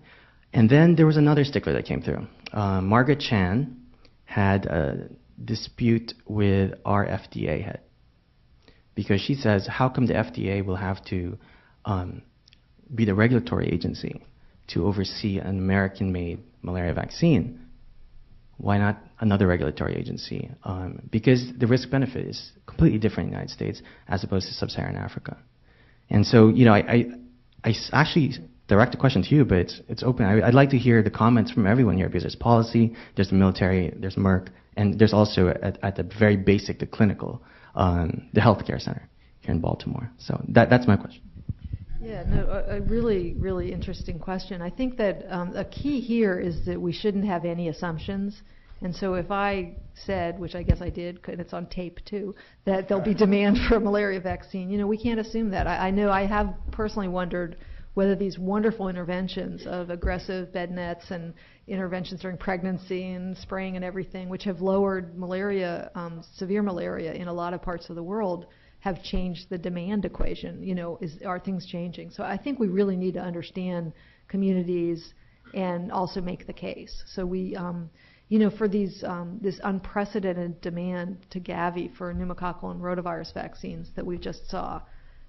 S13: And then there was another stickler that came through. Margaret Chan had a dispute with our FDA head, because she says, how come the FDA will have to be the regulatory agency to oversee an American-made malaria vaccine? Why not another regulatory agency? Because the risk-benefit is completely different in the United States as opposed to sub-Saharan Africa. And so, I actually direct the question to you, but it's open. I'd like to hear the comments from everyone here, because there's policy, there's the military, there's Merck, and there's also at the very basic, the clinical, the healthcare center here in Baltimore. So that's my question.
S3: Yeah, no, a really, really interesting question. I think that a key here is that we shouldn't have any assumptions. And so if I said, which I guess I did, and it's on tape too, that there'll be demand for a malaria vaccine, we can't assume that. I know I have personally wondered whether these wonderful interventions of aggressive bed nets and interventions during pregnancy and spraying and everything, which have lowered malaria, severe malaria in a lot of parts of the world, have changed the demand equation. Are things changing? So I think we really need to understand communities and also make the case. So we, for these this unprecedented demand to Gavi for pneumococcal and rotavirus vaccines that we just saw,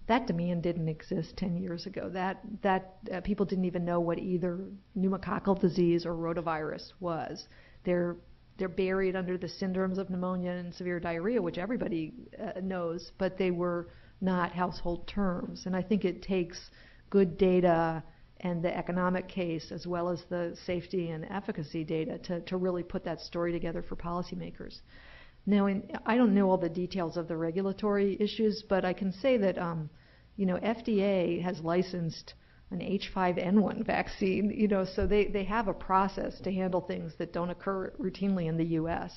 S3: that demand didn't exist 10 years ago. That people didn't even know what either pneumococcal disease or rotavirus was. They're buried under the syndromes of pneumonia and severe diarrhea, which everybody knows, but they were not household terms. And I think it takes good data and the economic case, as well as the safety and efficacy data, to really put that story together for policymakers. Now, I don't know all the details of the regulatory issues, but I can say that FDA has licensed an H5N1 vaccine, so they have a process to handle things that don't occur routinely in the U.S.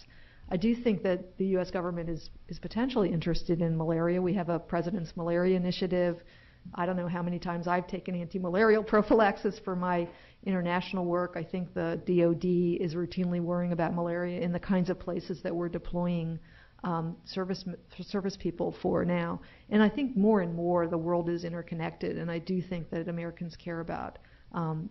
S3: I do think that the U.S. government is potentially interested in malaria. We have a President's Malaria Initiative. I don't know how many times I've taken anti-malarial prophylaxis for my international work. I think the DoD is routinely worrying about malaria in the kinds of places that we're deploying service people for now. And I think more and more the world is interconnected, and I do think that Americans care about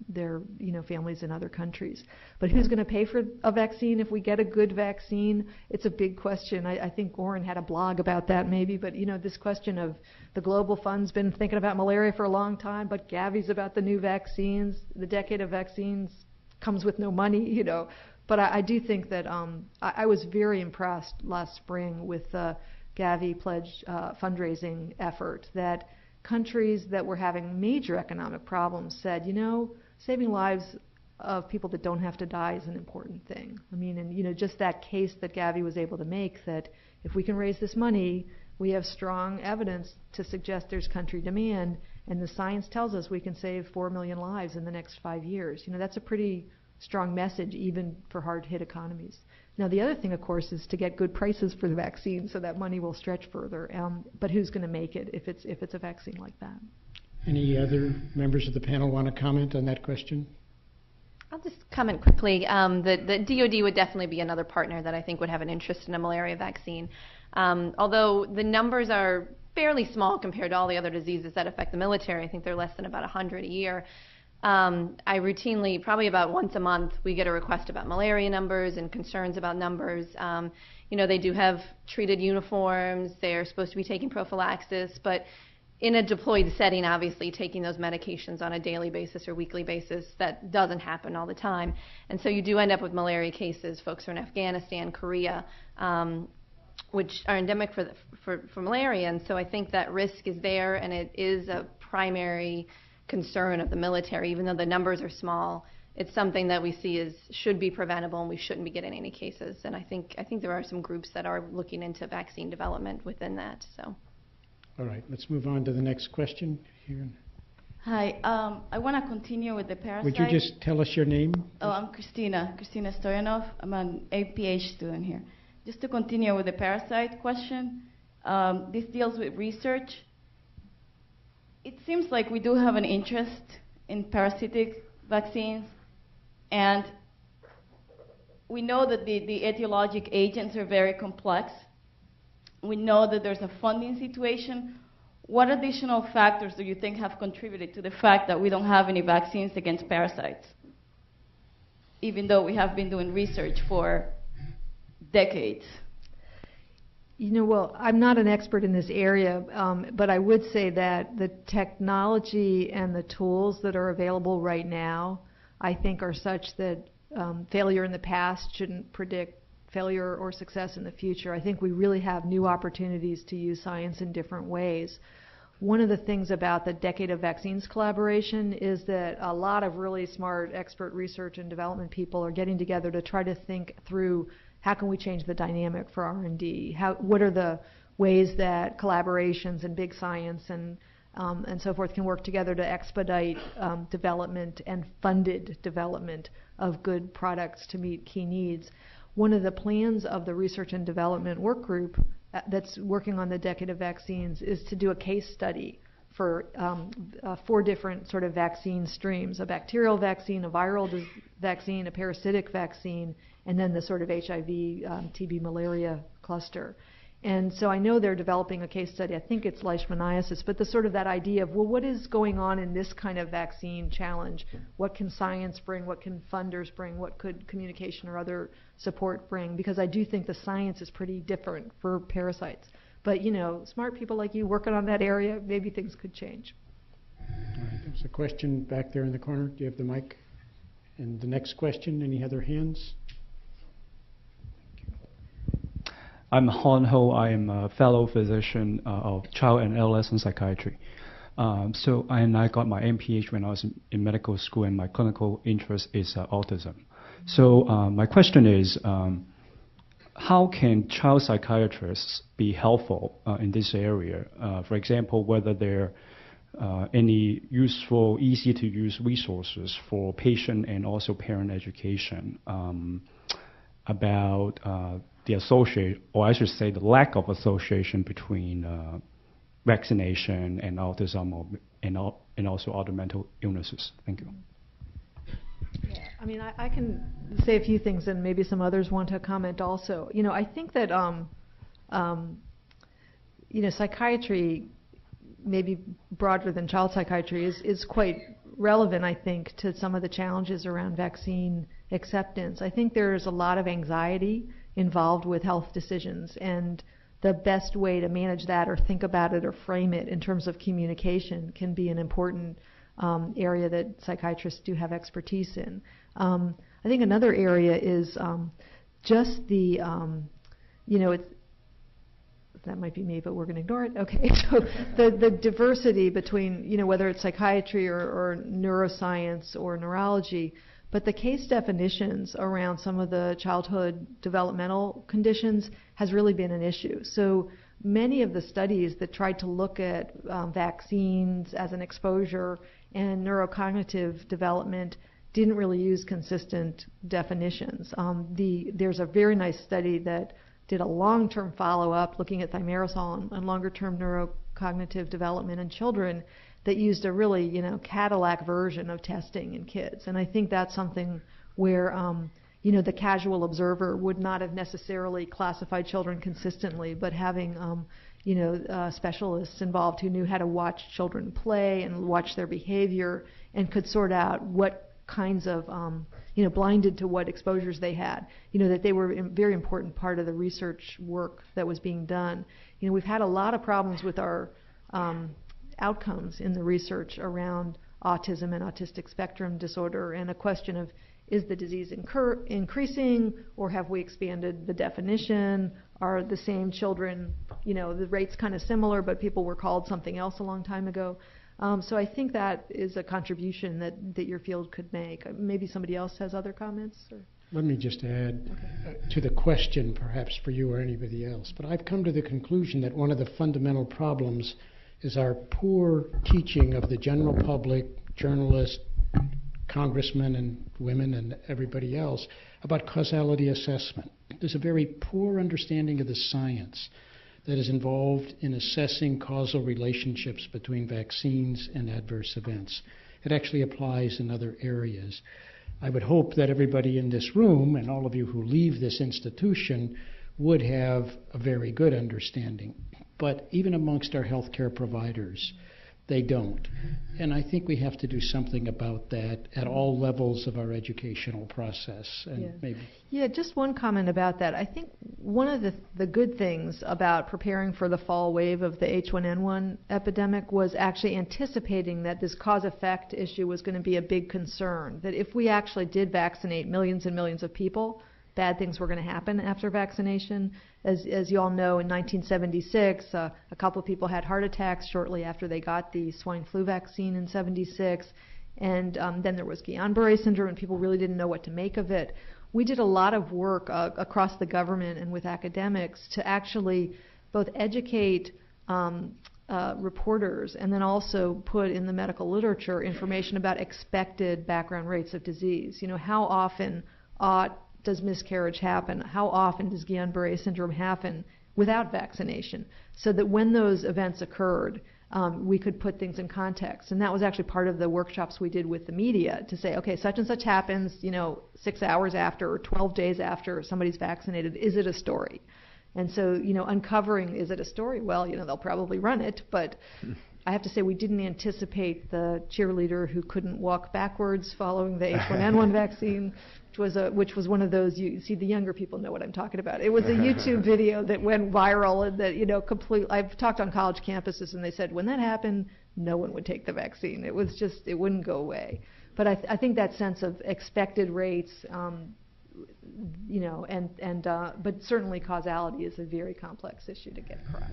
S3: their families in other countries. But who's going to pay for a vaccine if we get a good vaccine? It's a big question. I think Oren had a blog about that maybe, but this question of the Global Fund's been thinking about malaria for a long time, but Gavi's about the new vaccines. The decade of vaccines comes with no money, But I do think that I was very impressed last spring with the Gavi Pledge fundraising effort, that countries that were having major economic problems said, saving lives of people that don't have to die is an important thing. And just that case that Gavi was able to make, that if we can raise this money, we have strong evidence to suggest there's country demand, and the science tells us we can save 4 million lives in the next 5 years. That's a pretty strong message even for hard-hit economies. Now, the other thing, of course, is to get good prices for the vaccine so that money will stretch further. But who's going to make it if it's a vaccine like that?
S8: Any other members of the panel want to comment on that question?
S11: I'll just comment quickly. The DoD would definitely be another partner that I think would have an interest in a malaria vaccine. Although the numbers are fairly small compared to all the other diseases that affect the military. I think they're less than about 100 a year. I routinely, probably about once a month, we get a request about malaria numbers and concerns about numbers. They do have treated uniforms. They're supposed to be taking prophylaxis, but in a deployed setting, obviously, taking those medications on a daily basis or weekly basis, that doesn't happen all the time. And so you do end up with malaria cases. Folks are in Afghanistan, Korea, which are endemic for malaria. And so I think that risk is there, and it is a primary concern of the military. Even though the numbers are small, it's something that we see should be preventable, and we shouldn't be getting any cases. And I think there are some groups that are looking into vaccine development within that. So,
S8: all right, let's move on to the next question here.
S14: Hi, I want to continue with the parasite.
S8: Would you just tell us your name?
S14: Oh, I'm Christina Stoyanov. I'm an APH student here. Just to continue with the parasite question, this deals with research. It seems like we do have an interest in parasitic vaccines, and we know that the etiologic agents are very complex. We know that there's a funding situation. What additional factors do you think have contributed to the fact that we don't have any vaccines against parasites, even though we have been doing research for decades?
S3: Well, I'm not an expert in this area, but I would say that the technology and the tools that are available right now, I think, are such that failure in the past shouldn't predict failure or success in the future. I think we really have new opportunities to use science in different ways. One of the things about the Decade of Vaccines collaboration is that a lot of really smart expert research and development people are getting together to try to think through how can we change the dynamic for R&D? What are the ways that collaborations and big science and so forth can work together to expedite development and funded development of good products to meet key needs? One of the plans of the research and development work group that's working on the Decade of Vaccines is to do a case study for 4 different sort of vaccine streams: a bacterial vaccine, a viral vaccine, a parasitic vaccine, and then the sort of HIV, TB, malaria cluster. And so I know they're developing a case study. I think it's leishmaniasis, but the sort of that idea of, well, what is going on in this kind of vaccine challenge? What can science bring? What can funders bring? What could communication or other support bring? Because I do think the science is pretty different for parasites. But, smart people like you working on that area, maybe things could change.
S8: All right, there's a question back there in the corner. Do you have the mic? And the next question, any other hands?
S15: I'm Han Ho. I am a fellow physician of child and adolescent psychiatry. I got my MPH when I was in medical school, and my clinical interest is autism. So my question is, how can child psychiatrists be helpful in this area? For example, whether there are any useful, easy-to-use resources for patient and also parent education about the the lack of association between vaccination and autism and also other mental illnesses. Thank you.
S3: Yeah, I can say a few things, and maybe some others want to comment also. I think that psychiatry, maybe broader than child psychiatry, is quite relevant, I think, to some of the challenges around vaccine acceptance. I think there's a lot of anxiety involved with health decisions, and the best way to manage that or think about it or frame it in terms of communication can be an important area that psychiatrists do have expertise in. I think another area is just the, that might be me, but we're going to ignore it. Okay, so the diversity between, whether it's psychiatry or neuroscience or neurology, but the case definitions around some of the childhood developmental conditions has really been an issue. So many of the studies that tried to look at vaccines as an exposure and neurocognitive development didn't really use consistent definitions. There's a very nice study that did a long-term follow-up looking at thimerosal and longer-term neurocognitive development in children that used a really, Cadillac version of testing in kids. And I think that's something where, the casual observer would not have necessarily classified children consistently, but having, specialists involved who knew how to watch children play and watch their behavior and could sort out what kinds of, blinded to what exposures they had, that they were a very important part of the research work that was being done. We've had a lot of problems with our outcomes in the research around autism and autistic spectrum disorder, and a question of, is the disease increasing, or have we expanded the definition? Are the same children, the rates kind of similar, but people were called something else a long time ago? So I think that is a contribution that your field could make. Maybe somebody else has other comments? Or?
S8: Let me just add to the question, perhaps for you or anybody else, but I've come to the conclusion that one of the fundamental problems is our poor teaching of the general public, journalists, congressmen and women and everybody else about causality assessment. There's a very poor understanding of the science that is involved in assessing causal relationships between vaccines and adverse events. It actually applies in other areas. I would hope that everybody in this room and all of you who leave this institution would have a very good understanding. But even amongst our healthcare providers, they don't. And I think we have to do something about that at all levels of our educational process. And
S3: just one comment about that. I think one of the good things about preparing for the fall wave of the H1N1 epidemic was actually anticipating that this cause-effect issue was going to be a big concern, that if we actually did vaccinate millions and millions of people, bad things were going to happen after vaccination. As you all know, in 1976, a couple of people had heart attacks shortly after they got the swine flu vaccine in 76. And then there was Guillain-Barré syndrome, and people really didn't know what to make of it. We did a lot of work across the government and with academics to actually both educate reporters and then also put in the medical literature information about expected background rates of disease. How often does miscarriage happen? How often does Guillain-Barré syndrome happen without vaccination? So that when those events occurred, we could put things in context. And that was actually part of the workshops we did with the media to say, okay, such and such happens, 6 hours after or 12 days after somebody's vaccinated. Is it a story? And so, uncovering, is it a story? Well, they'll probably run it, but I have to say we didn't anticipate the cheerleader who couldn't walk backwards following the H1N1 vaccine, which was one of those, you see, the younger people know what I'm talking about. It was a YouTube video that went viral and that, I've talked on college campuses and they said when that happened, no one would take the vaccine. It was just, it wouldn't go away. But I think that sense of expected rates, but certainly causality is a very complex issue to get across.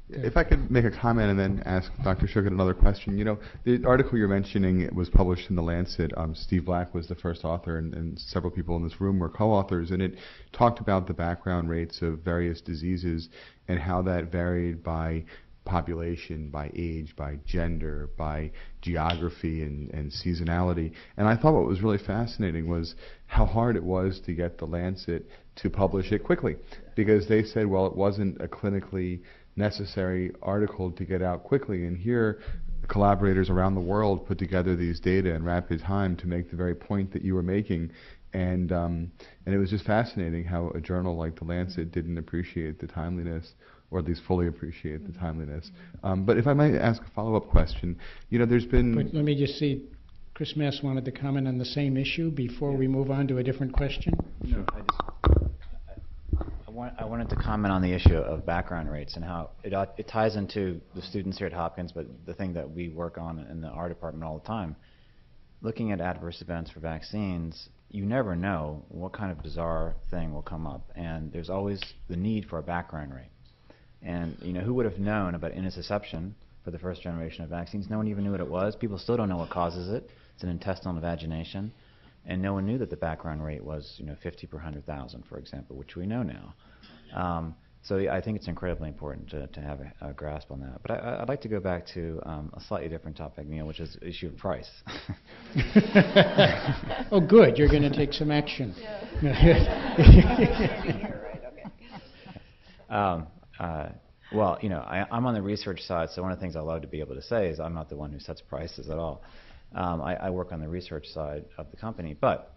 S12: If I could make a comment and then ask Dr. Shukett another question. The article you're mentioning was published in The Lancet. Steve Black was the first author, and several people in this room were co-authors, and it talked about the background rates of various diseases and how that varied by population, by age, by gender, by geography and seasonality. And I thought what was really fascinating was how hard it was to get The Lancet to publish it quickly, because they said, well, it wasn't a clinically necessary article to get out quickly, and here collaborators around the world put together these data in rapid time to make the very point that you were making, and it was just fascinating how a journal like The Lancet didn't appreciate the timeliness or at least fully appreciate the timeliness. But if I might ask a follow-up question, there's been...
S8: But let me just see, Chris Mass wanted to comment on the same issue before we move on to a different question.
S10: No, I wanted to comment on the issue of background rates and how it ties into the students here at Hopkins, but the thing that we work on in our department all the time. Looking at adverse events for vaccines, you never know what kind of bizarre thing will come up, and there's always the need for a background rate. And who would have known about intussusception for the first generation of vaccines? No one even knew what it was. People still don't know what causes it. It's an intestinal invagination. And no one knew that the background rate was 50 per 100,000, for example, which we know now. So I think it's incredibly important to have a grasp on that. But I'd like to go back to a slightly different topic, Neil, which is the issue of price.
S8: Oh, good. You're going to take some action.
S10: Well, I'm on the research side, so one of the things I love to be able to say is I'm not the one who sets prices at all. I work on the research side of the company. But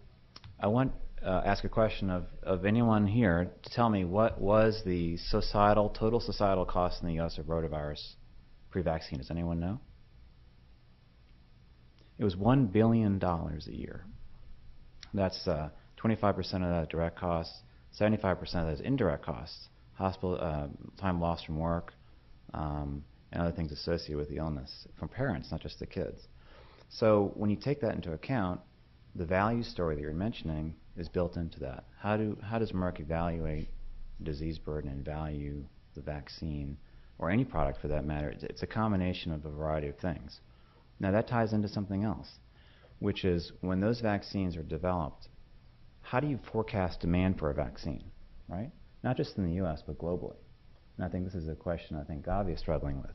S10: I want ask a question of anyone here to tell me what was the total societal cost in the U.S. of rotavirus pre-vaccine. Does anyone know? It was $1 billion a year. That's 25% of that direct costs, 75% of that is indirect costs, hospital time lost from work, and other things associated with the illness from parents, not just the kids. So when you take that into account, the value story that you're mentioning is built into that. How does Merck evaluate disease burden and value the vaccine, or any product for that matter? It's a combination of a variety of things. Now that ties into something else, which is when those vaccines are developed, how do you forecast demand for a vaccine, right? Not just in the U.S., but globally. And I think this is a question I think Gavi is struggling with.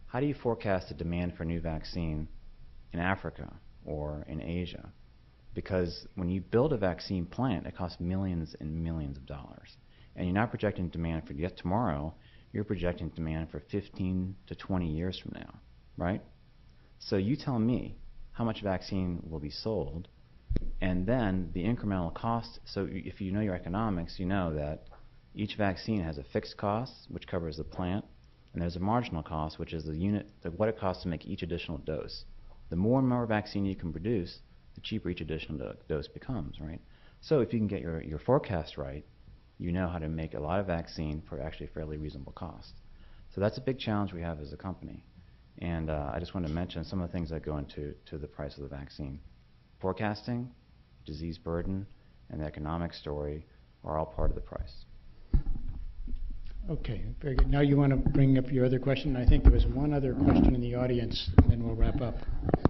S10: How do you forecast the demand for a new vaccine in Africa or in Asia? Because when you build a vaccine plant, it costs millions and millions of dollars. And you're not projecting demand for yet tomorrow, you're projecting demand for 15 to 20 years from now, right? So you tell me how much vaccine will be sold, and then the incremental cost. So if you know your economics, you know that each vaccine has a fixed cost, which covers the plant, and there's a marginal cost, which is the unit, what it costs to make each additional dose. The more and more vaccine you can produce, the cheaper each additional dose becomes, right? So if you can get your forecast right, you know how to make a lot of vaccine for actually a fairly reasonable cost. So that's a big challenge we have as a company. And I just want to mention some of the things that go into the price of the vaccine. Forecasting, disease burden, and the economic story are all part of the price.
S8: Okay, very good. Now you want to bring up your other question. I think there was one other question in the audience, and then we'll wrap up.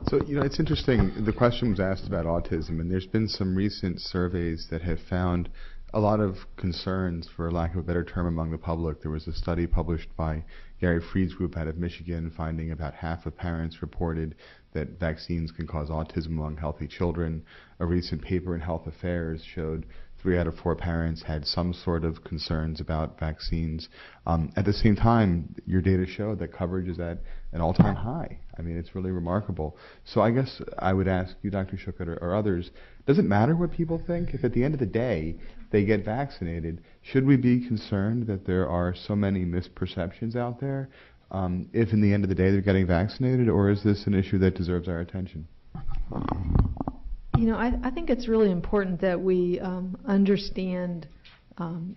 S12: So, it's interesting. The question was asked about autism, and there's been some recent surveys that have found a lot of concerns, for lack of a better term, among the public. There was a study published by Gary Freed's group out of Michigan finding about half of parents reported that vaccines can cause autism among healthy children. A recent paper in Health Affairs showed 3 out of 4 parents had some sort of concerns about vaccines. At the same time, your data show that coverage is at an all-time high. I mean, it's really remarkable. So I guess I would ask you, Dr. Schuchat, or others, does it matter what people think? If at the end of the day they get vaccinated, should we be concerned that there are so many misperceptions out there if in the end of the day they're getting vaccinated, or is this an issue that deserves our attention?
S3: I think it's really important that we understand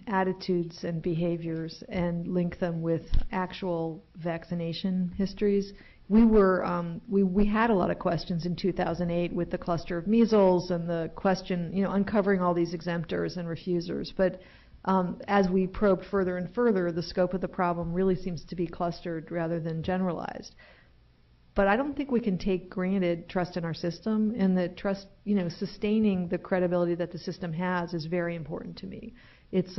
S3: attitudes and behaviors and link them with actual vaccination histories. We had a lot of questions in 2008 with the cluster of measles and the question, uncovering all these exemptors and refusers. But as we probed further and further, the scope of the problem really seems to be clustered rather than generalized. But I don't think we can take granted trust in our system, and that trust, sustaining the credibility that the system has is very important to me. It's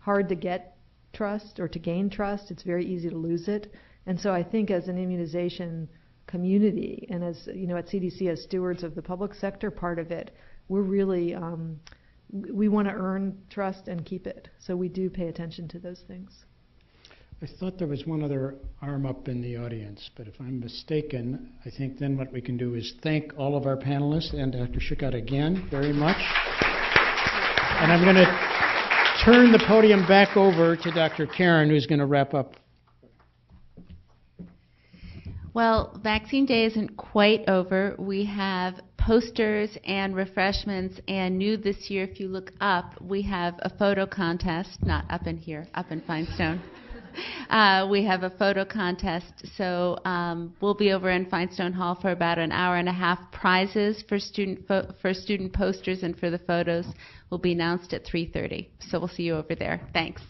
S3: hard to get trust or to gain trust. It's very easy to lose it. And so I think as an immunization community, and as, at CDC as stewards of the public sector part of it, we're really, we want to earn trust and keep it. So we do pay attention to those things.
S8: I thought there was one other arm up in the audience, but if I'm mistaken, I think then what we can do is thank all of our panelists and Dr. Schuchat again very much. And I'm going to turn the podium back over to Dr. Karen, who's going to wrap up
S1: Well, Vaccine Day isn't quite over. We have posters and refreshments, and new this year, if you look up, we have a photo contest, not up in here, up in Finestone. We have a photo contest, so we'll be over in Finestone Hall for about an hour and a half. Prizes for student posters and for the photos will be announced at 3:30. So we'll see you over there. Thanks.